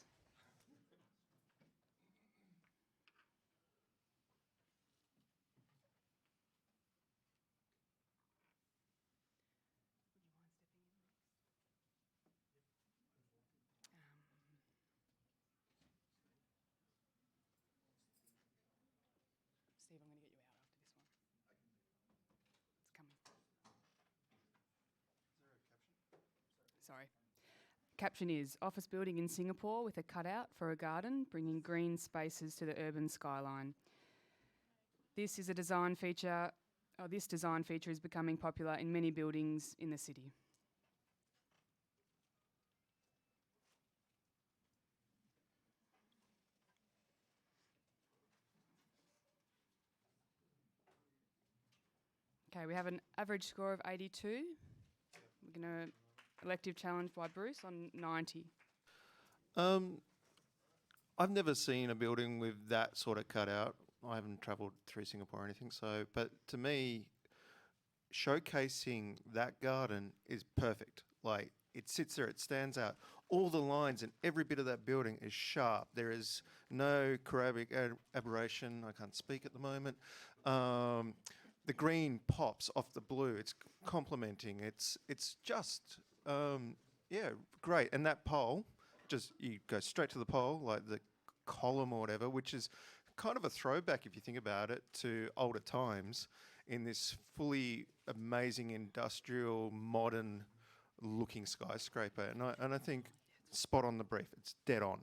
Steve, I'm going to get you out after this one. It's coming. Sorry. Caption is, office building in Singapore with a cutout for a garden, bringing green spaces to the urban skyline. This is a design feature, this design feature is becoming popular in many buildings in the city. Okay, we have an average score of 82. We're going to elective challenge by Bruce on 90. I've never seen a building with that sort of cutout. I haven't travelled through Singapore or anything, so but to me, showcasing that garden is perfect. Like it sits there, it stands out. All the lines and every bit of that building is sharp. There is no cherubic aberration. I can't speak at the moment. the green pops off the blue. It's complementing. It's just great. And that pole, just you go straight to the pole, like the column or whatever, which is kind of a throwback if you think about it to older times in this fully amazing industrial modern looking skyscraper. And I think spot on the brief. It's dead on.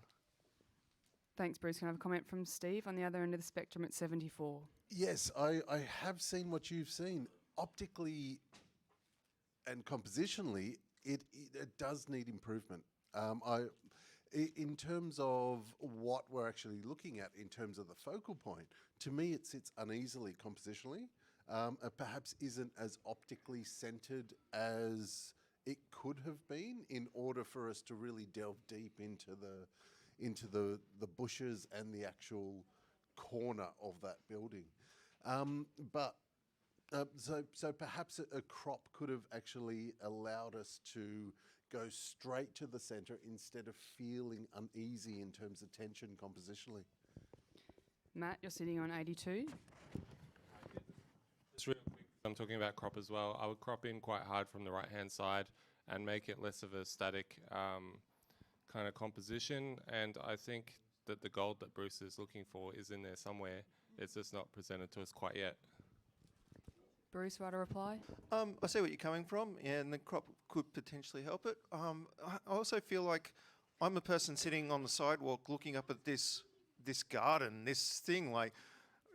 Thanks, Bruce. Can I have a comment from Steve on the other end of the spectrum at 74? Yes, I have seen what you've seen. Optically and compositionally, it does need improvement. In terms of what we're actually looking at in terms of the focal point, to me it sits uneasily compositionally. It perhaps isn't as optically centered as it could have been in order for us to really delve deep into the bushes and the actual corner of that building. So perhaps a crop could have actually allowed us to go straight to the centre instead of feeling uneasy in terms of tension compositionally. Matt, you're sitting on 82. Just real quick, I'm talking about crop as well. I would crop in quite hard from the right-hand side and make it less of a static kind of composition. And I think that the gold that Bruce is looking for is in there somewhere. It's just not presented to us quite yet. Bruce, right a reply? I see what you're coming from, and the crop could potentially help it. I also feel like I'm a person sitting on the sidewalk looking up at this garden, this thing, like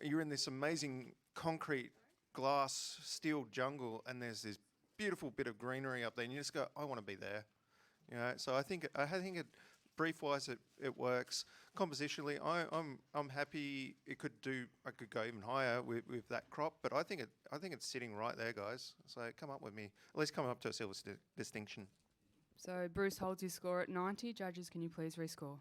you're in this amazing concrete, glass, steel jungle, and there's this beautiful bit of greenery up there, and you just go, I want to be there. You know, so I think it brief-wise it works. Compositionally, I'm happy. I could go even higher with that crop, but I think it's sitting right there, guys. So come up with me. At least come up to a silver distinction. So Bruce holds his score at 90. Judges, can you please rescore?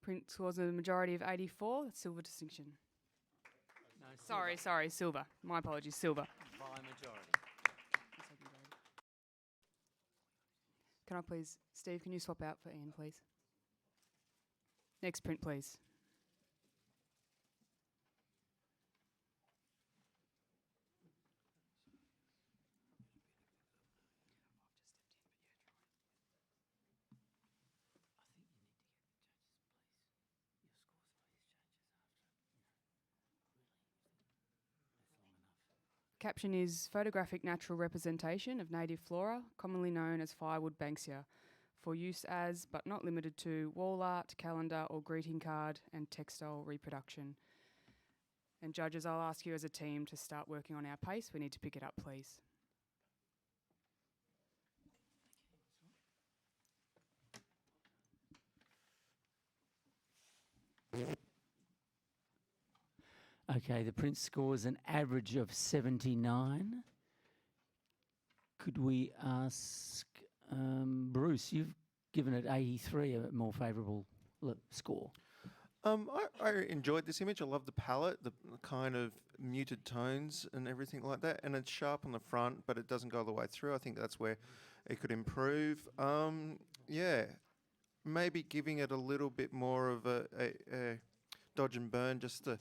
Print scores a majority of 84. That's silver distinction. No, Sorry, silver. My apologies, silver. by majority. Can I please, Steve, can you swap out for Ian, please? Next print, please. Caption is photographic natural representation of native flora, commonly known as firewood banksia, for use as, but not limited to, wall art, calendar or greeting card and textile reproduction. And judges, I'll ask you as a team to start working on our pace. We need to pick it up, please. Okay, the print scores an average of 79. Could we ask Bruce? You've given it 83, a more favourable score. I enjoyed this image. I love the palette, the kind of muted tones and everything like that. And it's sharp on the front, but it doesn't go all the way through. I think that's where it could improve. Yeah, maybe giving it a little bit more of a dodge and burn just to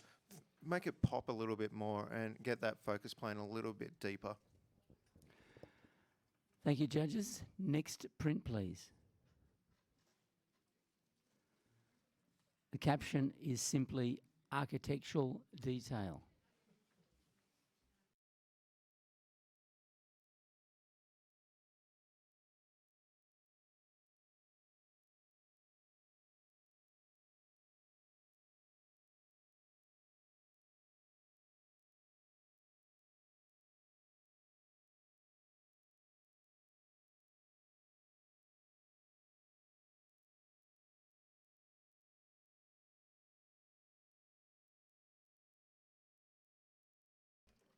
make it pop a little bit more and get that focus plane a little bit deeper. Thank you, judges. Next print, please. The caption is simply architectural detail.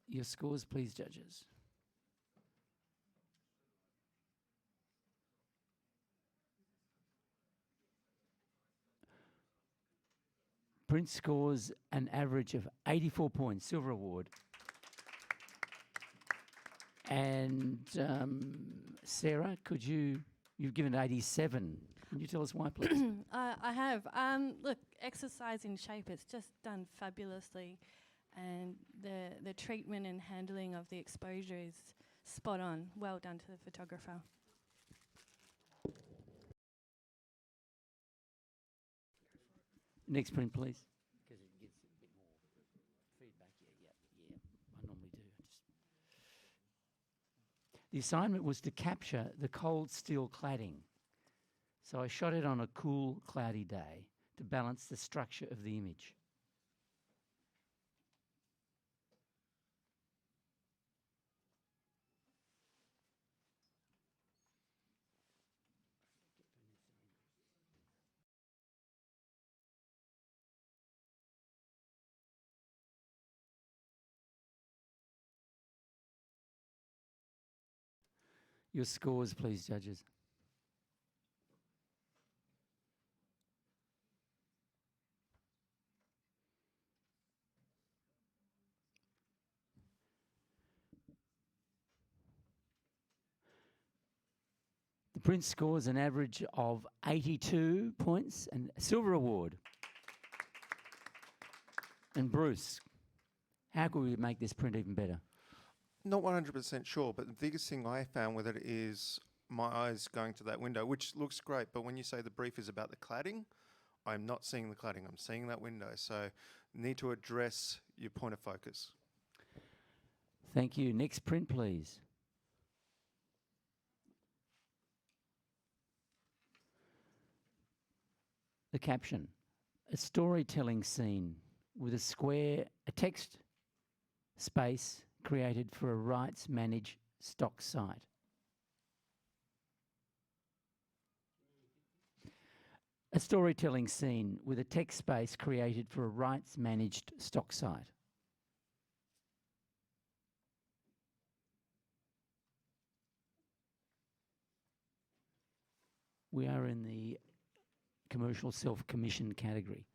Your scores, please, judges. Print scores an average of 84 points, silver award. And Sarah, you've given it 87. Can you tell us why, please? I have. Look, exercise in shape, it's just done fabulously. And the treatment and handling of the exposure is spot on. Well done to the photographer. Next print, please. Because it gets a bit more feedback. Yeah. I normally do. The assignment was to capture the cold steel cladding. So I shot it on a cool, cloudy day to balance the structure of the image. Your scores, please, judges. The print scores an average of 82 points and a silver award. And Bruce, how could we make this print even better? Not 100% sure, but the biggest thing I found with it is my eyes going to that window, which looks great, but when you say the brief is about the cladding, I'm not seeing the cladding, I'm seeing that window. So need to address your point of focus. Thank you. Next print, please. The caption, a storytelling scene with a text space created for a rights managed stock site. A storytelling scene with a text space created for a rights managed stock site. We are in the commercial self-commission category.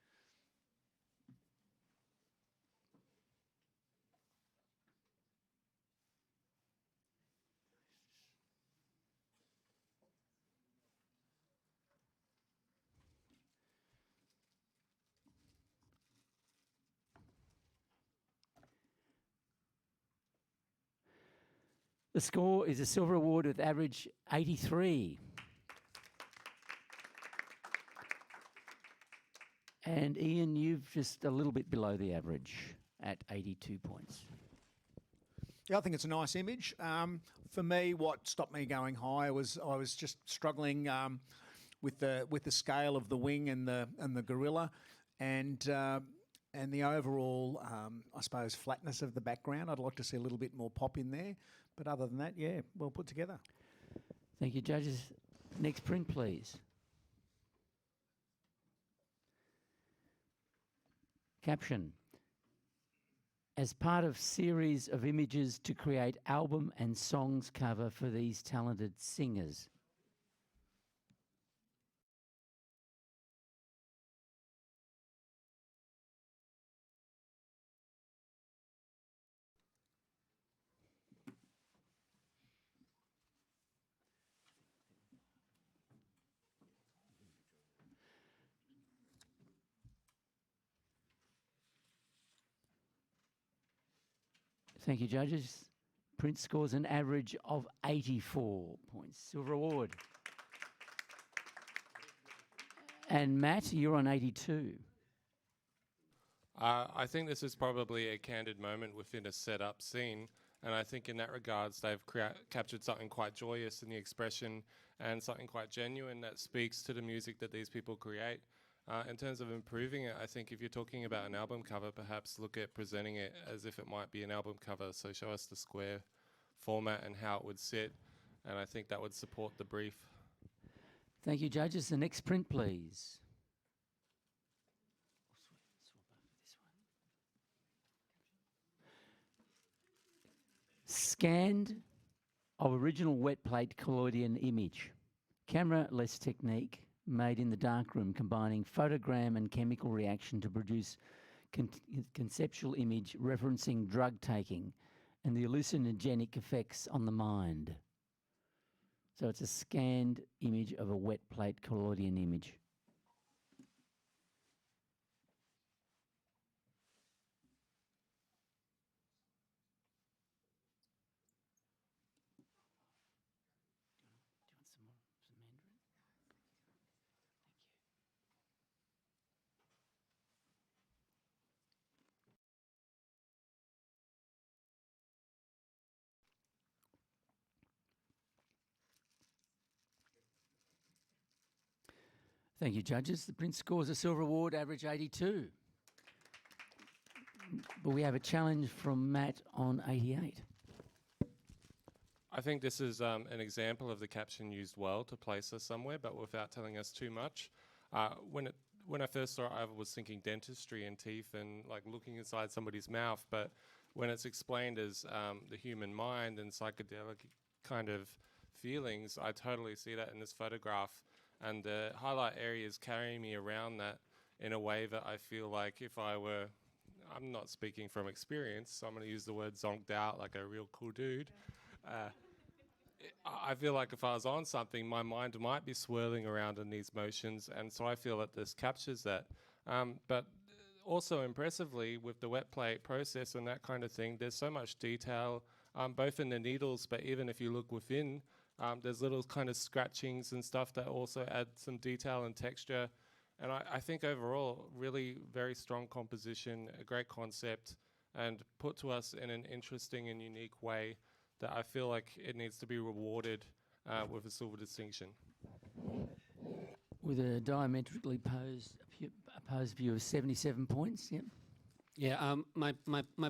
The score is a silver award with average 83. And Ian, you've just a little bit below the average at 82 points. Yeah, I think it's a nice image. For me, what stopped me going higher was I was just struggling with the scale of the wing and the gorilla, and the overall, I suppose, flatness of the background. I'd like to see a little bit more pop in there, but other than that, yeah, well put together. Thank you, judges. Next print, please. Caption. As part of series of images to create album and songs cover for these talented singers. Thank you, judges. Print scores an average of 84 points. Silver award. And Matt, you're on 82. I think this is probably a candid moment within a set-up scene, and I think in that regards they've captured something quite joyous in the expression and something quite genuine that speaks to the music that these people create. In terms of improving it, I think if you're talking about an album cover, perhaps look at presenting it as if it might be an album cover. So show us the square format and how it would sit, and I think that would support the brief. Thank you, judges. The next print, please. Scanned of original wet plate collodion image. Camera-less technique made in the darkroom, combining photogram and chemical reaction to produce conceptual image referencing drug taking and the hallucinogenic effects on the mind. So it's a scanned image of a wet plate colloidal image. Thank you, judges. The Prince scores a silver award, average 82. But we have a challenge from Matt on 88. I think this is an example of the caption used well to place us somewhere, but without telling us too much. When I first saw it, I was thinking dentistry and teeth and like looking inside somebody's mouth. But when it's explained as the human mind and psychedelic kind of feelings, I totally see that in this photograph. And the highlight area is carrying me around that in a way that I feel like if I were, I'm not speaking from experience, so I'm going to use the word zonked out like a real cool dude. I feel like if I was on something, my mind might be swirling around in these motions, and so I feel that this captures that. But also impressively, with the wet plate process and that kind of thing, there's so much detail, both in the needles, but even if you look within, there's little kind of scratchings and stuff that also add some detail and texture. And I think overall, really very strong composition, a great concept, and put to us in an interesting and unique way that I feel like it needs to be rewarded with a silver distinction. With a diametrically opposed view of 77 points, yep. Yeah, my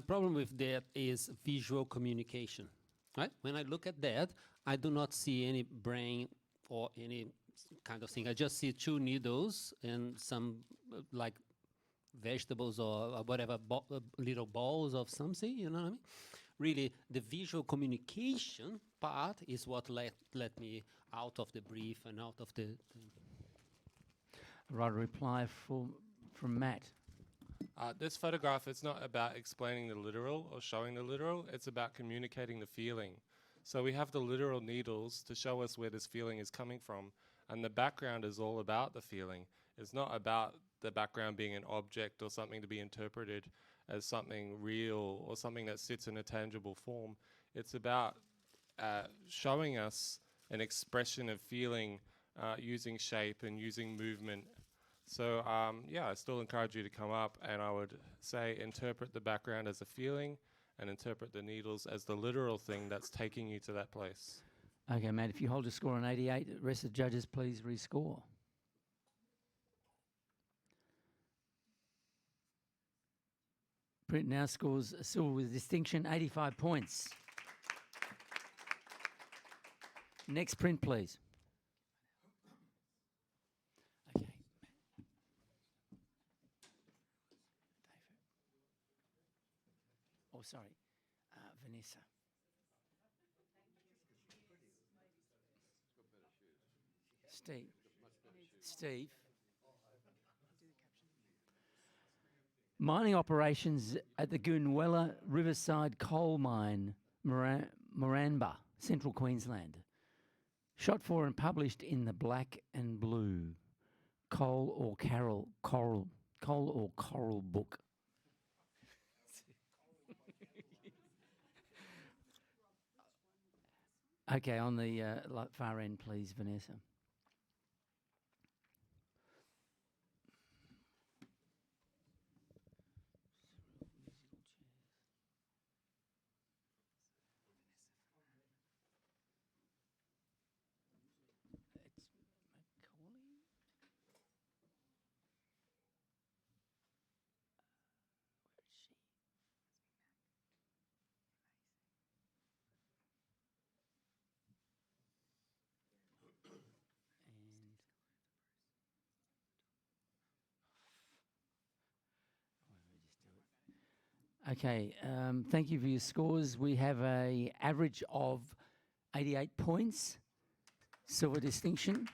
problem with that is visual communication, right? When I look at that, I do not see any brain or any kind of thing. I just see two needles and some like vegetables or whatever, little balls of something, you know what I mean? Really, the visual communication part is what let me out of the brief and out of the Right, a reply from Matt. This photograph, it's not about explaining the literal or showing the literal, it's about communicating the feeling. So we have the literal needles to show us where this feeling is coming from, and the background is all about the feeling. It's not about the background being an object or something to be interpreted as something real or something that sits in a tangible form. It's about showing us an expression of feeling using shape and using movement. So yeah, I still encourage you to come up, and I would say interpret the background as a feeling and interpret the needles as the literal thing that's taking you to that place. Okay, Matt, if you hold a score on 88, the rest of the judges please rescore. Print now scores a silver with distinction, 85 points. Next print, please. Okay. Oh, sorry. Vanessa. Steve. Mining operations at the Goonwella Riverside Coal Mine, Moranbah, Central Queensland. Shot for and published in the Black and Blue Coal or Coral book. Okay, on the far end, please, Vanessa. Okay, thank you for your scores. We have a average of 88 points, silver distinction.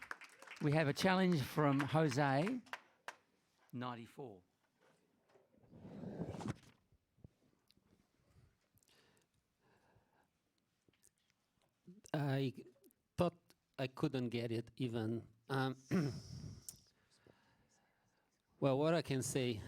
We have a challenge from Jose, 94. I thought I couldn't get it even. Well, what I can say,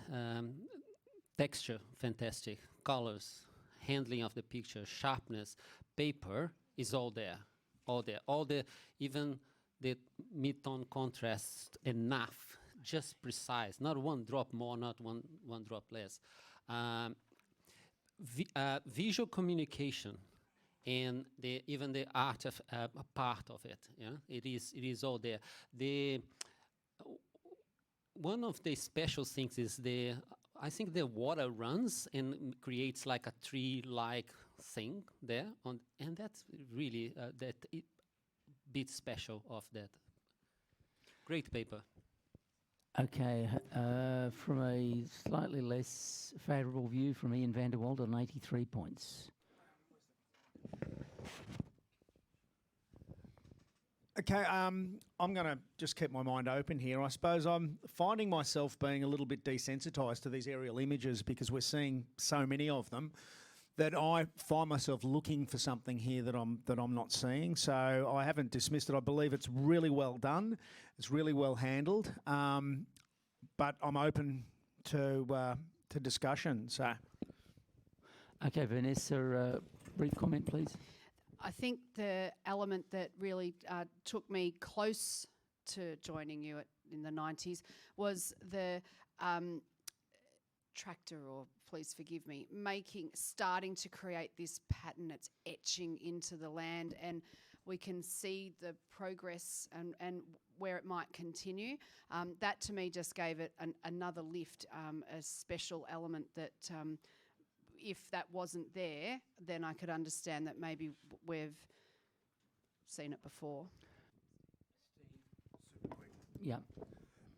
texture, fantastic. Colors, handling of the picture, sharpness, paper is all there, all there. All the, even the mid-tone contrast, enough, just precise. Not one drop more, not one drop less. Visual communication and even the art of a part of it. Yeah, it is all there. One of the special things is I think the water runs and creates like a tree-like thing there, and that's really that bit special of that. Great paper. Okay, from a slightly less favourable view from Ian van der Walt on 83 points. Okay, I'm going to just keep my mind open here. I suppose I'm finding myself being a little bit desensitised to these aerial images because we're seeing so many of them that I find myself looking for something here that I'm not seeing. So I haven't dismissed it. I believe it's really well done. It's really well handled. But I'm open to discussion. So. Okay, Vanessa, brief comment, please. I think the element that really took me close to joining you in the 90s was the tractor, or please forgive me, starting to create this pattern. It's etching into the land, and we can see the progress and where it might continue. That to me just gave it another lift, a special element that if that wasn't there, then I could understand that maybe we've seen it before. Yeah.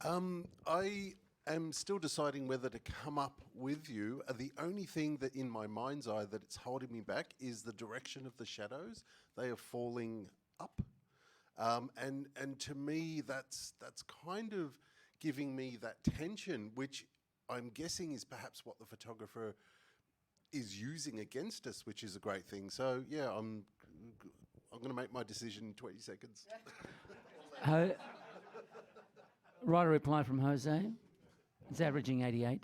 I am still deciding whether to come up with you. The only thing that in my mind's eye that it's holding me back is the direction of the shadows. They are falling up. And to me, that's kind of giving me that tension, which I'm guessing is perhaps what the photographer is using against us, which is a great thing. So yeah, I'm going to make my decision in 20 seconds. Right, a reply from Jose. It's averaging 88.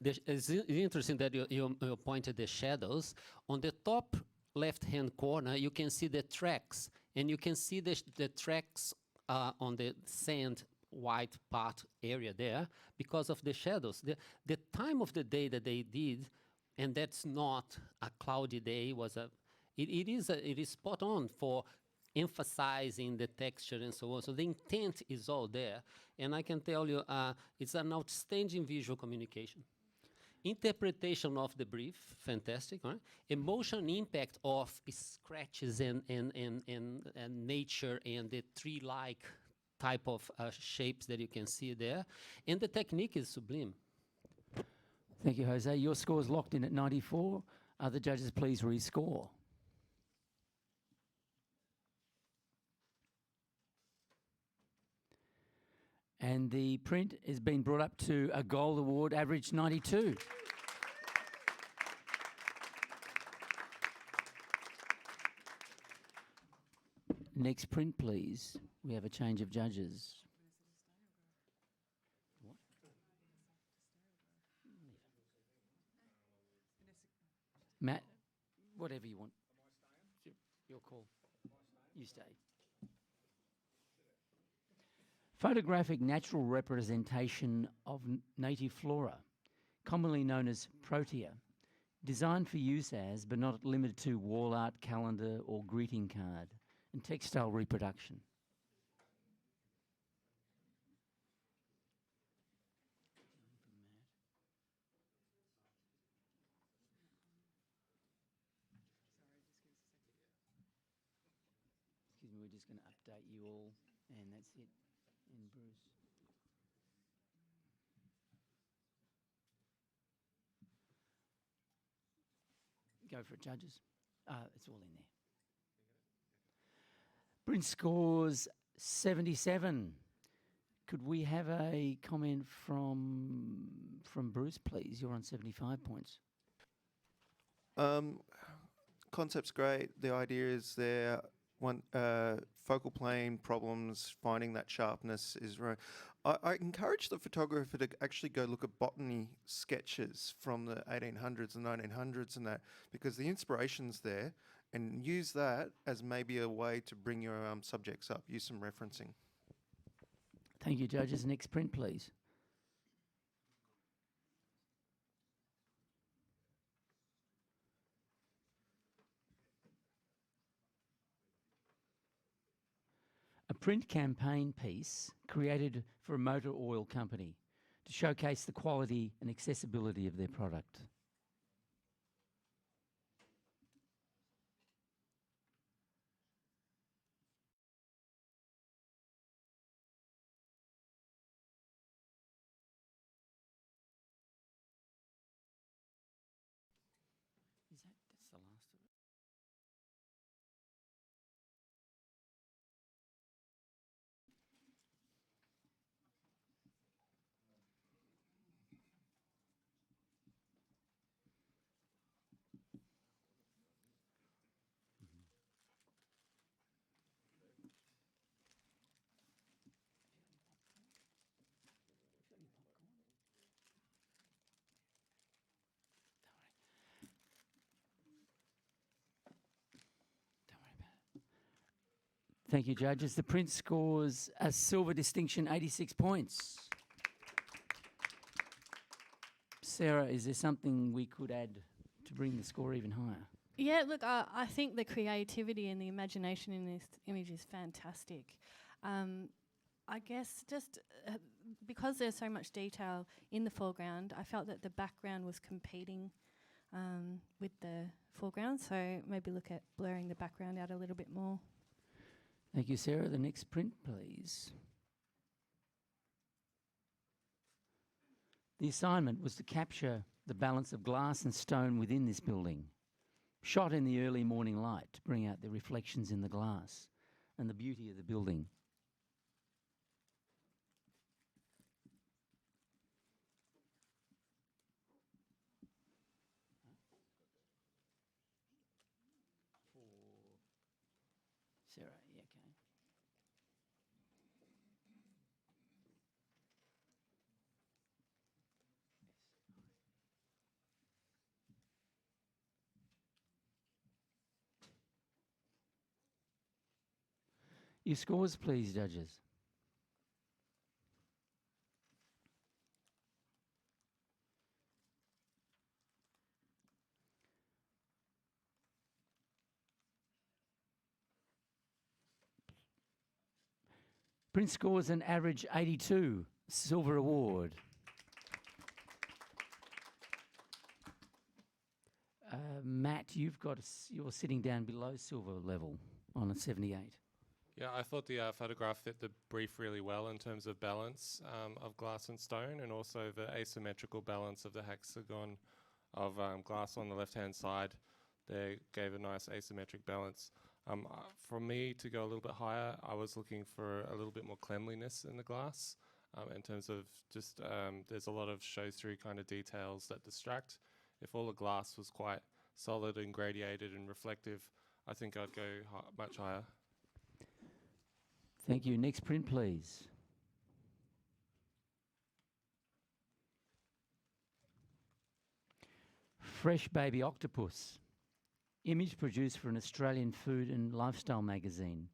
It's interesting that you pointed the shadows. On the top left-hand corner, you can see the tracks, and you can see the tracks on the sand white part area there because of the shadows. The time of the day that they did, and that's not a cloudy day, it is spot on for emphasizing the texture and so on. So the intent is all there. And I can tell you, it's an outstanding visual communication. Interpretation of the brief, fantastic. Right? Emotion impact of scratches and nature and the tree-like type of shapes that you can see there. And the technique is sublime. Thank you, Jose. Your score is locked in at 94. Other judges, please rescore. And the print has been brought up to a gold award, average 92. Next print, please. We have a change of judges. Matt, whatever you want. Your call. You stay. Photographic natural representation of native flora, commonly known as protea, designed for use as, but not limited to, wall art, calendar or greeting card, and textile reproduction. Excuse me, we're just going to update you all, and that's it. And Bruce. Go for it, judges. It's all in there. Bryn scores 77. Could we have a comment from Bruce, please? You're on 75 points. Concept's great. The idea is there. focal plane problems, finding that sharpness is right. I encourage the photographer to actually go look at botany sketches from the 1800s and 1900s and that, because the inspiration's there, and use that as maybe a way to bring your subjects up. Use some referencing. Thank you, judges. Next print, please. A print campaign piece created for a motor oil company to showcase the quality and accessibility of their product. That's the last of it. Thank you, judges. The print scores a silver distinction, 86 points. Sarah, is there something we could add to bring the score even higher? Yeah, look, I think the creativity and the imagination in this image is fantastic. I guess just because there's so much detail in the foreground, I felt that the background was competing with the foreground, so maybe look at blurring the background out a little bit more. Thank you, Sarah. The next print, please. The assignment was to capture the balance of glass and stone within this building, shot in the early morning light to bring out the reflections in the glass and the beauty of the building. Sarah, yeah, okay. Your scores, please, judges. Print scores an average 82, silver award. Matt, you're sitting down below silver level on a 78. Yeah, I thought the photograph fit the brief really well in terms of balance of glass and stone, and also the asymmetrical balance of the hexagon of glass on the left-hand side. They gave a nice asymmetric balance. For me to go a little bit higher, I was looking for a little bit more cleanliness in the glass in terms of just there's a lot of show-through kind of details that distract. If all the glass was quite solid and gradiated and reflective, I think I'd go much higher. Thank you. Next print, please. Fresh baby octopus. Image produced for an Australian food and lifestyle magazine,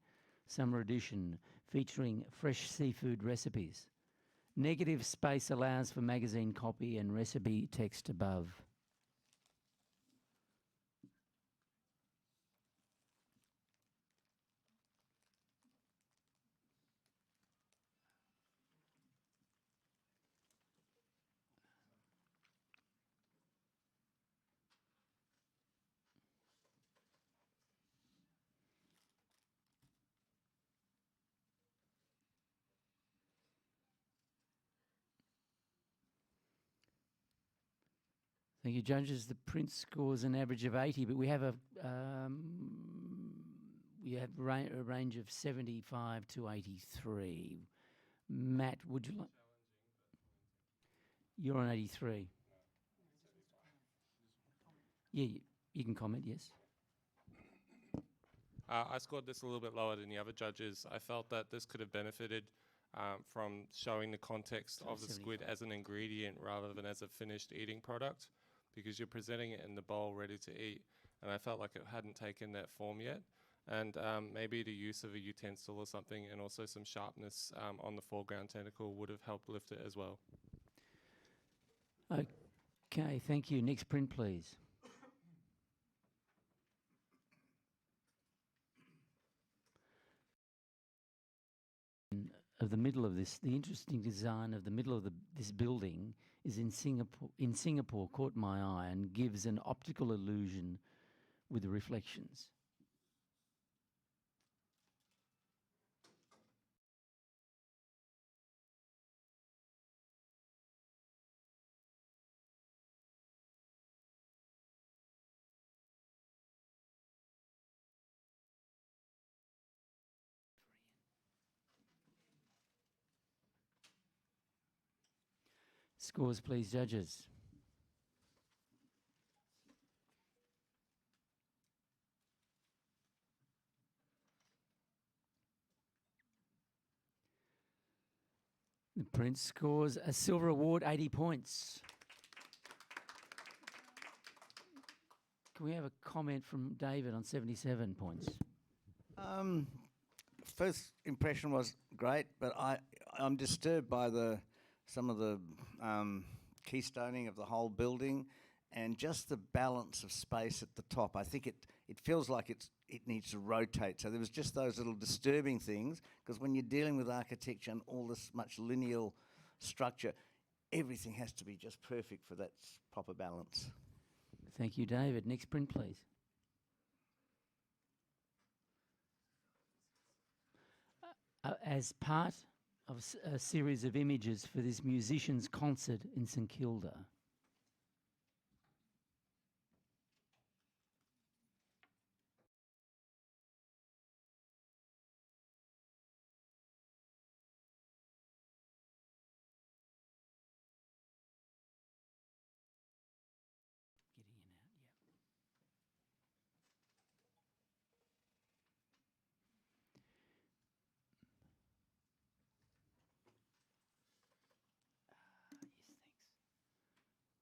summer edition, featuring fresh seafood recipes. Negative space allows for magazine copy and recipe text above. Thank you, judges. The print scores an average of 80, but we have a range of 75 to 83. Matt, would you like? You're on 83. Yeah, you can comment, yes. I scored this a little bit lower than the other judges. I felt that this could have benefited from showing the context of the squid as an ingredient rather than as a finished eating product, because you're presenting it in the bowl ready to eat. And I felt like it hadn't taken that form yet. And maybe the use of a utensil or something, and also some sharpness on the foreground tentacle would have helped lift it as well. Okay, thank you. Next print, please. Of the middle of this, the interesting design of the middle of this building is in Singapore. In Singapore, caught my eye and gives an optical illusion with the reflections. Scores, please, judges. The print scores a silver award, 80 points. Can we have a comment from David on 77 points? First impression was great, but I'm disturbed by some of the keystoning of the whole building and just the balance of space at the top. I think it feels like it needs to rotate. So there was just those little disturbing things, because when you're dealing with architecture and all this much lineal structure, everything has to be just perfect for that proper balance. Thank you, David. Next print, please. As part of a series of images for this musicians' concert in St Kilda.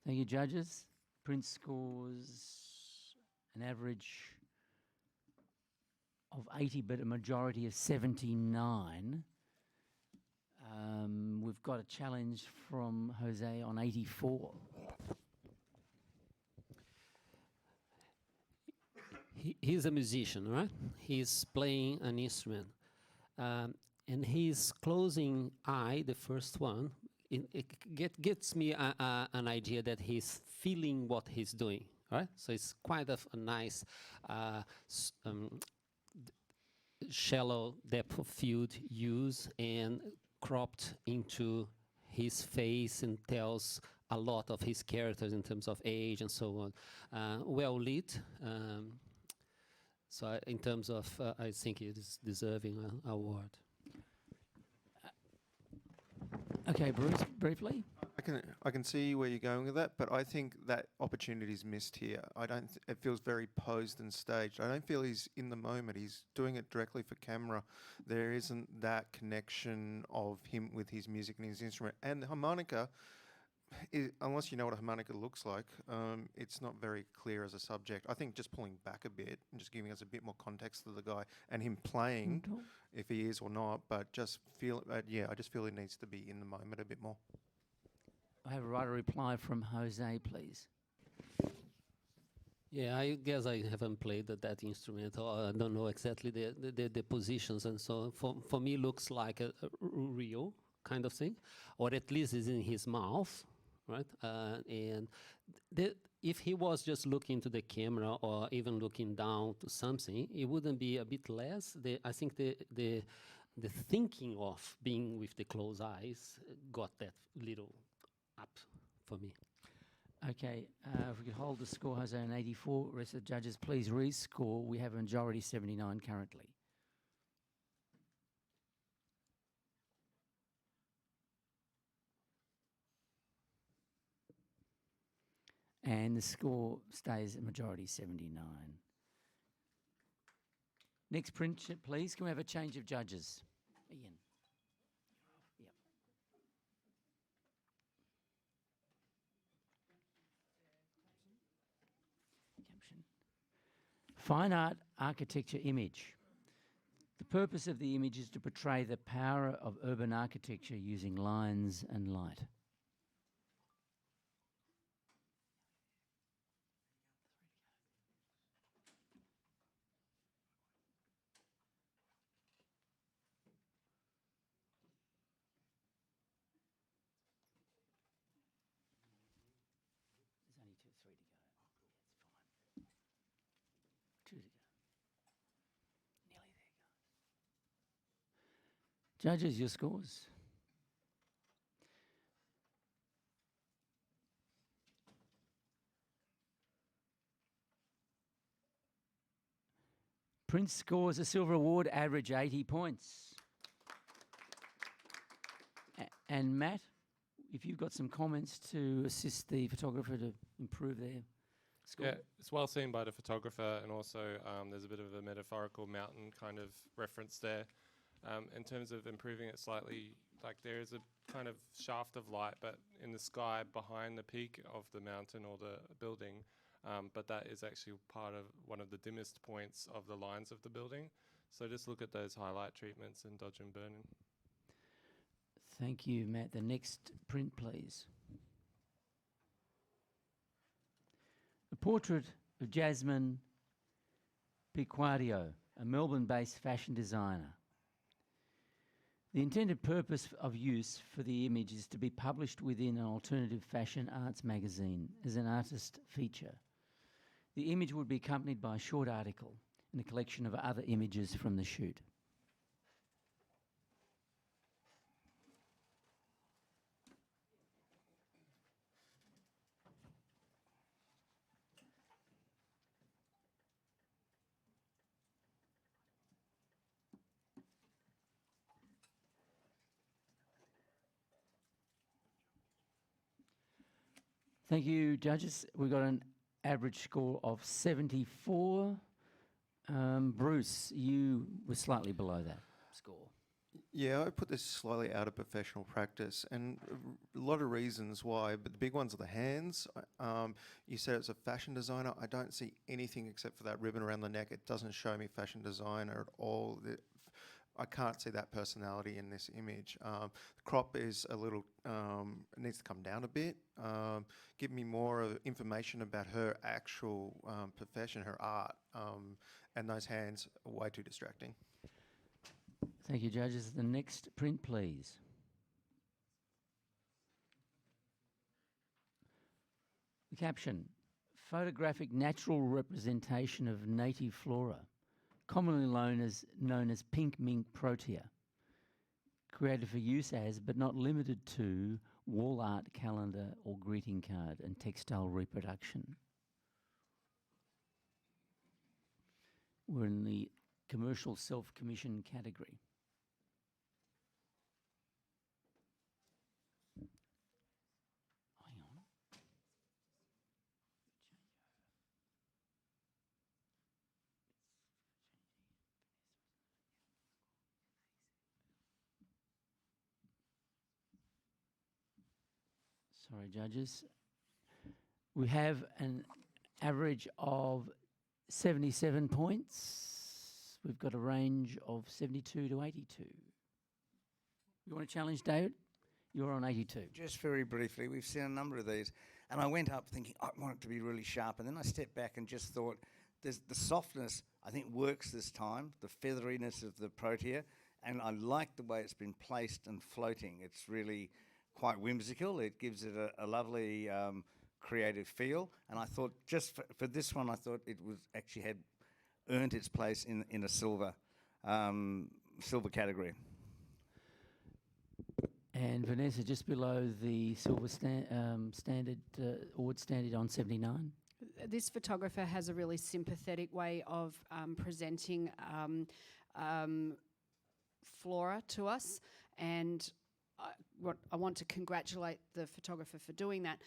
Thank you, judges. Print scores an average of 80, but a majority of 79. We've got a challenge from Jose on 84. He's a musician, right? He's playing an instrument. And his closing eye, the first one, gets me an idea that he's feeling what he's doing, right? So it's quite a nice shallow depth of field use and cropped into his face, and tells a lot of his characters in terms of age and so on. Well lit. So in terms of, I think it is deserving an award. Okay, Bruce, briefly. I can see where you're going with that, but I think that opportunity is missed here. I don't. It feels very posed and staged. I don't feel he's in the moment. He's doing it directly for camera. There isn't that connection of him with his music and his instrument. And the harmonica, unless you know what a harmonica looks like, it's not very clear as a subject. I think just pulling back a bit and just giving us a bit more context to the guy and him playing, if he is or not, but just feel, I just feel he needs to be in the moment a bit more. I have a right of reply from Jose, please. Yeah, I guess I haven't played that instrument, or I don't know exactly the positions and so on. For me, looks like a Rio kind of thing, or at least is in his mouth, right? And if he was just looking to the camera or even looking down to something, it wouldn't be a bit less. I think the thinking of being with the closed eyes got that little up for me. Okay, if we could hold the score, Jose, on 84. Rest of the judges, please rescore. We have a majority 79 currently. And the score stays at majority 79. Next print, please. Can we have a change of judges? Ian. Yep. Caption. Fine art architecture image. The purpose of the image is to portray the power of urban architecture using lines and light. There's only three to go. It's fine. Two to go. Nearly there, guys. Judges, your scores. Prince scores a silver award, average 80 points. And Matt, if you've got some comments to assist the photographer to improve their score. Yeah, it's well seen by the photographer, and also there's a bit of a metaphorical mountain kind of reference there. In terms of improving it slightly, like there is a kind of shaft of light, but in the sky behind the peak of the mountain or the building, but that is actually part of one of the dimmest points of the lines of the building. So just look at those highlight treatments and dodge and burn. Thank you, Matt. The next print, please. A portrait of Jasmine Piquadio, a Melbourne-based fashion designer. The intended purpose of use for the image is to be published within an alternative fashion arts magazine as an artist feature. The image would be accompanied by a short article and a collection of other images from the shoot. Thank you, judges. We've got an average score of 74. Bruce, you were slightly below that score. Yeah, I put this slightly out of professional practice, and a lot of reasons why, but the big ones are the hands. You said it's a fashion designer. I don't see anything except for that ribbon around the neck. It doesn't show me fashion designer at all. I can't see that personality in this image. The crop is a little, it needs to come down a bit. Give me more information about her actual profession, her art, and those hands are way too distracting. Thank you, judges. The next print, please. The caption, photographic natural representation of native flora, commonly known as pink mink protea, created for use as, but not limited to, wall art, calendar or greeting card and textile reproduction. We're in the commercial self-commission category. Hang on. Sorry, judges. We have an average of 77 points. We've got a range of 72 to 82. You want to challenge, David? You're on 82. Just very briefly, we've seen a number of these, and I went up thinking I want it to be really sharp, and then I stepped back and just thought, there's the softness, I think, works this time, the featheriness of the protea, and I like the way it's been placed and floating. It's really quite whimsical. It gives it a lovely creative feel, and I thought just for this one, I thought it was actually had earned its place in a silver category. And Vanessa, just below the silver standard award standard on 79. This photographer has a really sympathetic way of presenting flora to us, and I want to congratulate the photographer for doing that.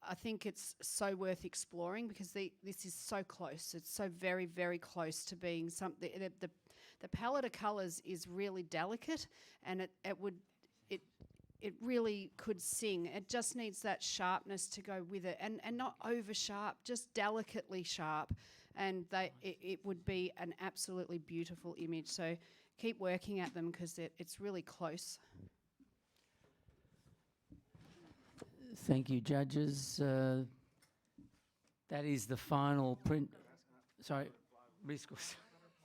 I think it's so worth exploring because this is so close. It's so very, very close to being something. The palette of colours is really delicate, and it really could sing. It just needs that sharpness to go with it, and not over sharp, just delicately sharp. And it would be an absolutely beautiful image. So keep working at them because it's really close. Thank you, judges. That is the final print. Sorry,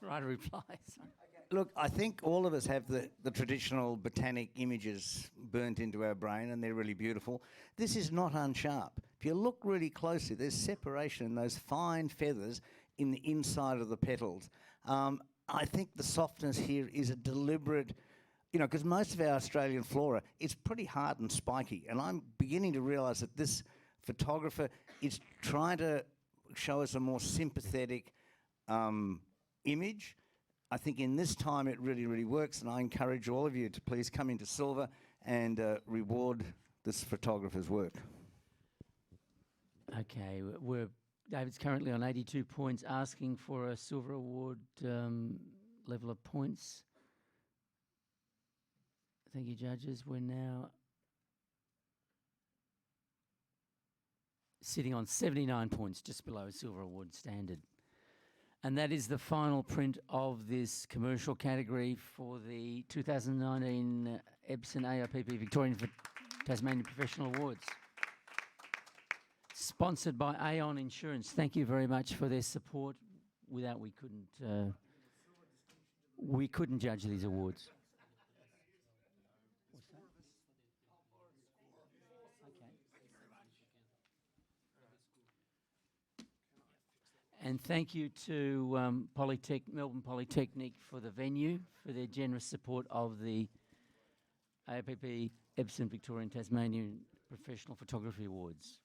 right, a reply. Sorry. Look, I think all of us have the traditional botanic images burnt into our brain, and they're really beautiful. This is not unsharp. If you look really closely, there's separation in those fine feathers in the inside of the petals. I think the softness here is a deliberate, because most of our Australian flora, it's pretty hard and spiky, and I'm beginning to realise that this photographer is trying to show us a more sympathetic image. I think in this time it really, really works, and I encourage all of you to please come into silver and reward this photographer's work. Okay, David's currently on 82 points, asking for a silver award level of points. Thank you, judges. We're now sitting on 79 points, just below a silver award standard. And that is the final print of this commercial category for the 2019 Epson AIPP Victorian Tasmanian Professional Awards. Sponsored by Aon Insurance. Thank you very much for their support. Without we couldn't judge these awards. What's that? Okay. And thank you to Melbourne Polytechnic for the venue, for their generous support of the AIPP Epson Victorian Tasmanian Professional Photography Awards.